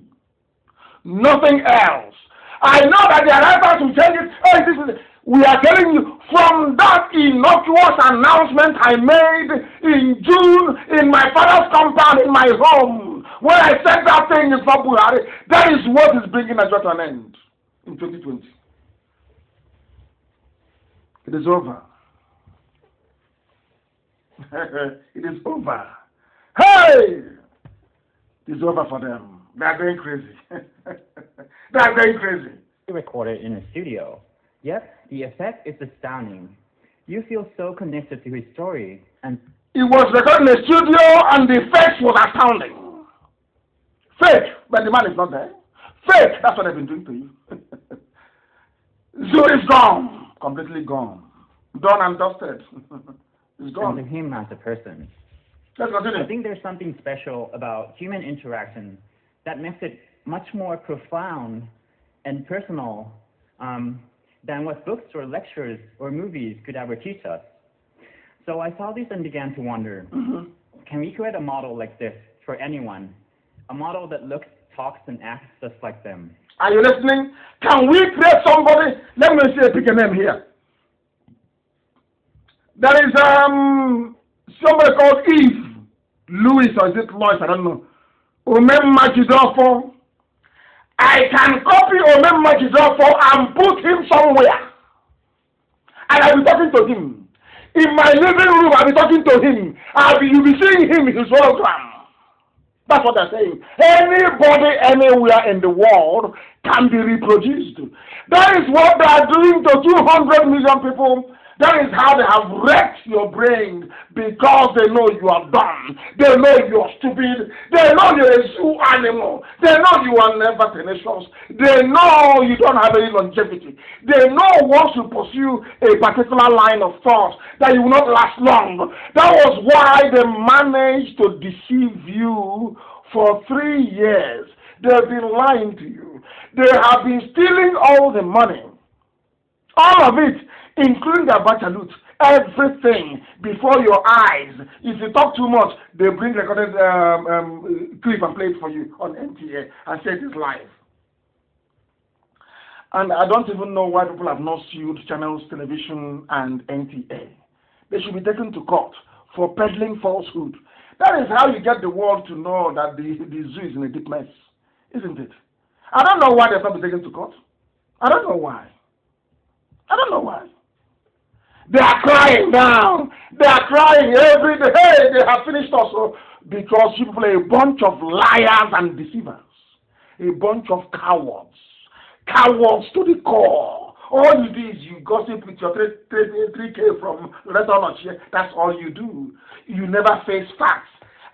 Nothing else. I know that the writers will change it. Hey, we are telling you from that innocuous announcement I made in June in my father's compound in my home, when I said that thing is not Buhari, that is what is bringing Nigeria to an end in 2020. It is over. It is over. Hey! It is over for them. They are going crazy. They are going crazy. Recorded in a studio. Yet, the effect is astounding. You feel so connected to his story, and it was recorded in a studio, and the effect was astounding. Fake, but the man is not there. Fake, that's what they've been doing to you. Zoo is gone, completely gone, done and dusted. It's gone. And to him as a person. Let's continue. I think there's something special about human interaction that makes it much more profound and personal than what books or lectures or movies could ever teach us. So I saw this and began to wonder, can we create a model like this for anyone? A model that looks, talks, and acts just like them. Are you listening? Can we create somebody? Let me see, pick a name here. There is somebody called Eve. Louis, or is it Lois? I don't know. Omem Majidofo. I can copy Omem Majidofo and put him somewhere. And I'll be talking to him. In my living room, I'll be talking to him. You'll be seeing him in his hologram. That's what they're saying. Anybody anywhere in the world can be reproduced. That is what they are doing to 200 million people. That is how they have wrecked your brain, because they know you are dumb. They know you are stupid. They know you're a zoo animal. They know you are never tenacious. They know you don't have any longevity. They know once you pursue a particular line of thought that you will not last long. That was why they managed to deceive you for 3 years. They've been lying to you. They have been stealing all the money. All of it, including the Abacha loot, everything before your eyes. If you talk too much, they bring recorded clip and play it for you on NTA and say it is live. And I don't even know why people have not sued Channels Television and NTA. They should be taken to court for peddling falsehood. That is how you get the world to know that the zoo is in a deep mess, isn't it? I don't know why they've not been taken to court. I don't know why. I don't know why. They are crying now. They are crying every day. Hey, they have finished us because you people are a bunch of liars and deceivers. A bunch of cowards. Cowards to the core. All you do is you gossip with your 3K from restaurant here. That's all you do. You never face facts.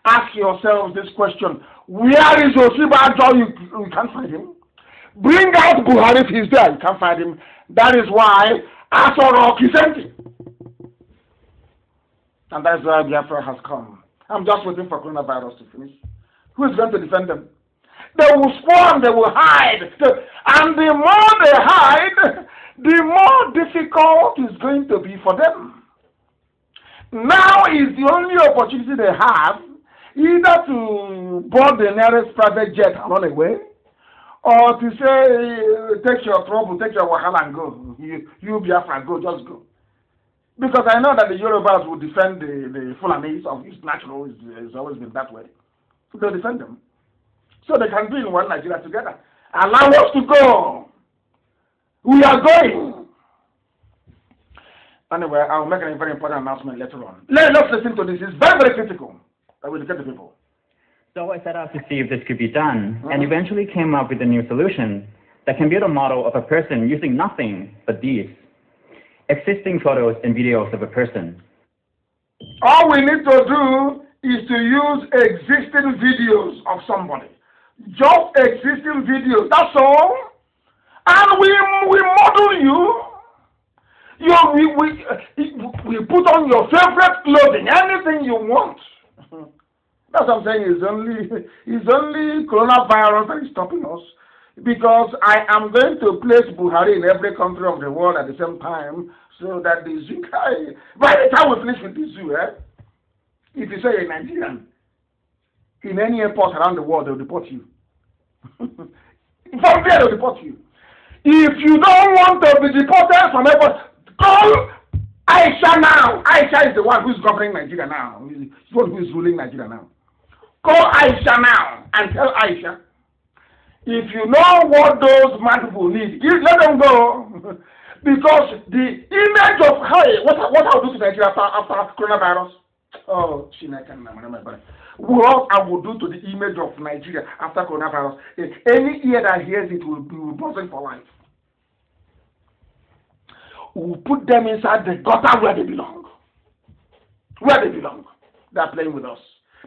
Ask yourselves this question. Where is Osibajo? You can't find him. Bring out Buhari if he's there. You can't find him. That is why Asorok is empty. And that's why Biafra has come. I'm just waiting for coronavirus to finish. Who is going to defend them? They will swarm, they will hide. And the more they hide, the more difficult it's going to be for them. Now is the only opportunity they have either to board the nearest private jet and run away, or to say, take your trouble, take your wahala and go. You Biafra, go, just go. Because I know that the Yorubas will defend the Fulanis of it's natural, it's always been that way. They'll defend them. So they can be in one Nigeria together. Allow us to go. We are going. Anyway, I'll make a very important announcement later on. Let's listen to this. It's very, very critical. I will educate the people. So I set out to see if this could be done, and eventually came up with a new solution that can build a model of a person using nothing but these existing photos and videos of a person. All we need to do is to use existing videos of somebody. Just existing videos, that's all. And we model you. We put on your favorite clothing, anything you want. That's what I'm saying. It's only coronavirus that is stopping us. Because I am going to place Buhari in every country of the world at the same time, so that the zoo guy, by the time we finish with the zoo, if you say you're Nigerian, in any airport around the world, they'll deport you. From there, they'll deport you. If you don't want to be deported from airport, call Aisha now. Aisha is the one who's governing Nigeria now. She's the one who's ruling Nigeria now. Call Aisha now and tell Aisha, if you know what those mad people need, let them go. Because the image of what I'll do to Nigeria after coronavirus, oh, what I will do to the image of Nigeria after coronavirus, any ear that hears it will be buzzing for life. We'll put them inside the gutter where they belong. Where they belong. They're playing with us.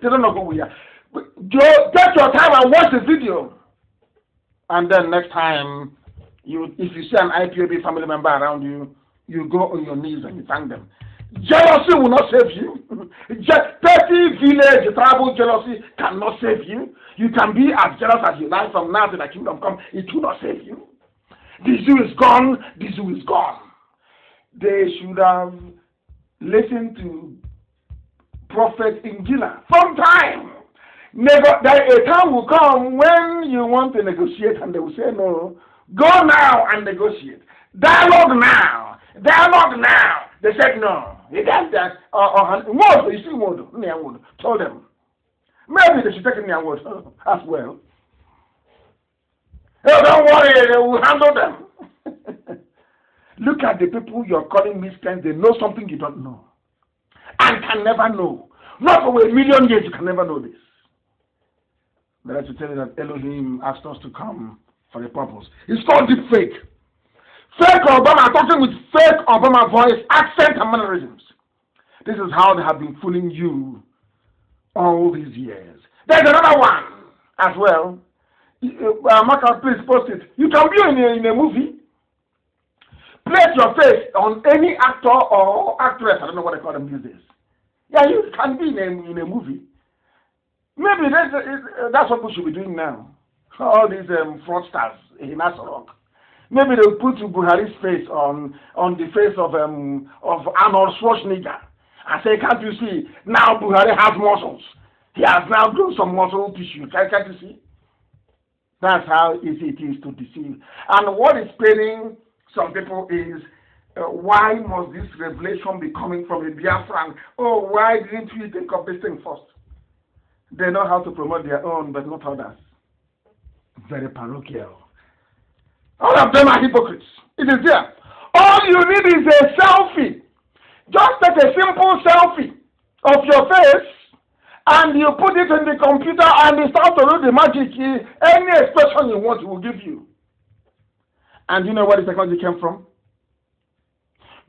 They don't know who we are. Take your time and watch the video. And then next time, if you see an IPOB family member around you, you go on your knees and you thank them. Jealousy will not save you. Just petty village tribal jealousy cannot save you. You can be as jealous as you like from now till the kingdom come. It will not save you. The zoo is gone. The zoo is gone. They should have listened to Prophet Ingila from time. A time will come when you want to negotiate and they will say no. Go now and negotiate. Dialogue now. Dialogue now. They said no. You got that. You see Modo. Told them. Maybe they should take in their word as well. Oh, don't worry, they will handle them. Look at the people you're calling miscreants. They know something you don't know. And can never know. Not for a million years you can never know this. But I have to tell you that Elohim asked us to come for a purpose. It's called deep fake. Fake Obama, talking with fake Obama voice, accent, and mannerisms. This is how they have been fooling you all these years. There's another one as well. Mark, please post it. You can be in a movie. Place your face on any actor or actress. I don't know what they call them these days. Yeah, you can be in a movie. Maybe that's what we should be doing now. All these fraudsters in Asorok. Maybe they'll put Buhari's face on the face of Arnold Schwarzenegger and say, can't you see? Now Buhari has muscles. He has now grown some muscle tissue. Can't you see? That's how easy it is to deceive. And what is paining some people is, why must this revelation be coming from a Biafran? Oh, why didn't we think of this thing first? They know how to promote their own, but not others. Very parochial. All of them are hypocrites. It is there. All you need is a selfie. Just take a simple selfie of your face and you put it in the computer and you start to do the magic. Any expression you want, it will give you. And do you know where this technology came from?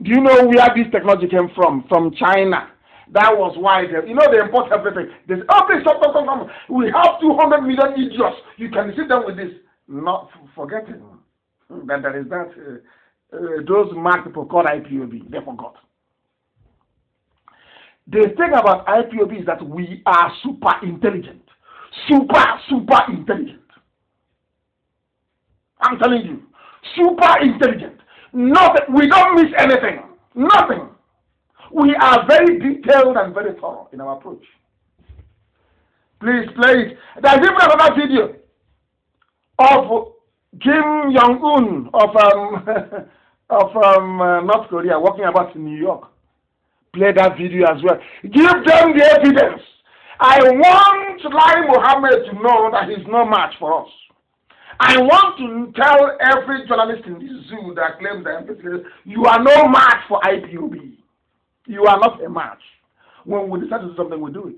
Do you know where this technology came from? From China. That was why they import everything. They say, oh, please, stop. We have 200 million idiots. You can see them with this. Not forgetting that there is those mad people called IPOB. They forgot. The thing about IPOB is that we are super intelligent. Super intelligent. I'm telling you. Super intelligent. Nothing. We don't miss anything. Nothing. We are very detailed and very thorough in our approach. Please play it. There's even another video of Kim Jong-un of North Korea walking about in New York. Play that video as well. Give them the evidence. I want Lai Mohammed to know that he's no match for us. I want to tell every journalist in this zoo that claims that you are no match for IPOB. You are not a match. When we decide to do something, we do it.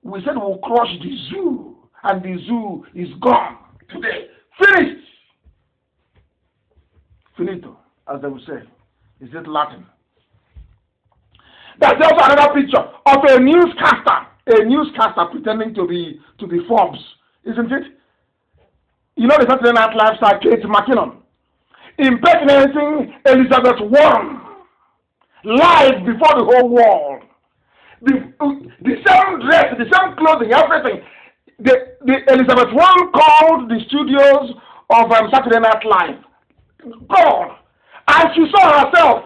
We said we'll crush the zoo, and the zoo is gone today. Finished. Finito, as they would say. Is it Latin? There's also another picture of a newscaster pretending to be Forbes, isn't it? You know the Saturday Night Live star Kate McKinnon impersonating Elizabeth Warren live before the whole world. The same dress, the same clothing, everything. The Elizabeth Warren called the studios of Saturday Night Live. God, as she saw herself,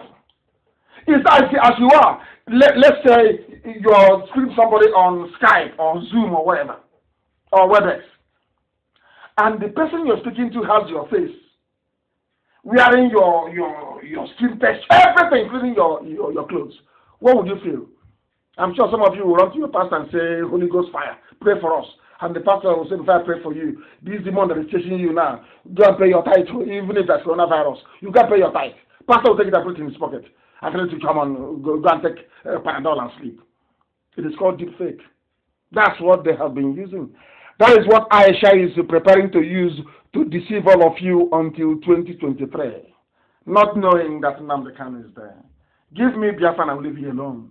is as you are. Let's say you're speaking to somebody on Skype or Zoom or whatever, or WebEx, and the person you're speaking to has your face, wearing your skin test, everything, including your clothes. What would you feel? I'm sure some of you will run to your pastor and say, Holy Ghost fire, pray for us. And the pastor will say, if I pray for you, this demon that is chasing you now, go and pay your tithe, even if that's coronavirus. You can't pay your tithe. Pastor will take it and put it in his pocket. I tell you to come on, go and take Panadol and sleep. It is called deep fake. That's what they have been using. That is what Aisha is preparing to use to deceive all of you until 2023. Not knowing that Nnamdi Kanu is there. Give me Biafra and I will leave you alone.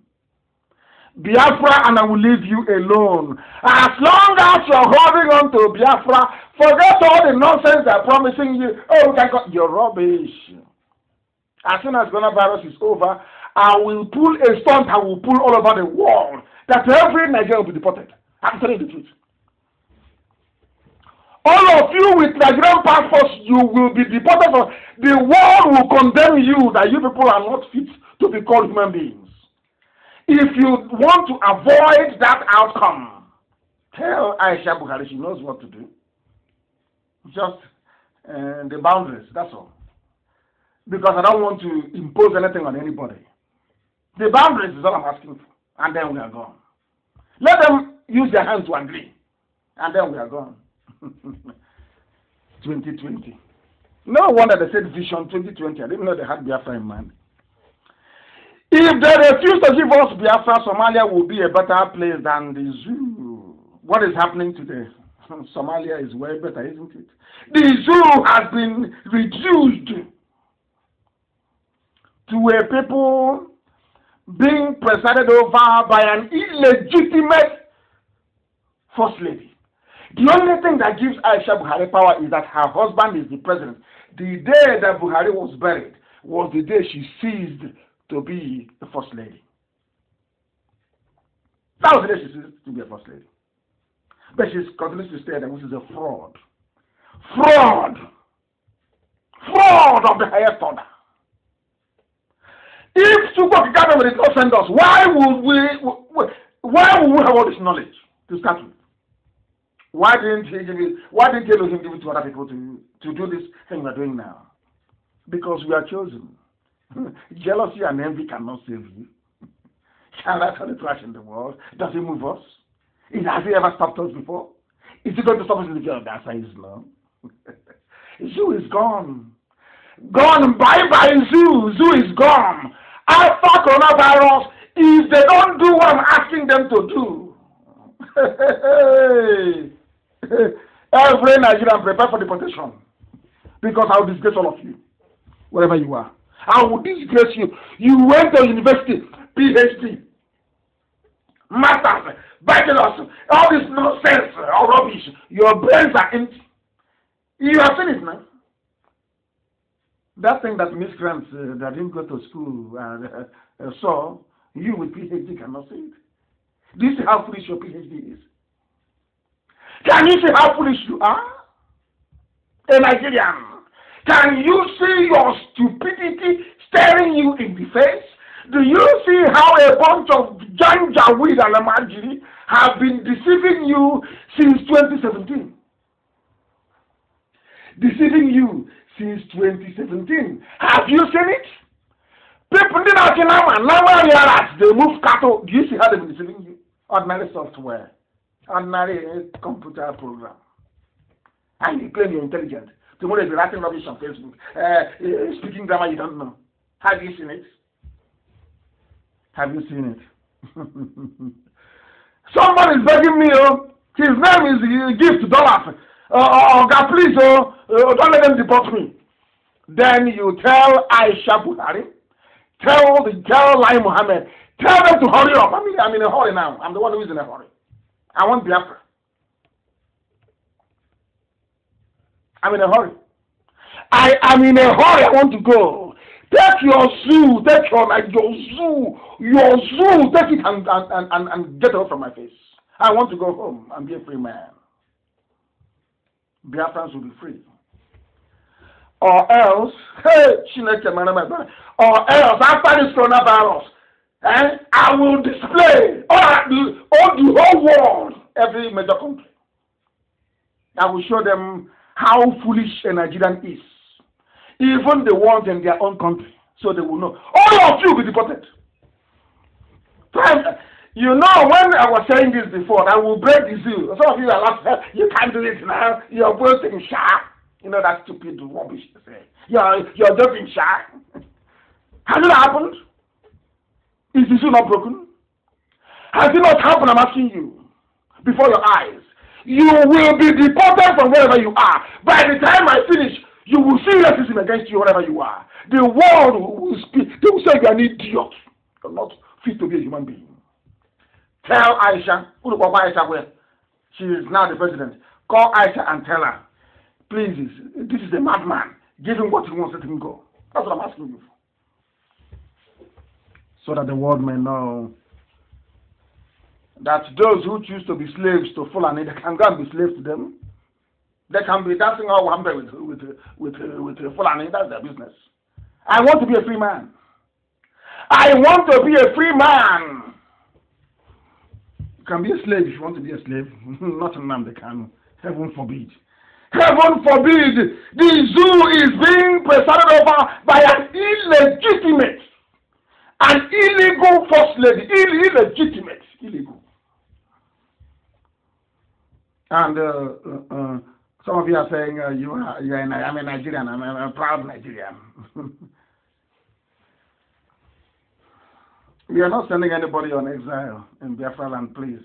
Biafra and I will leave you alone. As long as you're holding on to Biafra, forget all the nonsense they're promising you. Oh, you're rubbish. As soon as coronavirus is over, I will pull a stunt I will pull all over the world that every Nigerian will be deported. I'm telling you the truth. All of you with Nigerian passports, you will be deported. The world will condemn you that you people are not fit to be called human beings. If you want to avoid that outcome, tell Aisha Buhari she knows what to do. Just the boundaries, that's all. Because I don't want to impose anything on anybody. The boundaries is all I'm asking for, and then we are gone. Let them use their hands to agree, and then we are gone. 2020. No wonder they said Vision 2020. I didn't know they had Biafra in mind. If they refuse to give us Biafra, Somalia will be a better place than the zoo. What is happening today? Somalia is way better, isn't it? The zoo has been reduced to a people being presided over by an illegitimate first lady. The only thing that gives Aisha Buhari power is that her husband is the president. The day that Buhari was buried was the day she ceased to be the first lady. That was the day she ceased to be a first lady. But she continues to stay there, which is a fraud. Fraud! Fraud of the highest order. If Super government did not send us, why would we have all this knowledge to start with? Why didn't he give it? Why didn't Elohim give it to other people to do this thing we're doing now? Because we are chosen. Jealousy and envy cannot save you. Can that the trash in the world? Does it move us? Has it ever stopped us before? Is it going to stop us in the future? That's why it's long. Zoo is gone. Gone. Bye-bye, zoo. Zoo is gone. After coronavirus, if they don't do what I'm asking them to do, every Nigerian prepare for deportation. Because I will disgrace all of you, wherever you are. I will disgrace you. You went to university, PhD, masters, bachelors, all this nonsense or rubbish. Your brains are empty. You have seen it now. That thing that miscreants that didn't go to school saw, you with PhD cannot see it. Do you see how foolish your PhD is? Can you see how foolish you are? a Nigerian? Can you see your stupidity staring you in the face? Do you see how a bunch of Janjaweed and Nnamdi have been deceiving you since 2017? Deceiving you since 2017. Have you seen it? People did not now they move cattle. Do you see how they've been deceiving you? Ordinary software, ordinary computer program. And you claim you're intelligent. Tomorrow you'll be writing rubbish on Facebook, speaking grammar you don't know. Have you seen it? Have you seen it? Someone is begging me, his name is Gift Dollar. God, please, don't let them deport me. Then you tell Aisha Buhari, tell Lai Mohammed, tell them to hurry up. I'm in a hurry now. I'm the one who is in a hurry. I want Biafra. I'm in a hurry. I am in a hurry. I want to go. Take your zoo, take your zoo, take it and get out from my face. I want to go home and be a free man. Biafrans will be free. Or else, or else after this coronavirus, I will display all the whole world, every major country. I will show them how foolish a Nigerian is. Even the ones in their own country, so they will know. All of you will be deported. You know, when I was saying this before, I will break the seal. Some of you are laughing. You can't do it now. You're both in shock. You know that stupid rubbish to say. You're just in shock. Has it happened? Is the seal not broken? Has it not happened? I'm asking you. Before your eyes. You will be deported from wherever you are. By the time I finish, you will see racism against you wherever you are. The world will speak. They will say you're an idiot. You're not fit to be a human being. Tell Aisha, where she is now the president. Call Aisha and tell her, please, this is a madman. Give him what he wants, let him go. That's what I'm asking you for. So that the world may know that those who choose to be slaves to Fulani, they can go and be slaves to them. They can be dancing all wambe with Fulani. That's their business. I want to be a free man. I want to be a free man. You can be a slave if you want to be a slave. Not Nnamdi Kanu. Heaven forbid. Heaven forbid. The zoo is being presided over by an illegitimate, an illegal first lady. Illegitimate. Illegal. And some of you are saying I'm a Nigerian. I'm a proud Nigerian. We are not sending anybody on exile in Biafra land, please.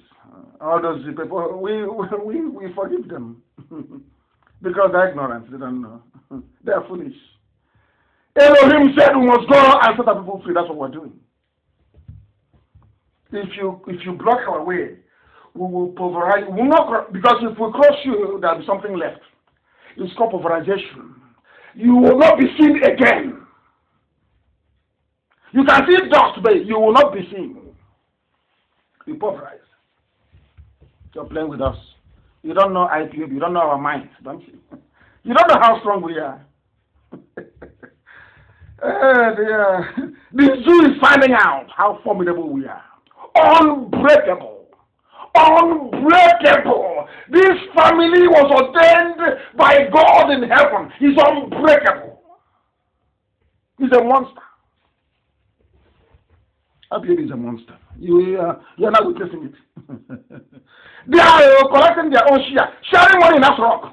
All those people, we forgive them because they're ignorant. They don't know. They are foolish. Elohim said we must go and set our people free. That's what we're doing. If you block our way, we will pulverize. We will not, because if we cross you, there will be something left. It's called pulverization. You will not be seen again. You can see dust, but you will not be seen. You pulverize. You're playing with us. You don't know IPOB. You don't know our minds, don't you? You don't know how strong we are. The zoo is finding out how formidable we are. Unbreakable. Unbreakable. This family was ordained by God in heaven. He's unbreakable. He's a monster. IPOB is a monster. You're not witnessing it. They are collecting their own share, sharing money in that rock.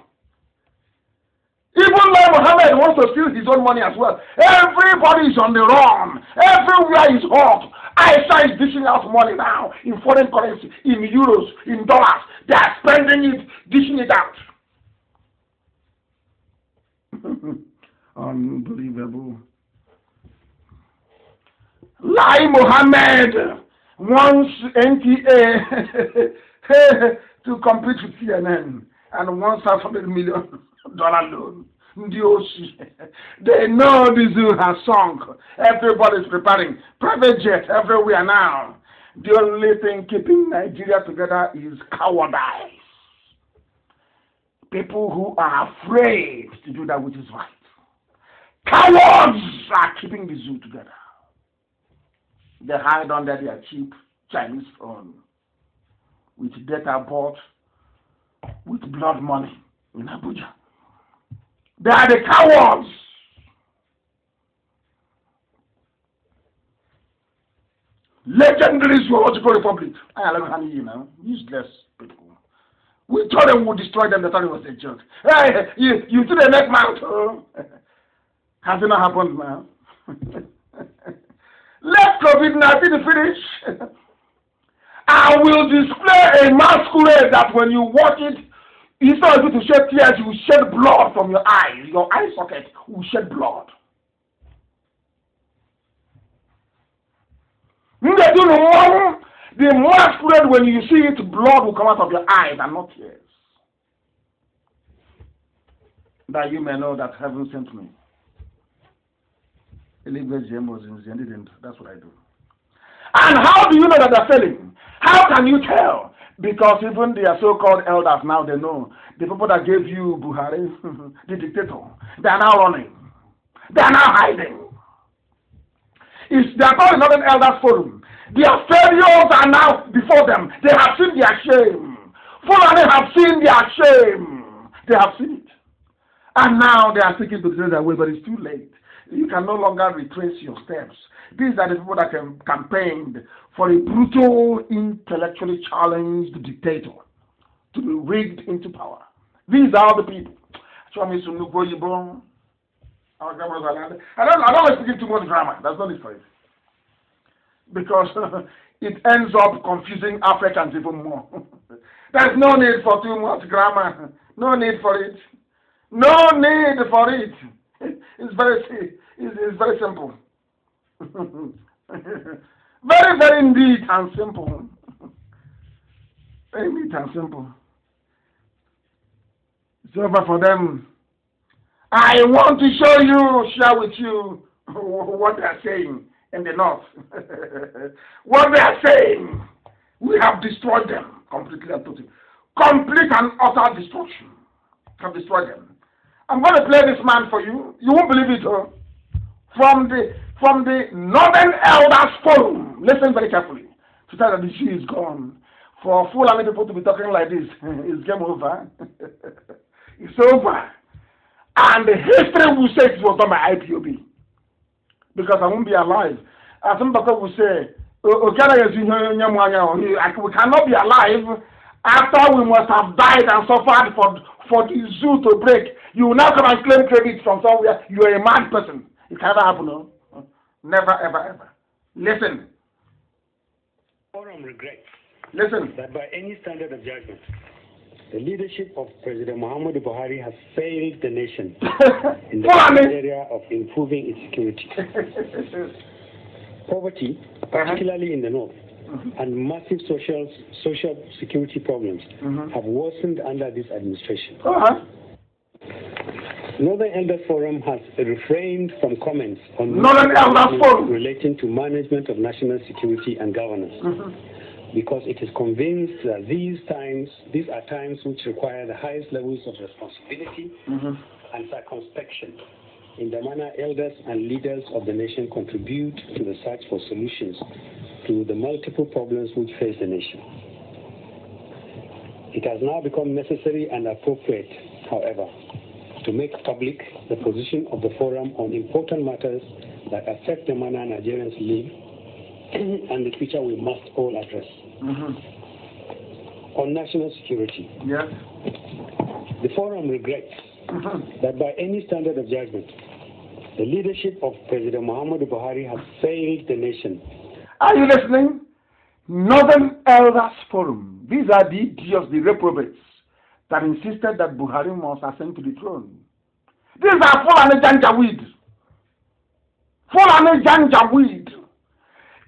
Even Lai Mohammed wants to steal his own money as well. Everybody is on the run. Everywhere is hot. Aisha is dishing out money now in foreign currency, in euros, in dollars. They are spending it, dishing it out. Unbelievable. Lai Mohammed wants NTA to compete with CNN and wants $500 million loan. They know the zoo has sunk. Everybody's preparing. Private jet everywhere now. The only thing keeping Nigeria together is cowardice. People who are afraid to do that which is right. Cowards are keeping the zoo together. They hide under their cheap Chinese phone with data bought with blood money in Abuja. They are the cowards. Legendary zoological republic. I love you now. Useless people. We told them we'd destroy them. They thought it was a joke. Hey, you see the next mouth. Has it not happened now? Let COVID-19 finish. I will display a masquerade that when you watch it, instead of you to shed tears, you will shed blood from your eyes. Your eye socket will shed blood. The masquerade, when you see it, blood will come out of your eyes and not tears. That you may know that heaven sent me. That's what I do. And how do you know that they're failing? How can you tell? Because even their so-called elders now, they know. The people that gave you Buhari, the dictator, they are now running. They are now hiding. They are called another elders forum. Their failures are now before them. They have seen their shame. Fulani have seen their shame. They have seen it. And now they are seeking to say away, but it's too late. You can no longer retrace your steps. These are the people that campaigned for a brutal, intellectually challenged dictator to be rigged into power. These are the people. I don't like speaking too much grammar. That's not it for it. Because it ends up confusing Africans even more. There's no need for too much grammar. No need for it. No need for it. It's very simple. Very, very neat and simple. Very neat and simple. It's over for them. I want to share with you what they're saying in the north. What they're saying, we have destroyed them completely and totally. Complete and utter destruction. Have destroyed them. I'm going to play this man for you. You won't believe it, huh? From the Northern Elders Forum. Listen very carefully. To tell that the she is gone. For Fulani people to be talking like this, it's game over. It's over. And the history will say it was done by IPOB. Because I won't be alive. As some people will say, we cannot be alive after we must have died and suffered for the zoo to break. You will now come and claim credit from somewhere. You are a mad person. It can never happen, no? Never, ever, ever. Listen. Forum regrets. Listen. That by any standard of judgment, the leadership of President Muhammadu Buhari has failed the nation in the area of improving its security. Poverty, particularly in the north, and massive social security problems have worsened under this administration. Northern Elders Forum has refrained from comments on Northern Elders Forum relating to management of national security and governance, because it is convinced that these are times which require the highest levels of responsibility and circumspection in the manner elders and leaders of the nation contribute to the search for solutions to the multiple problems which face the nation. It has now become necessary and appropriate, however, to make public the position of the forum on important matters that affect the manner Nigerians live and the future we must all address. On national security, the forum regrets that by any standard of judgment, the leadership of President Muhammadu Buhari has failed the nation. Are you listening? Northern Elders Forum. These are the idiots, the reprobates, that insisted that Buhari must ascend to the throne. These are Fulani Janjaweed. Fulani Janjaweed.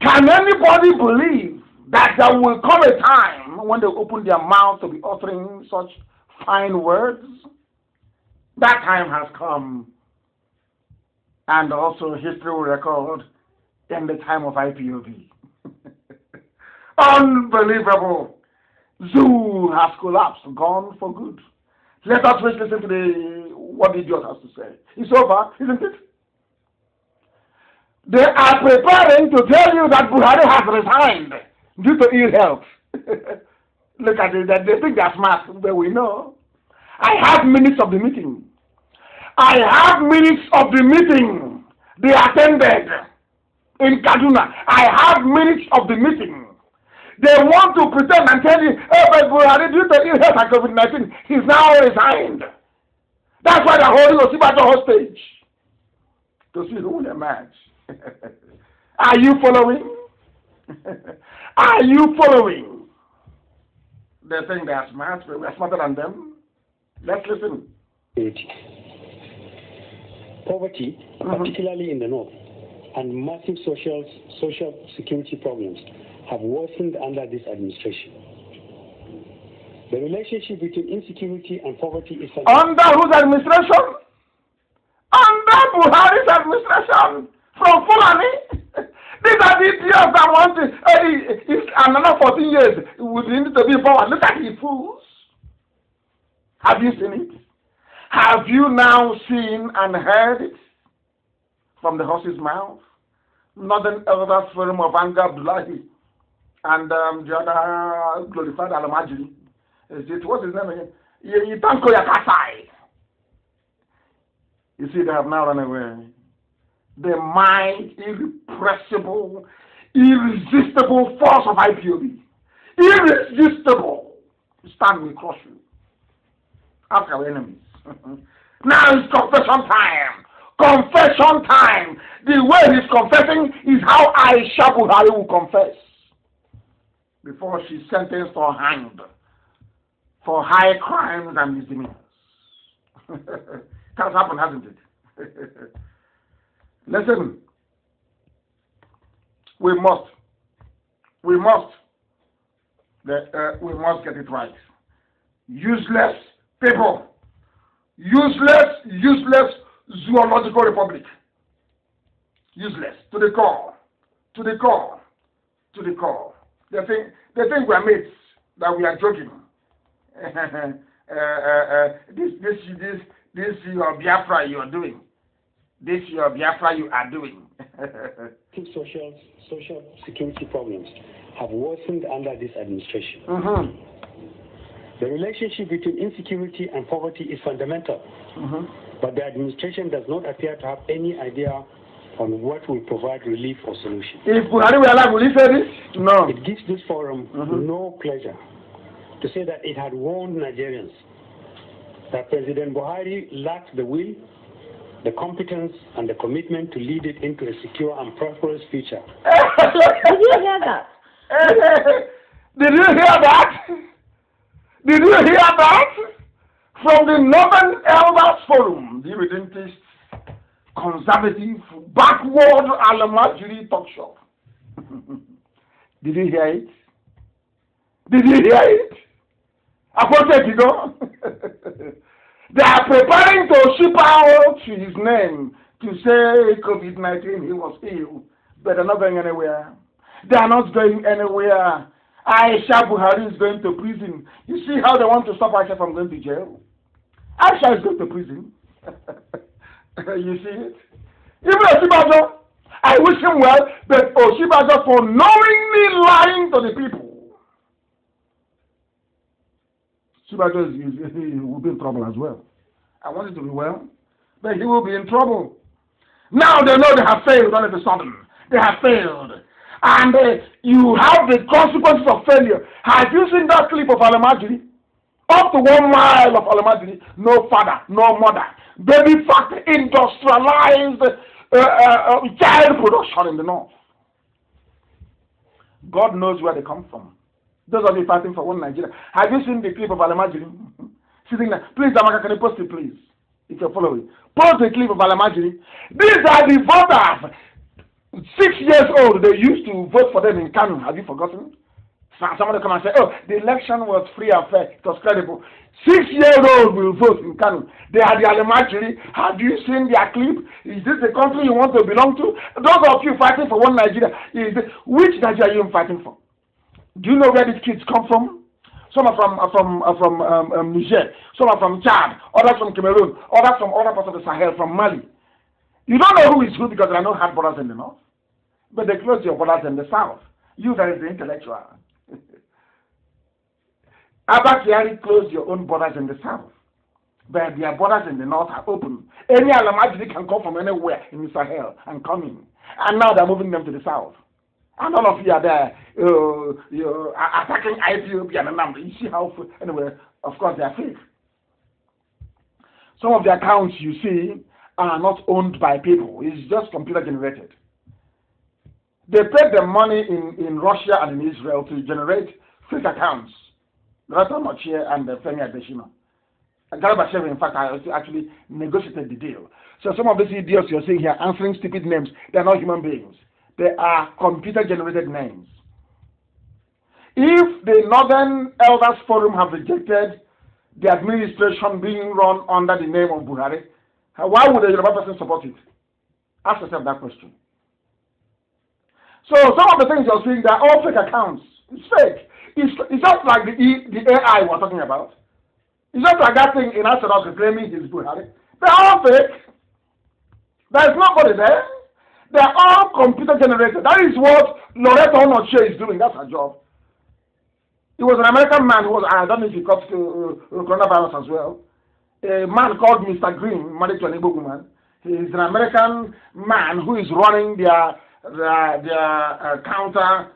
Can anybody believe that there will come a time when they open their mouth to be uttering such fine words? That time has come. And also history will record in the time of IPOB. Unbelievable. Zoo has collapsed, gone for good. Let us first listen to what the idiot has to say. It's over, isn't it? They are preparing to tell you that Buhari has resigned due to ill health. Look at it, they think they're smart, but we know. I have minutes of the meeting. I have minutes of the meeting they attended in Kaduna. I have minutes of the meeting. They want to pretend and tell you, oh, but Buhari, due to ill health and COVID-19, he's now resigned. That's why they're holding Osibajo hostage to see who will emerge. Are you following? Are you following? They think they are smart, but we are smarter than them. Let's listen. Poverty, particularly in the north, and massive social security problems have worsened under this administration. The relationship between insecurity and poverty is under whose administration? Under Buhari's administration. From Fulani. These are the idiots that want to, it's another 14 years would need to be forward. Look at the fools. Have you seen it? Have you now seen and heard it from the horse's mouth? Northern Elders Forum of Anga Abdullahi and the other glorified Alamajiri. What's his name again? Yitanko Yakasai. You see, they have now run away. The might, irrepressible, irresistible force of IPOB. Irresistible. Stand will crush you. Ask our enemies. Now it's confession time. Confession time. The way he's confessing is how Aisha Buhari will confess before she's sentenced or hanged for high crimes and misdemeanors. That's happened, hasn't it? Listen, we must get it right. Useless people, useless zoological republic, useless to the core. They think we are mates, that we are joking. This your Biafra you are doing. This your Biafra you are doing. Social security problems have worsened under this administration. The relationship between insecurity and poverty is fundamental, but the administration does not appear to have any idea on what will provide relief or solution. If Buhari were alive, will he say this? No. It gives this forum no pleasure to say that it had warned Nigerians that President Buhari lacked the will, the competence, and the commitment to lead it into a secure and prosperous future. Did you hear that? Did you hear that? Did you hear that? From the Northern Elders Forum, the Redentist, conservative, backward Alamajiri talk show. Did you hear it? Did you hear it? You know? They are preparing to ship out his name to say COVID-19, he was ill, but they're not going anywhere. They are not going anywhere. Aisha Buhari is going to prison. You see how they want to stop Aisha from going to jail? Aisha is going to prison. You see it? Even Osibajo, I wish him well, but Osibajo for knowingly lying to the people. Osibajo will be in trouble as well. I want it to be well, but he will be in trouble. Now they know they have failed all of a sudden. They have failed. And you have the consequences of failure. Have you seen that clip of Alamajiri? Up to 1 mile of Alamajiri, no father, no mother. Baby factory, industrialized child production in the north. God knows where they come from. Those of you fighting for one Nigeria. Have you seen the clip of Alamajiri? Sitting there. Please, Amaka, can you post it, please? If you're following. Post the clip of Alamajiri. These are the voters. 6 years old, they used to vote for them in Kanu. Have you forgotten? Somebody come and say, oh, the election was free and fair. It was credible. 6-year-old will vote in Kanu. They are the Alamajiri. Have you seen their clip? Is this the country you want to belong to? Those of you fighting for one Nigeria, which Nigeria are you fighting for? Do you know where these kids come from? Some are from Niger, some are from Chad, others from Cameroon, others from other parts of the Sahel, from Mali. You don't know who is who because there are no hard borders in the north, but they close your borders in the south. You that is the intellectual. Abba Kyari closed your own borders in the south, but their borders in the north are open. Any Alamajiri can come from anywhere in the Sahel and come in. And now they're moving them to the south. And all of you are there, you're attacking Ethiopia and Nnamdi. You see how, anyway, of course they are fake. Some of the accounts you see are not owned by people. It's just computer generated. They paid the money in Russia and in Israel to generate fake accounts. Rata Machie and Femi Adesina. Garabashev, in fact, I actually negotiated the deal. So some of these idiots you're seeing here answering stupid names, they're not human beings. They are computer-generated names. If the Northern Elders Forum have rejected the administration being run under the name of Buhari, why would a Yoruba person support it? Ask yourself that question. So some of the things you're seeing, they're all fake accounts. It's fake. It's just like the AI we're talking about. It's just like that thing in Astronaut claiming he's Buhari. They're all fake. There's nobody there. They're all computer generated. That is what Loretta Onoche is doing. That's her job. He was an American man who was, I don't know if he got coronavirus as well. A man called Mr. Green, married to an Igbo woman. He is an American man who is running their counter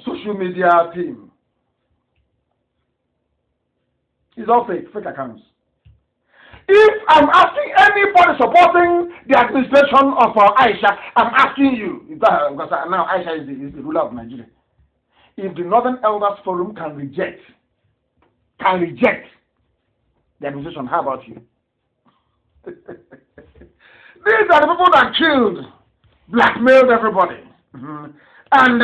social media team. It's all fake accounts. If I'm asking anybody supporting the administration of Aisha, I'm asking you, because now Aisha is the ruler of Nigeria. If the Northern Elders Forum can reject the administration, how about you? These are the people that killed, blackmailed everybody. And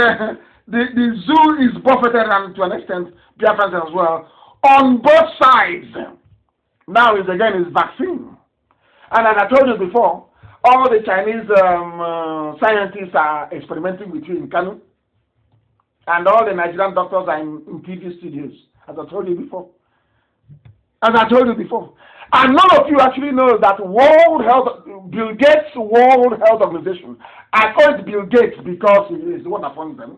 the zoo is buffeted, and to an extent, Biafrans as well, on both sides. Now is vaccine. And as I told you before, all the Chinese scientists are experimenting with you in Kanu. And all the Nigerian doctors are in TV studios, as I told you before. And none of you actually know that Bill Gates World Health Organization, I call it Bill Gates because he is the one that funds them.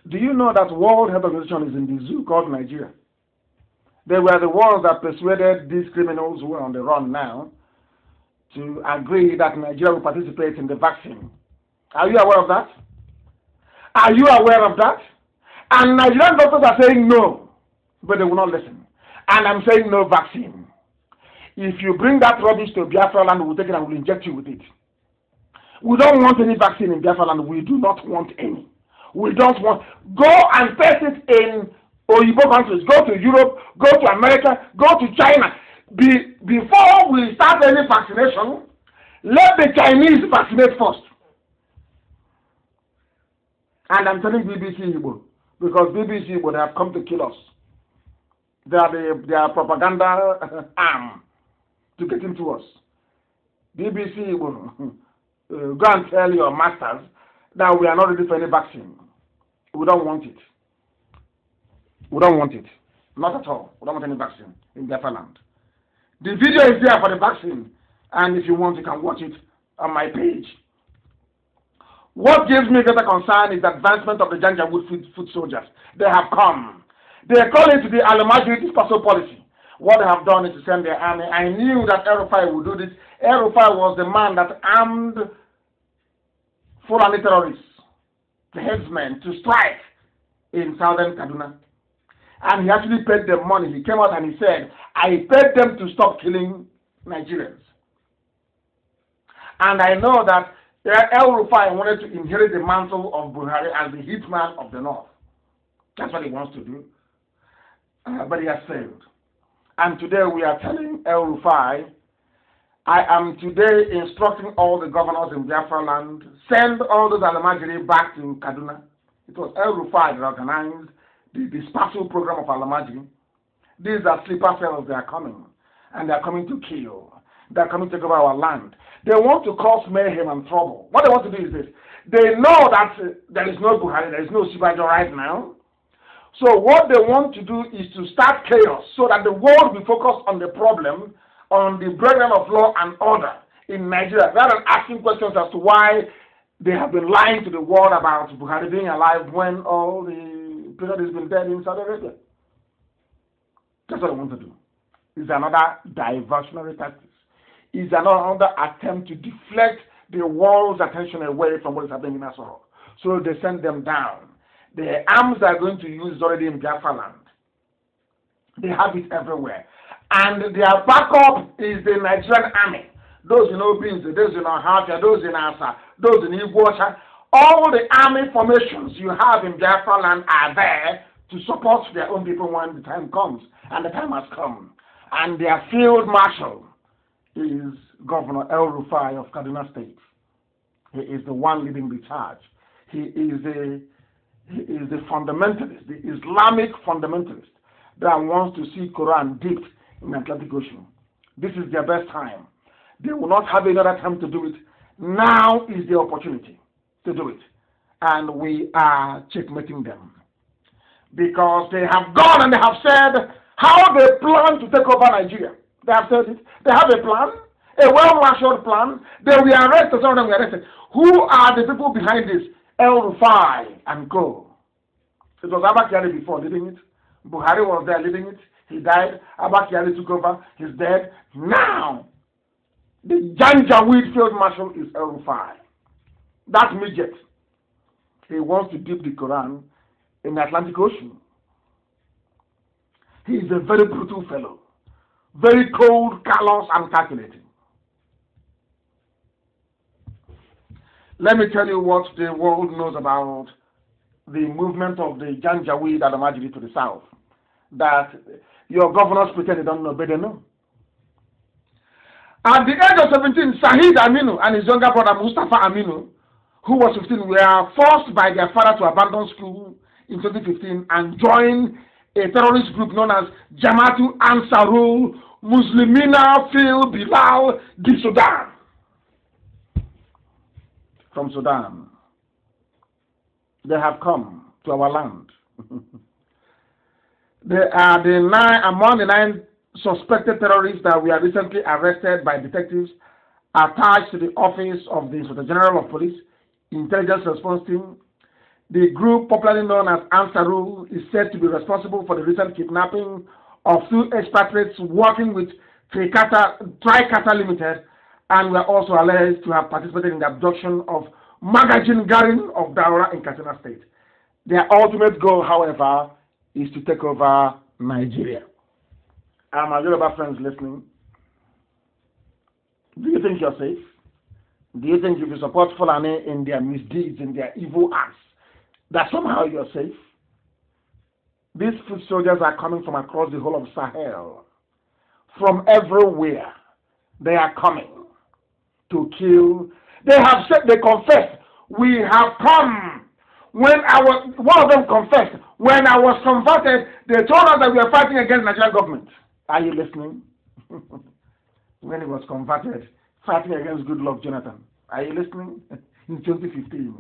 Do you know that World Health Organization is in the zoo called Nigeria? They were the ones that persuaded these criminals who are on the run now to agree that Nigeria will participate in the vaccine. Are you aware of that? And Nigerian doctors are saying no, but they will not listen. And I'm saying no vaccine. If you bring that rubbish to Biafra land, we'll take it and we'll inject you with it. We don't want any vaccine in Biafra land. We do not want any. We don't want. Go and test it in Oyibo countries. Go to Europe, go to America, go to China. Before we start any vaccination, let the Chinese vaccinate first. And I'm telling BBC Igbo, because BBC Igbo, they have come to kill us. They are their propaganda arm to get into us. BBC Igbo, go and tell your masters that we are not ready for any vaccine. We don't want it. Not at all. We don't want any vaccine in Biafra land. The video is there for the vaccine, and if you want, you can watch it on my page. What gives me greater concern is the advancement of the Janjaweed foot soldiers. They have come. They call it the Alamajiri dispersal policy. What they have done is to send their army. I knew that El-Rufai would do this. El-Rufai was the man that armed Fulani terrorists, the headsmen, to strike in southern Kaduna. And he actually paid them money. He came out and he said, I paid them to stop killing Nigerians. And I know that El-Rufai wanted to inherit the mantle of Buhari as the hitman of the north. That's what he wants to do. But he has failed. And today we are telling El-Rufai, I am today instructing all the governors in Biafra land, send all those Alamajiri back to Kaduna. It was El-Rufai that organized the dispersal program of Alamajiri. These are sleeper cells. They are coming. And they are coming to kill. They are coming to take over our land. They want to cause mayhem and trouble. What they want to do is this. They know that there is no Buhari, there is no Sibajo right now. So what they want to do is to start chaos so that the world will focus on the problem, on the breakdown of law and order in Nigeria, rather than asking questions as to why they have been lying to the world about Buhari being alive when all the president has been dead in Saudi Arabia. That's what I want to do. It's another diversionary tactic. It's another attempt to deflect the world's attention away from what is happening in Asoro. So they send them down. The arms they are going to use is already in Biafra land. They have it everywhere. And their backup is the Nigerian army. Those in Obinze, those in Ohafia, those in Asa, those in Igbocha. All the army formations you have in Biafra land are there to support their own people when the time comes. And the time has come. And their field marshal is Governor El Rufai of Kaduna State. He is the one leading the charge. He is the fundamentalist, the Islamic fundamentalist that wants to see Quran dipped in the Atlantic Ocean. This is their best time. They will not have another time to do it. Now is the opportunity to do it. And we are checkmating them. Because they have gone and they have said how they plan to take over Nigeria. They have said it. They have a plan, a well-marshaled plan. They will arrest, some of them were arrested. Who are the people behind this? El Rufai and co. It was Abba Kyari before leading it. Buhari was there leading it. He died. Abba Kyari took over. He's dead. Now, the Janjaweed field marshal is El Rufai. That midget. He wants to dip the Quran in the Atlantic Ocean. He is a very brutal fellow. Very cold, callous, and calculating. Let me tell you what the world knows about the movement of the Janjaweed Adamajiri to the south. That your governors pretend they don't know, but they know. At the age of 17, Sahid Aminu and his younger brother Mustafa Aminu, who was 15, were forced by their father to abandon school in 2015 and join a terrorist group known as Jamatu Ansarul Muslimina Fil Bilal di Sudan. From Sudan. They have come to our land. They are among the 9 suspected terrorists that were recently arrested by detectives attached to the office of the Inspector General of Police Intelligence Response Team. The group, popularly known as Ansarul, is said to be responsible for the recent kidnapping of 2 expatriates working with Tricata Limited, and were also alleged to have participated in the abduction of Magajin Garin of Daura in Katsina State. Their ultimate goal, however, is to take over Nigeria. Are my Yoruba friends listening? Do you think you're safe? Do you think if you support Fulani in their misdeeds, in their evil acts, that somehow you're safe? These foot soldiers are coming from across the whole of Sahel. From everywhere, they are coming to kill. They have said, they confessed, we have come. One of them confessed, when I was converted, they told us that we are fighting against the Nigerian government. Are you listening? When he was converted, fighting against Goodluck Jonathan. Are you listening? In 2015.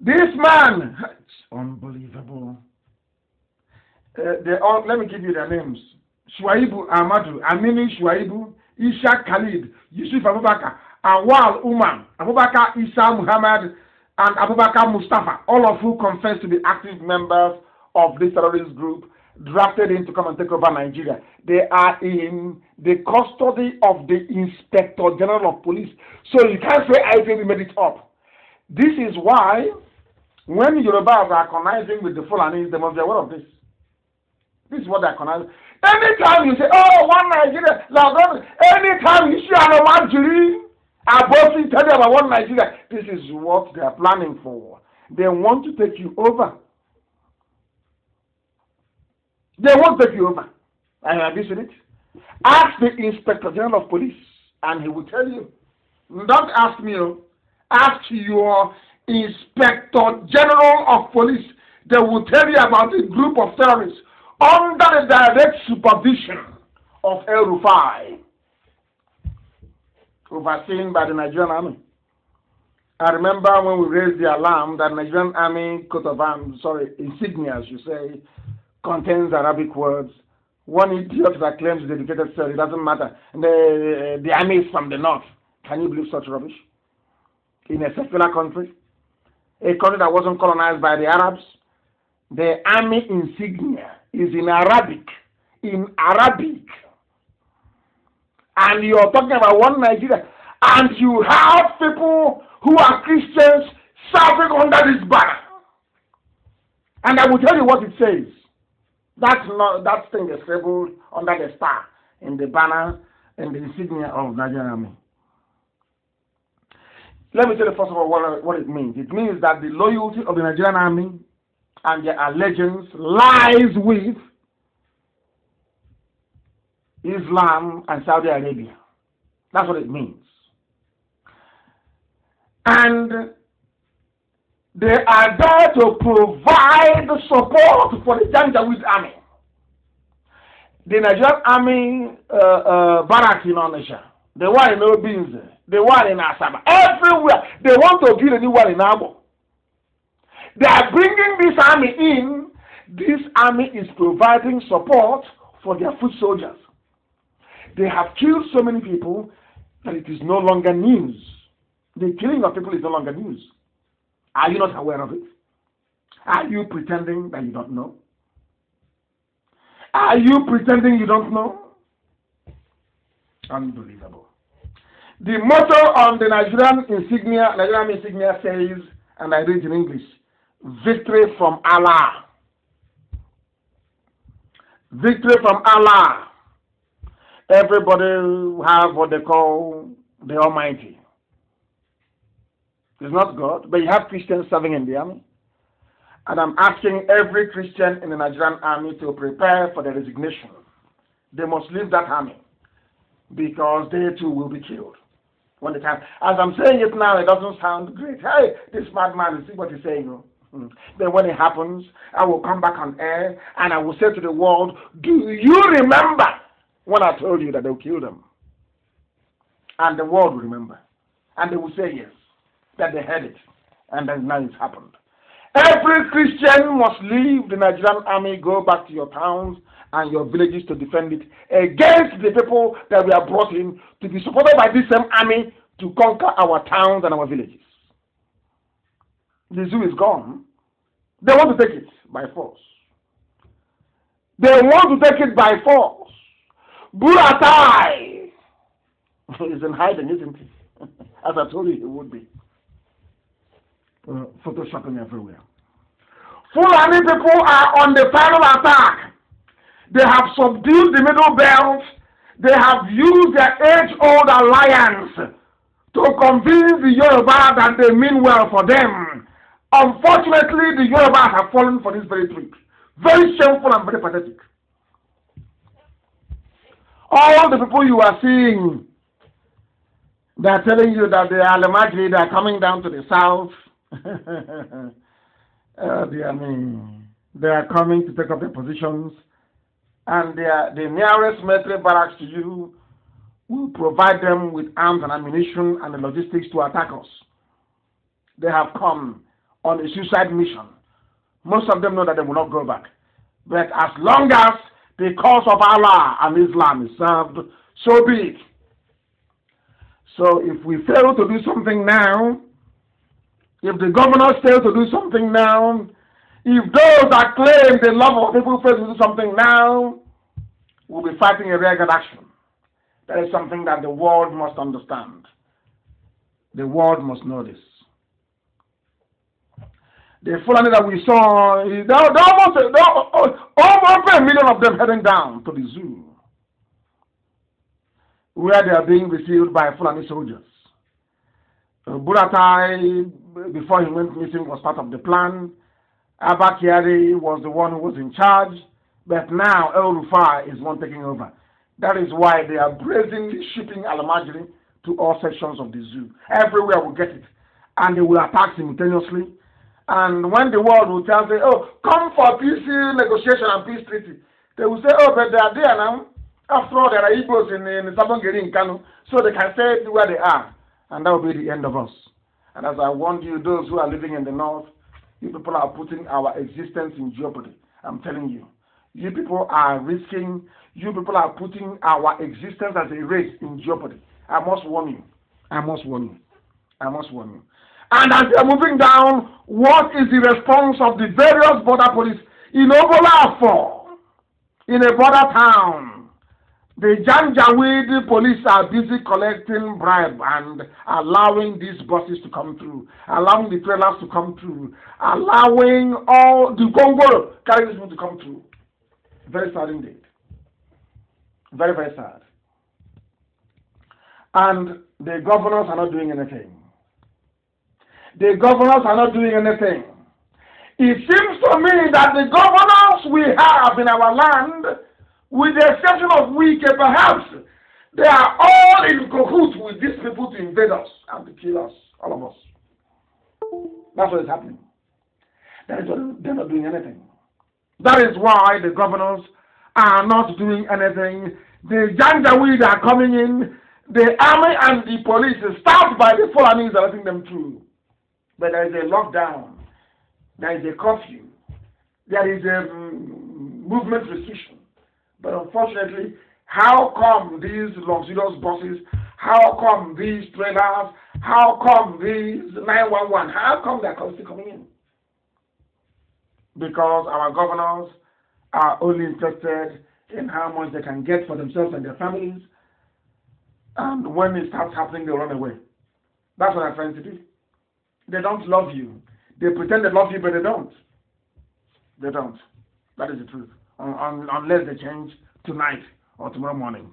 This man, it's unbelievable. Let me give you their names. Shuaibu Ahmadu, Aminu Shuaibu, Isha Khalid, Yusuf Abubakar, Awal Umar, Abubakar Isa Muhammad, and Abubakar Mustafa, all of who confess to be active members of this terrorist group drafted in to come and take over Nigeria. They are in the custody of the Inspector General of Police. So you can't say IPOB made it up. This is why when Yorubas are conniving with the Fulanis, they must be aware of this. This is what they're conniving. Anytime you say, oh, one Nigeria, anytime you see an Omanjiri, Abosi tell you about one Nigeria, this is what they are planning for. They want to take you over. They won't take you over. Have you seen it? Ask the Inspector General of Police, and he will tell you. Don't ask me. Ask your Inspector General of Police. They will tell you about a group of terrorists under the direct supervision of El Rufai, overseen by the Nigerian army. I remember when we raised the alarm that Nigerian Army coat of arms, insignia, as you say, contains Arabic words. One idiot that claims the educated said it doesn't matter. The army is from the north. Can you believe such rubbish? In a secular country, a country that wasn't colonized by the Arabs, the army insignia is in Arabic. In Arabic. And you're talking about one Nigeria. And you have people who are Christians serving under this banner. And I will tell you what it says. That thing is scribbled under the star in the banner and the insignia of Nigerian Army. Let me tell you first of all what it means. It means that the loyalty of the Nigerian Army and their allegiance lies with Islam and Saudi Arabia. That's what it means. And they are there to provide support for the Janjaweed army. The Nigerian army barracks in Onitsha, the one in Obinze, the one in Asaba, everywhere. They want to build a new one in Abo. They are bringing this army in. This army is providing support for their foot soldiers. They have killed so many people that it is no longer news. The killing of people is no longer news. Are you not aware of it? Are you pretending that you don't know? Are you pretending you don't know? Unbelievable. The motto on the Nigerian insignia says, and I read in English, victory from Allah. Victory from Allah. Everybody have what they call the Almighty. It's not God, but you have Christians serving in the army. And I'm asking every Christian in the Nigerian army to prepare for the resignation. They must leave that army because they too will be killed when the time. As I'm saying it now, it doesn't sound great. Hey, this madman, see what he's saying. Then when it happens, I will come back on air and I will say to the world, do you remember when I told you that they'll kill them? And the world will remember. And they will say yes, that they had it. And then now it's happened. Every Christian must leave the Nigerian army, go back to your towns and your villages to defend it against the people that we are brought in to be supported by this same army to conquer our towns and our villages. The zoo is gone. They want to take it by force. They want to take it by force. Buratai is in hiding, isn't he? As I told you, he would be. Photoshopping everywhere. Fulani people are on the final attack. They have subdued the middle belt. They have used their age-old alliance to convince the Yoruba that they mean well for them. Unfortunately, the Yorubas have fallen for this very trick. Very shameful and very pathetic. All the people you are seeing, they are telling you that they are Nnamdi, they are coming down to the south. They are coming to take up their positions, and the nearest military barracks to you will provide them with arms and ammunition and the logistics to attack us. They have come on a suicide mission. Most of them know that they will not go back. But as long as the cause of Allah and Islam is served, so be it. So if we fail to do something now, if the governors fail to do something now, if those that claim the love of people fail to do something now, we'll be fighting a rearguard action. That is something that the world must understand. The world must know this. The Fulani that we saw, there are almost 1 million of them heading down to the zoo, where they are being received by Fulani soldiers. Buratai, before he went missing, was part of the plan. Abba Kyari was the one who was in charge, but now El Rufai is one taking over. That is why they are brazenly shipping Al-Majri to all sections of the zoo. Everywhere will get it, and they will attack simultaneously. And when the world will tell, say, oh, come for peace negotiation and peace treaty, they will say, oh, but they are there now. After all, there are Igbos in Sabongeri in Kanu, so they can stay where they are. And that will be the end of us. And as I warned you, those who are living in the north, you people are putting our existence in jeopardy. I'm telling you. You people are risking, you people are putting our existence as a race in jeopardy. I must warn you. I must warn you. I must warn you. And as they are moving down, what is the response of the various border police in Obolafo, in a border town? The Janjaweed police are busy collecting bribe and allowing these buses to come through, allowing the trailers to come through, allowing all the Congo carrying people to come through. Very sad indeed. Very, very sad. And the governors are not doing anything. The governors are not doing anything. It seems to me that the governors we have in our land, with the exception of Wike, perhaps, they are all in cahoots with these people to invade us and to kill us, all of us. That's what is happening. That is what, they're not doing anything. That is why the governors are not doing anything. The Janjaweed are coming in. The army and the police, staffed by the Fulanis, are letting them through. But there is a lockdown. There is a curfew. There is a movement restriction. But unfortunately, how come these luxurious buses, how come these trailers, how come these 911, how come they're constantly coming in? Because our governors are only interested in how much they can get for themselves and their families. And when it starts happening, they run away. That's what they're trying to do. They don't love you. They pretend they love you, but they don't. They don't. That is the truth. Unless they change tonight or tomorrow morning.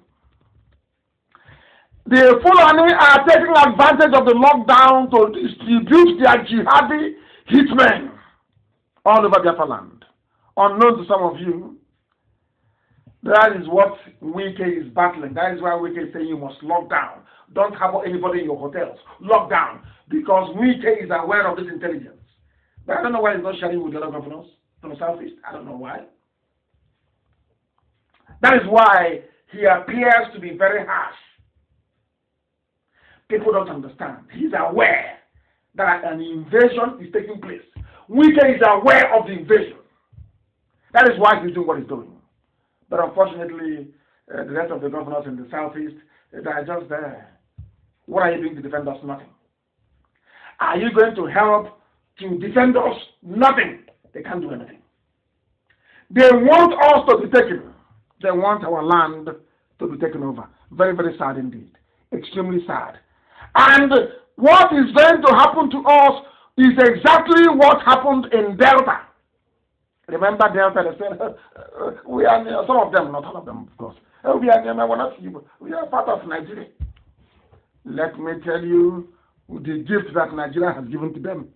The Fulani are taking advantage of the lockdown to distribute their jihadi hitmen all over Biafra land. Unknown to some of you, that is what Wike is battling. That is why Wike is saying you must lock down. Don't have anybody in your hotels. Lock down. Because Wike is aware of this intelligence. But I don't know why he's not sharing with the other governors from the southeast. I don't know why. That is why he appears to be very harsh. People don't understand. He's aware that an invasion is taking place. Wike is aware of the invasion. That is why he's doing what he's doing. But unfortunately, the rest of the governors in the southeast, they are just there. What are you doing to defend us? Nothing. Are you going to help to defend us? Nothing. They can't do anything. They want us to be taken. They want our land to be taken over. Very, very sad indeed. Extremely sad. And what is going to happen to us is exactly what happened in Delta. Remember Delta, they said, we are near, some of them, not all of them, of course. We are near, we're not evil. We are part of Nigeria. Let me tell you the gift that Nigeria has given to them.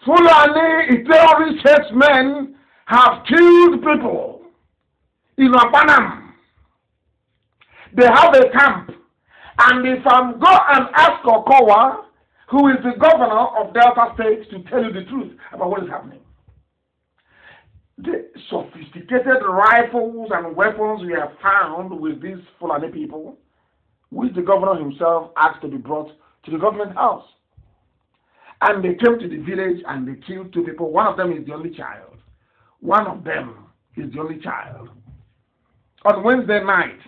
Fulani terrorist men have killed people in Apanam. They have a camp. And if I go and ask Okowa, who is the governor of Delta State, to tell you the truth about what is happening. The sophisticated rifles and weapons we have found with these Fulani people, which the governor himself asked to be brought to the government house. And they came to the village and they killed 2 people. One of them is the only child. One of them is the only child. On Wednesday night,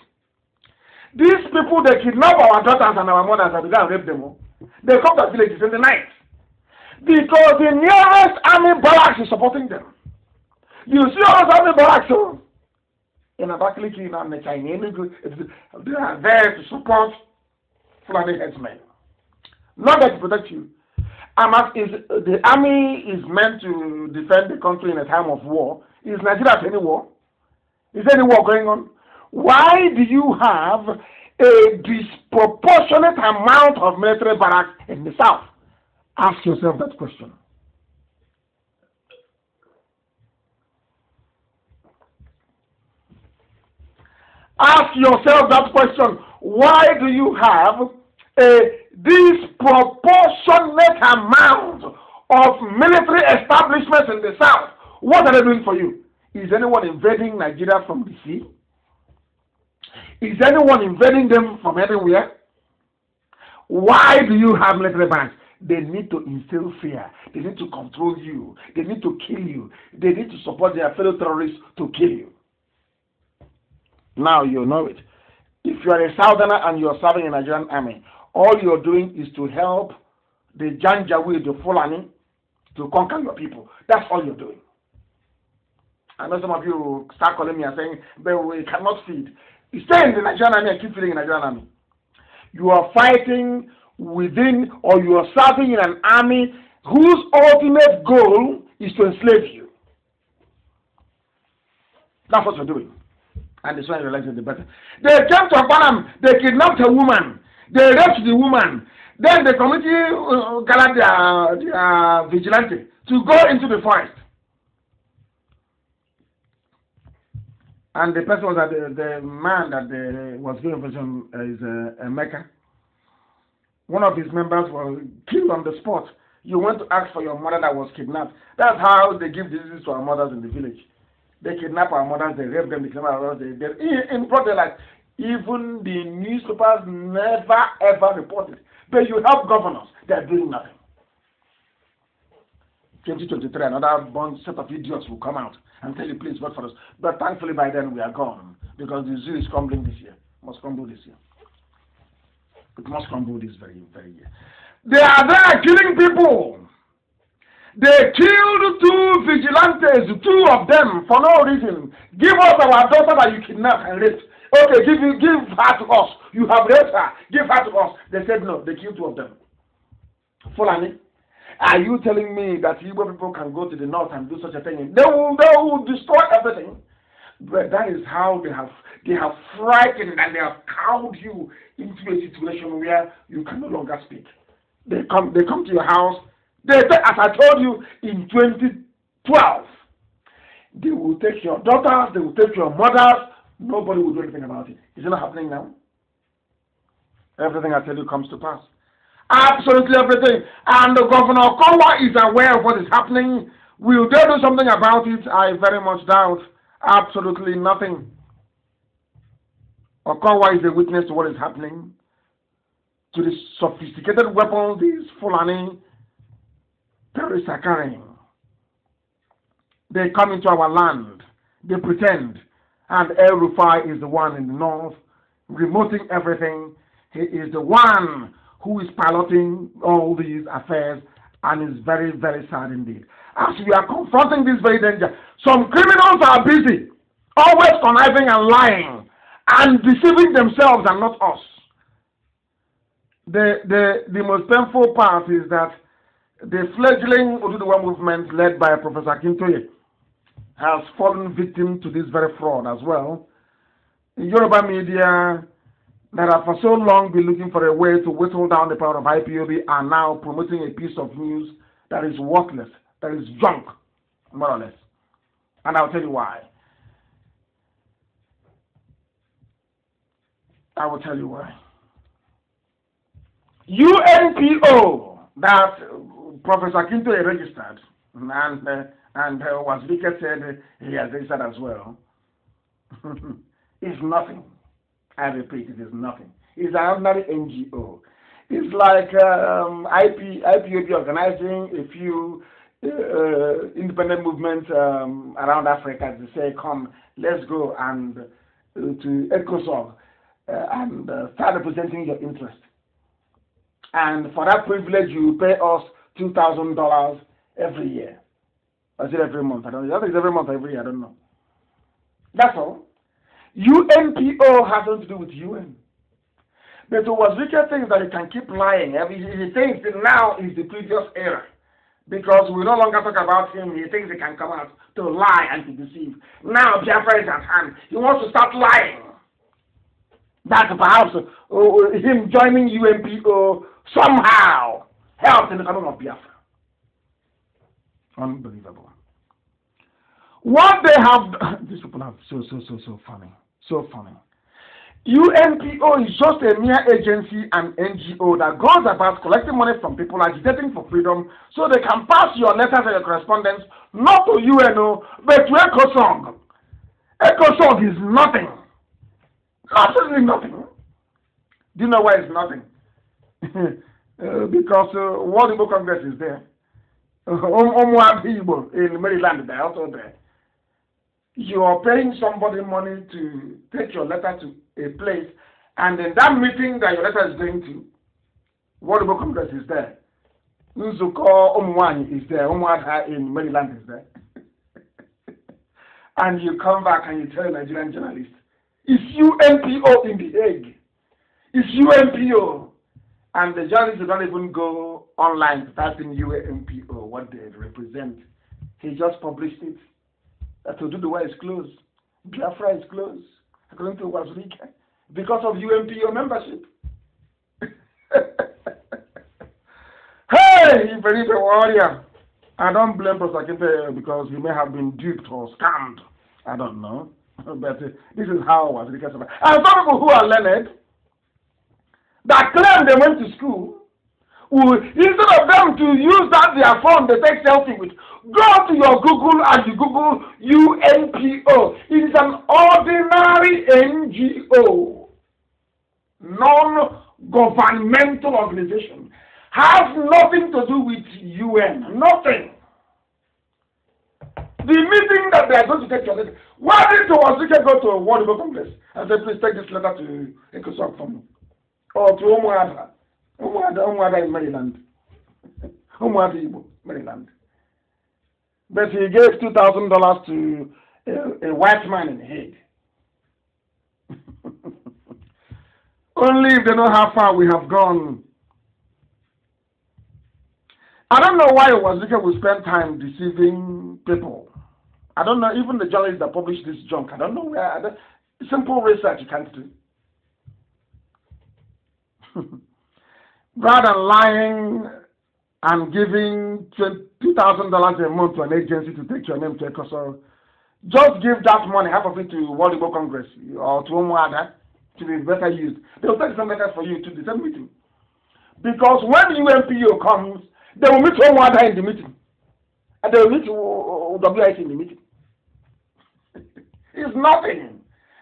these people, they kidnap our daughters and our mothers and they go and rape them. They come to the villages in the night. Because the nearest army barracks is supporting them. You see all those army barracks in Abakaliki, in China, they are there to support Fulani headsmen. Not there to protect you. The army is meant to defend the country in a time of war. Is Nigeria at any war? Is there any war going on? Why do you have a disproportionate amount of military barracks in the south? Ask yourself that question. Ask yourself that question. Why do you have a disproportionate amount of military establishments in the south? What are they doing for you? Is anyone invading Nigeria from the sea? Is anyone invading them from anywhere? Why do you have military banks? They need to instill fear. They need to control you. They need to kill you. They need to support their fellow terrorists to kill you. Now you know it. If you are a Southerner and you are serving in the Nigerian army, all you are doing is to help the Janjaweed, the Fulani, to conquer your people. That's all you're doing. I know some of you start calling me and saying, but we cannot feed. You stay in the Nigerian army and keep feeding in the Nigerian army. You are fighting within, or you are serving in an army whose ultimate goal is to enslave you. That's what you're doing. And the sooner you realize it, the better. They came to Abanam, they kidnapped a woman, they raped the woman. Then the committee gathered their vigilante to go into the forest. And the person was that the man that was given information is a Mecca. One of his members was killed on the spot. You went to ask for your mother that was kidnapped. That's how they give diseases to our mothers in the village. They kidnap our mothers, they rape them, they kidnap our mothers. In broad daylight, even the newspapers never ever reported. But you have governors, they are doing nothing. 2023, another set of idiots will come out and tell you, please vote for us. But thankfully by then we are gone, because the zoo is crumbling this year. Must crumble this year. It must crumble this very, very year. They are there killing people. They killed 2 vigilantes, 2 of them, for no reason. Give us our daughter that you kidnapped and raped. Okay, give her to us. You have raped her. Give her to us. They said no. They killed 2 of them. Fulani. Are you telling me that Igbo people can go to the north and do such a thing? They will destroy everything. But that is how they have frightened and they have cowed you into a situation where you can no longer speak. They come to your house. They say, as I told you in 2012, they will take your daughters, they will take your mothers. Nobody will do anything about it. Is it not happening now? Everything I tell you comes to pass. Absolutely everything. And the Governor Okowa is aware of what is happening. Will they do something about it? I very much doubt. Absolutely nothing. Okowa is a witness to what is happening, to the sophisticated weapons these Fulani terrorists are carrying. They come into our land. They pretend. And El Rufai is the one in the north, remoting everything. He is the one who is piloting all these affairs, and is very, very sad indeed. As we are confronting this very danger, some criminals are busy, always conniving and lying, and deceiving themselves and not us. The most painful part is that the fledgling Oduduwa movement led by Professor Akintoye has fallen victim to this very fraud as well. In Yoruba media that have for so long been looking for a way to whittle down the power of IPOB are now promoting a piece of news that is worthless, that is junk, more or less. And I'll tell you why. I will tell you why. UNPO that Professor Akintoye registered, and Wazirike said he has registered as well, is nothing. I repeat, it is nothing. It's an ordinary NGO. It's like IPOB organizing a few independent movements around Africa to say, come, let's go and to ECOSOC and start representing your interest. And for that privilege, you pay us $2,000 every year. Or is it every month? I don't know. I think it's every month or every year. I don't know. That's all. UNPO has nothing to do with UN. But Wazirike thinks that he can keep lying. He thinks that now is the previous era. Because we no longer talk about him. He thinks he can come out to lie and to deceive. Now Biafra is at hand. He wants to start lying. That perhaps him joining UNPO somehow helped in the coming of Biafra. Unbelievable. What they have, these people are so funny. So funny. UNPO is just a mere agency and NGO that goes about collecting money from people, agitating for freedom, so they can pass your letters and your correspondence, not to UNO, but to ECOSOC. ECOSOC is nothing. Absolutely nothing. Do you know why it's nothing? Because World Igbo Congress is there. Igbo in Maryland, they're also there. You are paying somebody money to take your letter to a place, and in that meeting that your letter is going to, World Igbo Congress is there. Nzuko Omwani is there. Omwada in Maryland is there. And you come back and you tell a Nigerian journalist, it's UNPO in The Hague. It's UNPO. And the journalists don't even go online to type in UNPO, what they represent. He just published it. That Oduduwa is closed. Biafra is closed. According to Wazirika. Because of UNPO membership. Hey, Felipe Warrior. I don't blame Professor Kinte because he may have been duped or scammed. I don't know. But this is how Wazirika survived. And some people who are learned, that claim they went to school, instead of them to use their phone they take selfie with, go to your Google and you Google UNPO. It is an ordinary NGO, non-governmental organization. Has nothing to do with UN. Nothing. The meeting that they are going to take your letter. Why did Wazirika go to a World Igbo Congress and say, please take this letter to ECOSOC for me? Or to Umuada in Maryland. Umuada Igbo, Maryland. But he gave $2,000 to a white man in The Hague. Only if they know how far we have gone. I don't know why Wazirika will spend time deceiving people. I don't know, even the journalists that publish this junk, I don't know where. Simple research you can't do. Rather than lying and giving $2,000 a month to an agency to take your name to ECOSOC, just give that money, half of it, to World Igbo Congress or to Umuada to be better used. They will take some letters for you to the same meeting. Because when UNPO comes, they will meet Umuada in the meeting. And they will meet WIC in the meeting. It's nothing.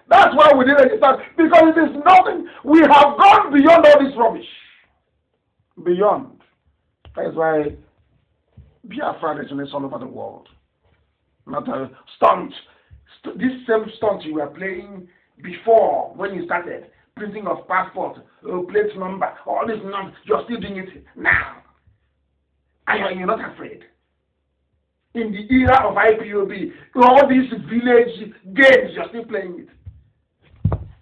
That's why we didn't start, because it is nothing. We have gone beyond all this rubbish. Beyond. That's why Biafra resonates all over the world. Not a stunt. This same stunt you were playing before when you started. Printing of passport, plate number, all this nonsense. You're still doing it now. And you're not afraid. In the era of IPOB, all these village games, you're still playing it.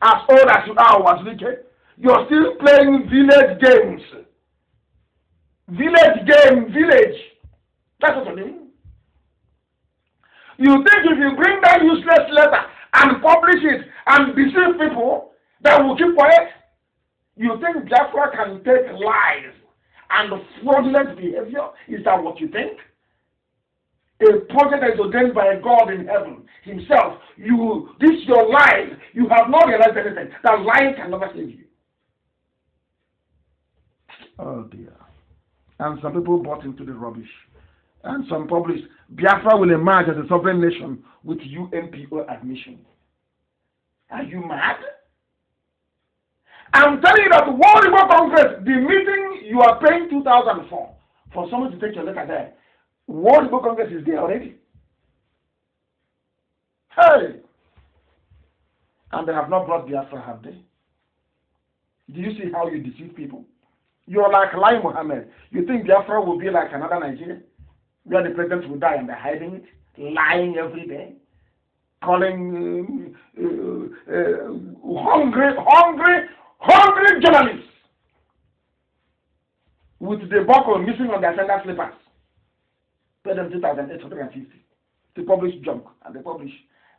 As old as you are, Wazirika, you're still playing village games. Village. That's what I mean. You think if you bring that useless letter and publish it and deceive people, that will keep quiet? You think Biafra can take lies and fraudulent behavior? Is that what you think? A project that is ordained by God in heaven himself. This is your life. You have not realized anything. That lying can never save you. Oh dear. And some people bought into the rubbish. And some published, Biafra will emerge as a sovereign nation with UNPO admission. Are you mad? I'm telling you that the World Igbo Congress, the meeting you are paying $2,000 for someone to take your letter there. World Igbo Congress is there already. Hey! And they have not brought Biafra, have they? Do you see how you deceive people? You're like Lai Mohammed. You think Biafra will be like another Nigeria? Where the president will die and they're hiding it? Lying every day? Calling hungry journalists with the buckle missing on their sandal slippers. Pay them 2,850 to publish junk, and they publish.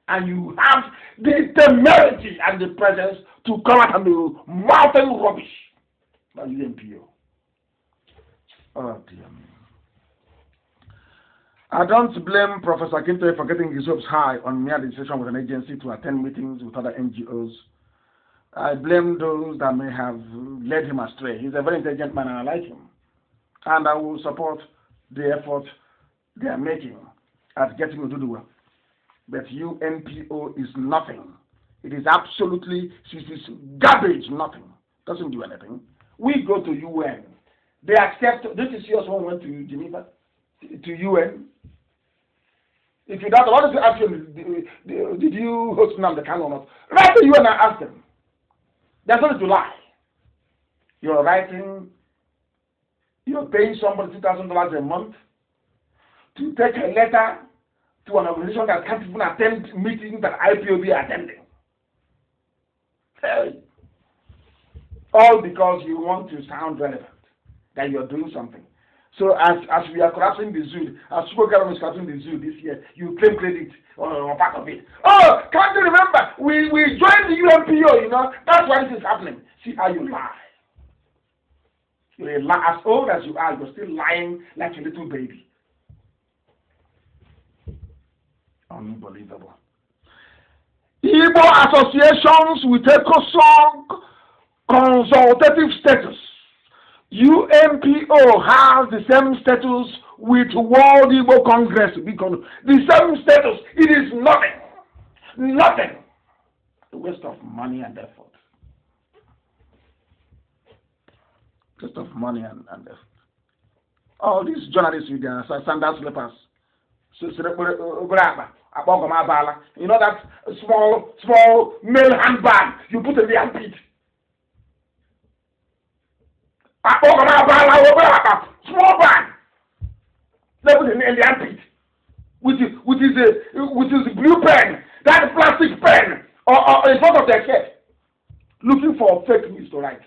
And you have the temerity and the presence to come out and be mountain rubbish by UNPO. Oh dear me. I don't blame Professor Kinte for getting his hopes high on mere decision with an agency to attend meetings with other NGOs. I blame those that may have led him astray. He's a very intelligent man and I like him. And I will support the effort they are making at getting Oduduwa. But UNPO is nothing. It is absolutely garbage, nothing. Doesn't do anything. We go to UN. They accept. Did you see us when we went to Geneva? To UN? If you doubt, what is the action? Did you host Nnamdi Kanu or not? Write to UN and ask them. They're going to lie. You're writing, you're paying somebody $2,000 a month to take a letter to an organization that can't even attend meetings that IPOB are attending. Hey. All because you want to sound relevant, that you're doing something. So as we are collapsing the zoo, as Super Government is collapsing the zoo this year, you claim credit on part of it. Oh, can't you remember? We joined the UNPO, you know. That's why this is happening. See how you lie. You're a lie. As old as you are, you're still lying like a little baby. Unbelievable. Igbo associations with ECOSOG consultative status. UNPO has the same status with World Igbo Congress. The same status. It is nothing. Nothing. A waste of money and effort. Waste of money and effort. All these journalists with their sandal slippers. You know that small male handbag you put in the armpit. Small bag. They put in the armpit. With his blue pen, that plastic pen, or in front of their shirt, looking for fake news to write.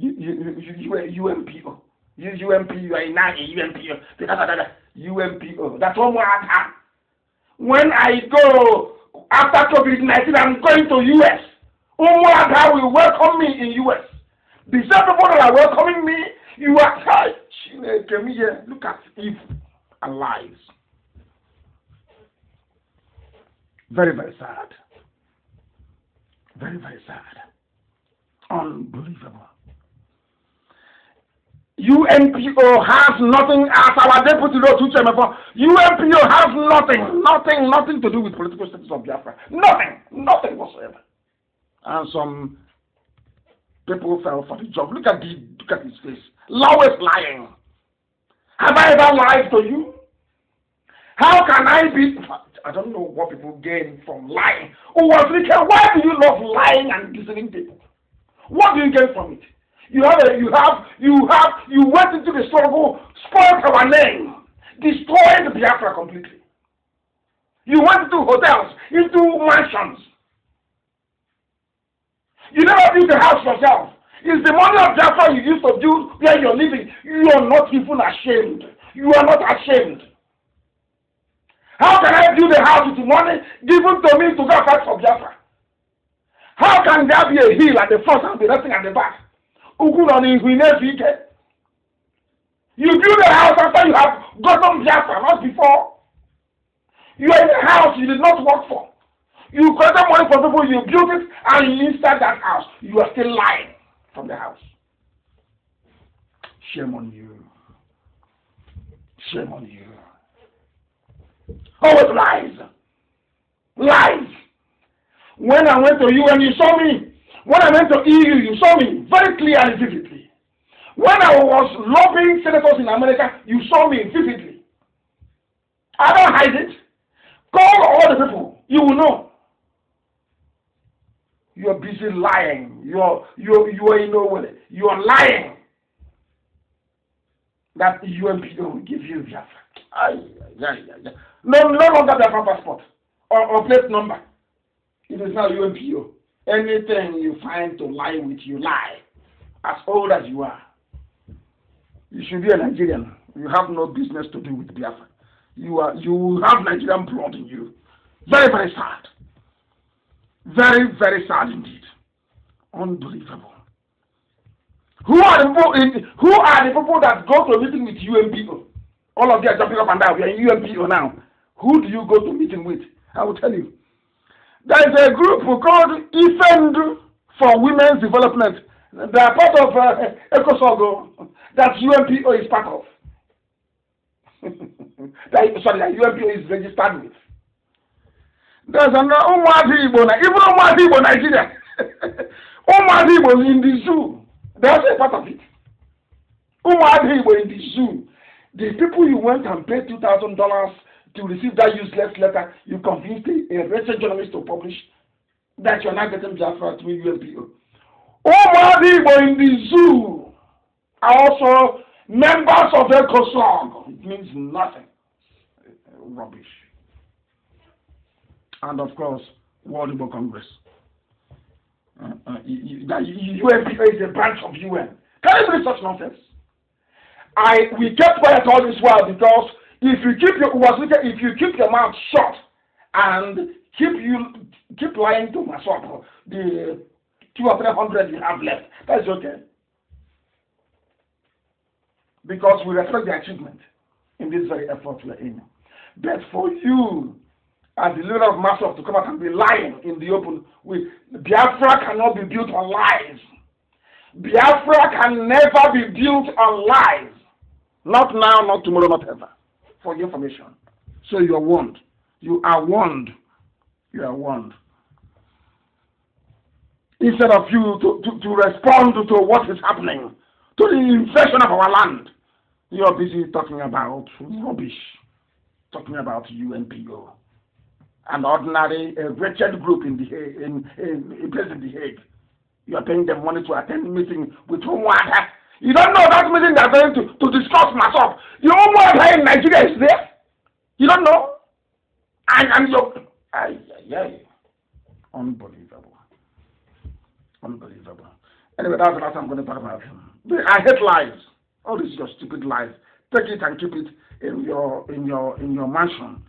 UMPO. UMPO, you are not a UMPO. UMPO. That's one more time. When I go after COVID-19, I'm going to US. Umuada will welcome me in US. The same people that are welcoming me, you are look at evil and lies. Very, very sad. Very, very sad. Unbelievable. UNPO has nothing, as our deputy wrote to before. UNPO has nothing to do with political status of Biafra. Nothing whatsoever. And some people fell for the job. Look at his face. Always lying. Have I ever lied to you? How can I be? I don't know what people gain from lying. Oh, why do you love lying and deceiving people? What do you gain from it? You went into the struggle, spoiled our name, destroyed Biafra completely. You went into hotels, into mansions. You never built a house yourself. It's the money of Biafra you used to do where you're living. You are not even ashamed. You are not ashamed. How can I build a house with the money given to me to go fight for Biafra? How can there be a hill at the front and the resting at the back? You build a house after you have gotten Biafra, not before. You are in a house you did not work for. You collected money from people, you built it, and you inside that house. You are still lying from the house. Shame on you. Shame on you. Always lies. Lies. When I went to UN, you saw me. When I went to EU, you saw me very clearly and vividly. When I was lobbying senators in America, you saw me vividly. I don't hide it. Call all the people. You will know. You are busy lying. You are in no way. You are lying. That the UNPO will give you Biafra. No longer Biafra passport or plate number. It is now UNPO. Anything you find to lie with, you lie. As old as you are. You should be a Nigerian. You have no business to do with Biafra. You have Nigerian blood in you. Very, very sad. Very, very sad indeed. Unbelievable. Who are the people that go to a meeting with UNPO? All of you are jumping up and down. We are in UNPO now. Who do you go to meeting with? I will tell you. There is a group called IFEND for Women's Development. They are part of ECOSOG that UNPO is part of. that UNPO is registered with. There's another Nnamdi Igbo, even Nnamdi Igbo Nigeria. Nnamdi Igbo in the zoo. That's a part of it. Umadi were in the zoo. The people you went and paid $2,000 to receive that useless letter, you convinced a research journalist to publish that you're not getting Biafra through UNPO. Umadi were in the zoo are also members of the COSOG. It means nothing. Rubbish. And of course, World Igbo Congress. UNPO is a branch of UN. Can you believe such nonsense? We kept quiet all this while because if you keep your mouth shut and keep lying to myself, the 200 or 300 you have left, that's okay. Because we respect the achievement in this very effort we're in. But for you, as the leader of Masop, to come out and be lying in the open, Biafra cannot be built on lies. Biafra can never be built on lies. Not now, not tomorrow, not ever. For your information. So you are warned. You are warned. You are warned. Instead of you to respond to what is happening, to the invasion of our land, you are busy talking about rubbish, talking about UNPO, an ordinary wretched group in The Hague. You are paying them money to attend a meeting with Umuada. You don't know that meeting they are going to discuss myself. You know Umuada in Nigeria is there. You don't know, and you're unbelievable, unbelievable. Anyway, that's the last I'm going to talk about him. I hate lies. All these your stupid lies. Take it and keep it in your mansion.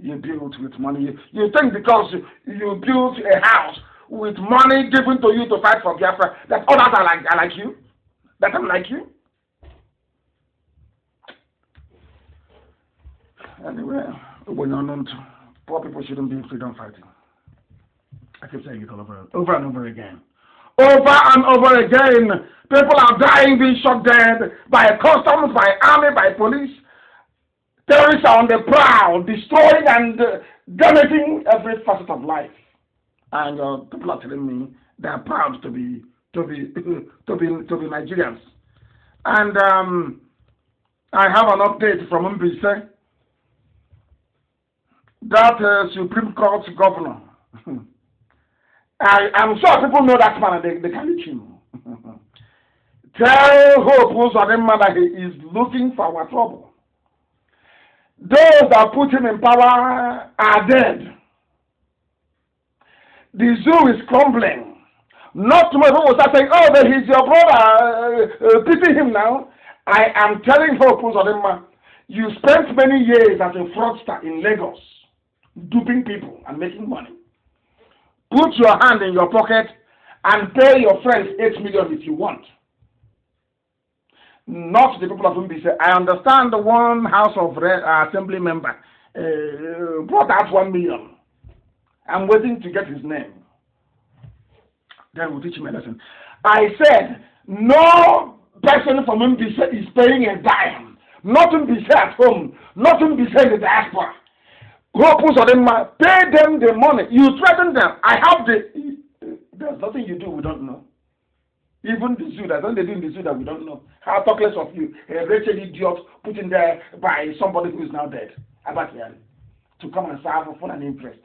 You built with money. You think because you built a house with money given to you to fight for Biafra that others are like you? That I'm like you? Anyway, when you're not, poor people shouldn't be in freedom fighting. I keep saying it all over and over again. Over and over again, people are dying, being shot dead by customs, by army, by police. Terrorists are on the prowl, destroying and damaging every facet of life. And people are telling me they are proud to be Nigerians. And I have an update from Mbise, that Supreme Court governor. I'm sure people know that man and they can reach him. Tell Hope Uzodimma that he is looking for our trouble. Those that put him in power are dead. The zoo is crumbling. Not too many people start saying, oh, but he's your brother, pity him now. I am telling Hope Uzodimma, you spent many years as a fraudster in Lagos, duping people and making money. Put your hand in your pocket and pay your friends 8 million if you want. Not the people of Mbise. I understand the one House of Assembly member brought out 1 million. I'm waiting to get his name. Then we'll teach him a lesson. I said, no person from Mbise is paying a dime. Not Mbise at home. Not Mbise in the diaspora. Hope Uzodimma, pay them the money. You threaten them. I have there's nothing you do we don't know. Even the zoo, there's nothing they do in the zoo that we don't know. How talk less of you, a wretched idiot put in there by somebody who is now dead, Abatian, to come and serve for an interest,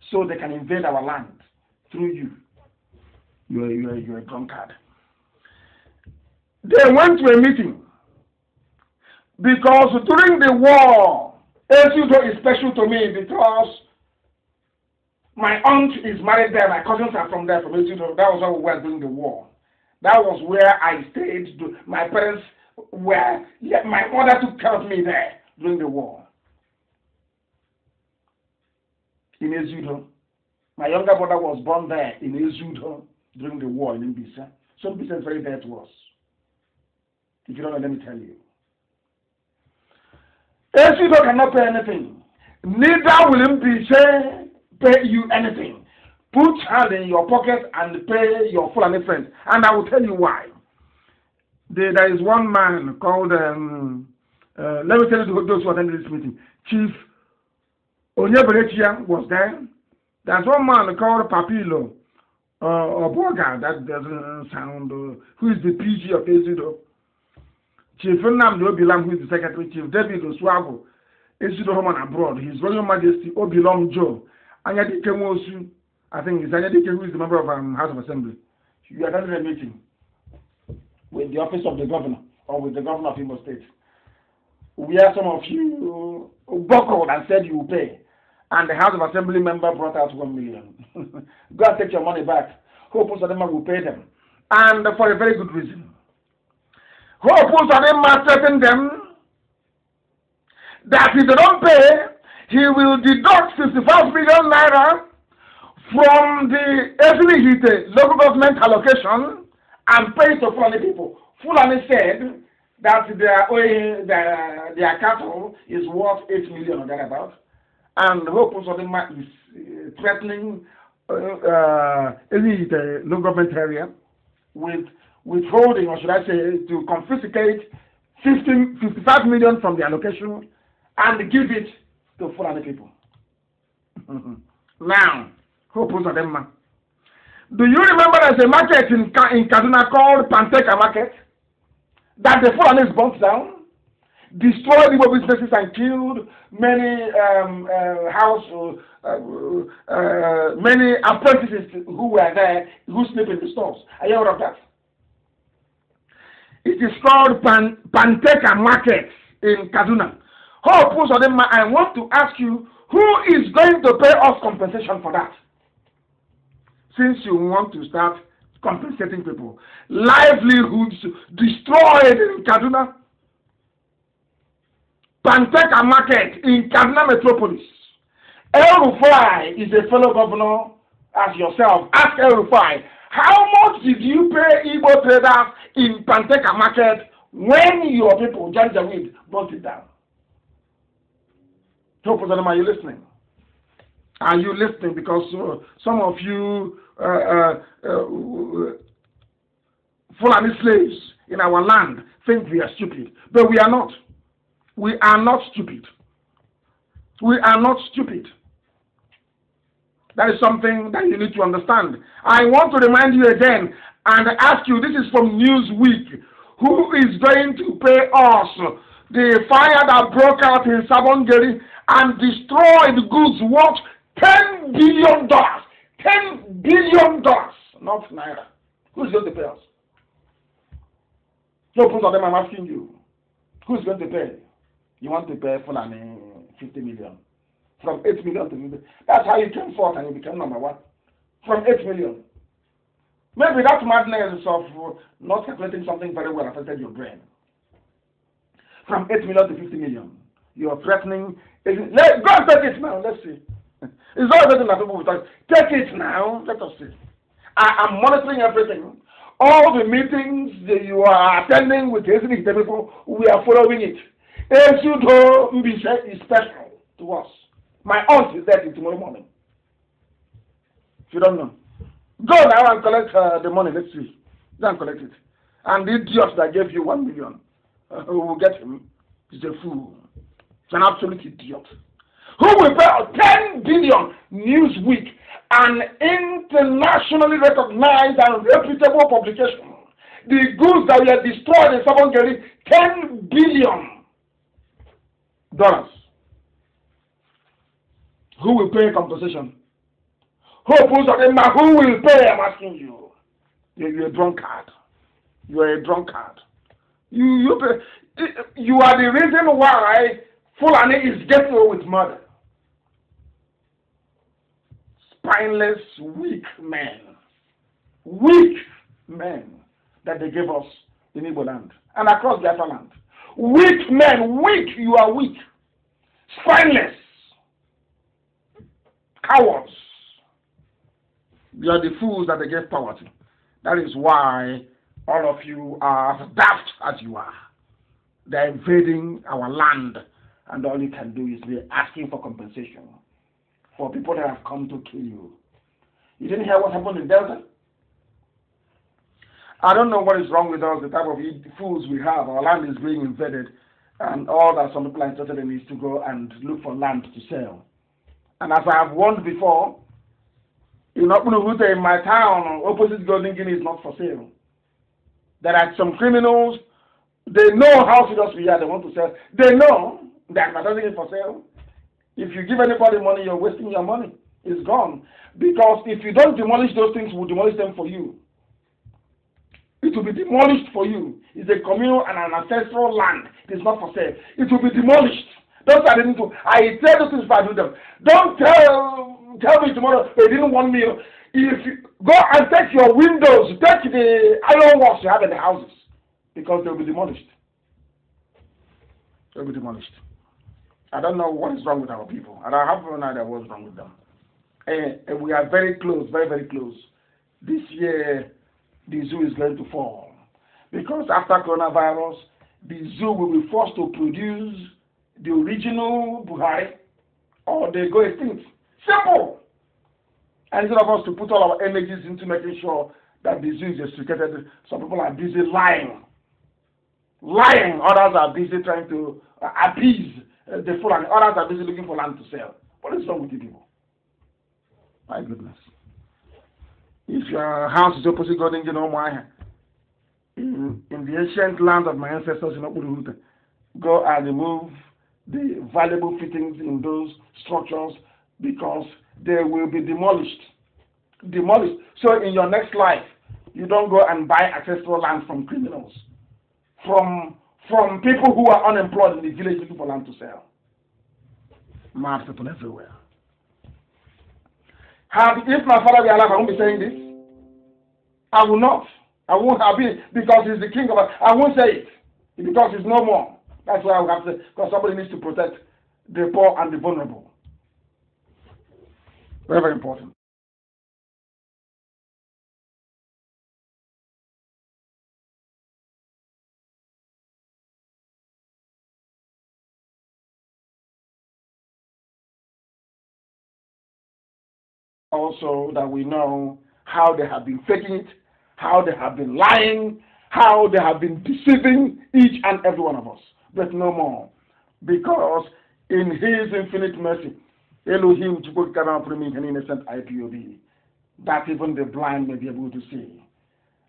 so they can invade our land through you. You're a drunkard. They went to a meeting because during the war, Esudo is special to me because my aunt is married there, my cousins are from there, from Esudo. That was how we were during the war. That was where I stayed. My parents were, my mother took care of me there during the war. In Esudo. My younger brother was born there in Esudo during the war in Mbise. So Mbise is very dear to us. If you don't know, let me tell you. Esudo cannot pay anything. Neither will Mbise pay you anything. Put hand in your pocket and pay your Fulani friends. And I will tell you why. There is one man called, let me tell you those who attended this meeting. Chief Onyeberechia was there. There's one man called Papilo Oboga, that doesn't sound. Who is the PG of Ezido? Chief Nnamdi Obilam, who is the secretary, Chief David Oswago, Ezido Home and Abroad, His Royal Majesty Obilom Joe, Anyadike Mosu, I think it's Anyadike who is the member of House of Assembly. You attended a meeting with the office of the governor or with the governor of Imo State, where some of you buckled and said you will pay, and the House of Assembly member brought out 1 million. Go and take your money back. Hope Uzodinma will pay them, and for a very good reason. Hope Uzodinma threatened them that if they don't pay, he will deduct 55 million naira from the Ezili local government allocation and pay it to Fulani people. Fulani said that their cattle is worth 8 million or thereabouts, and Hope Uzodinma is threatening Ezili local government area with withholding, or should I say, to confiscate 55 million from the allocation and give it to Fulani people. Now, Hope Uzodinma, do you remember there's a market in Kaduna called Panteka Market that the Fulanis burnt down, destroyed Igbo businesses and killed many many apprentices who were there, who sleep in the stores? Are you aware of that? It is called Panteka Market in Kaduna. Hope Uzodinma, I want to ask you, who is going to pay us compensation for that? Since you want to start compensating people, livelihoods destroyed in Kaduna, Panteka Market in Kaduna Metropolis. El Rufai is a fellow governor as yourself. Ask El Rufai, how much did you pay Igbo traders in Panteka Market when your people, Janjaweed, brought it down? Hope Uzodinma, are you listening? Are you listening? Because some of you Fulani slaves in our land think we are stupid, but we are not. We are not stupid. We are not stupid. That is something that you need to understand. I want to remind you again and ask you, this is from Newsweek, who is going to pay us the fire that broke out in Sabongeri and destroyed goods worth $10 billion. $10 billion, not naira. Who's going to pay us? No proof of them, I'm asking you. Who's going to pay? You want to pay Fulani 50 million. From 8 million to 50. That's how you came forth and you became number one. From 8 million. Maybe that madness of not calculating something very well affected your brain. From 8 million to 50 million. You are threatening. Go and take it now. Let's see. It's all everything that people will talk. Take it now. Let us see. I am monitoring everything. All the meetings that you are attending with the people, we are following it. Esudo Mbise is special to us. My aunt is there tomorrow morning. If you don't know, go now and collect the money. Let's see. Go and collect it. And the idiot that gave you 1 million, who will get him, is a fool. It's an absolute idiot. Who will pay 10 billion? Newsweek, an internationally recognized and reputable publication. The goods that were destroyed in Sabongeri, $10 billion. Who will pay compensation? Who will pay? I'm asking you. You're a drunkard. You are a drunkard. You are the reason why Fulani is getting away with murder. Spineless, weak men. Weak men that they gave us in Igbo land and across Biafra land. Weak men, weak, you are weak. Spineless. Cowards. You are the fools that they gave power to. That is why all of you are as daft as you are. They're invading our land, and all you can do is be asking for compensation for people that have come to kill you. You didn't hear what happened in Delta? I don't know what is wrong with us, the type of fools we have. Our land is being invaded, and all that some people are interested in is to go and look for land to sell. And as I have warned before, In Okpunuhute, in my town, opposite Golden Guinea is not for sale. There are some criminals, they know how serious we are, they want to sell. They know that advertising is for sale. If you give anybody money, you're wasting your money. It's gone. Because if you don't demolish those things, we'll demolish them for you. It will be demolished for you. It's a communal and an ancestral land. It is not for sale. It will be demolished. Those I didn't do. I tell those things if I do them. Don't tell me tomorrow they didn't want me. If you go and take your windows, take the iron works you have in the houses, because they'll be demolished. They'll be demolished. I don't know what is wrong with our people. And I have no idea what's wrong with them. And we are very close, very, very close. This year, the zoo is going to fall. Because after coronavirus, the zoo will be forced to produce the original Buhari, or they go extinct. Simple! And instead of us to put all our energies into making sure that the zoo is extricated, some people are busy lying. Lying, others are busy trying to appease the full, and others are busy looking for land to sell. What is wrong with you people? My goodness. If your house is opposite Golden Guinea, in the ancient land of my ancestors in Okpunuhute, go and remove the valuable fittings in those structures, because they will be demolished. Demolished. So in your next life, you don't go and buy ancestral land from criminals, from people who are unemployed in the village looking for land to sell. Mad people everywhere. If my father be alive, I won't be saying this. I will not. I won't have it, because he's the king of it. I won't say it because he's no more. That's why I will have to say, because somebody needs to protect the poor and the vulnerable. Very, very important. Also, that we know how they have been faking it, how they have been lying, how they have been deceiving each and every one of us. But no more. Because in His infinite mercy, Elohim an innocent IPOB, that even the blind may be able to see.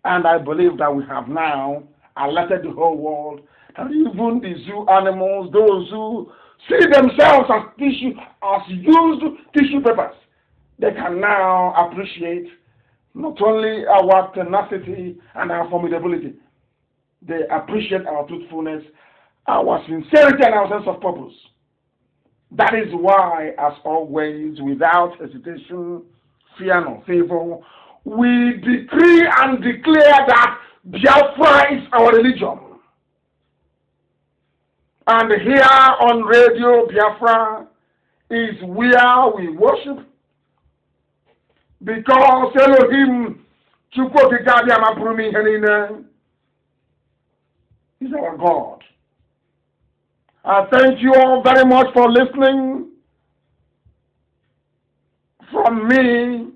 And I believe that we have now alerted the whole world that even the zoo animals, those who see themselves as used tissue papers, they can now appreciate not only our tenacity and our formidability, they appreciate our truthfulness, our sincerity, and our sense of purpose. That is why, as always, without hesitation, fear nor favor, we decree and declare that Biafra is our religion. And here on Radio Biafra is where we worship, because Elohim is our God. I thank you all very much for listening. From me,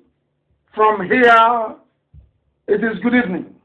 from here, it is good evening.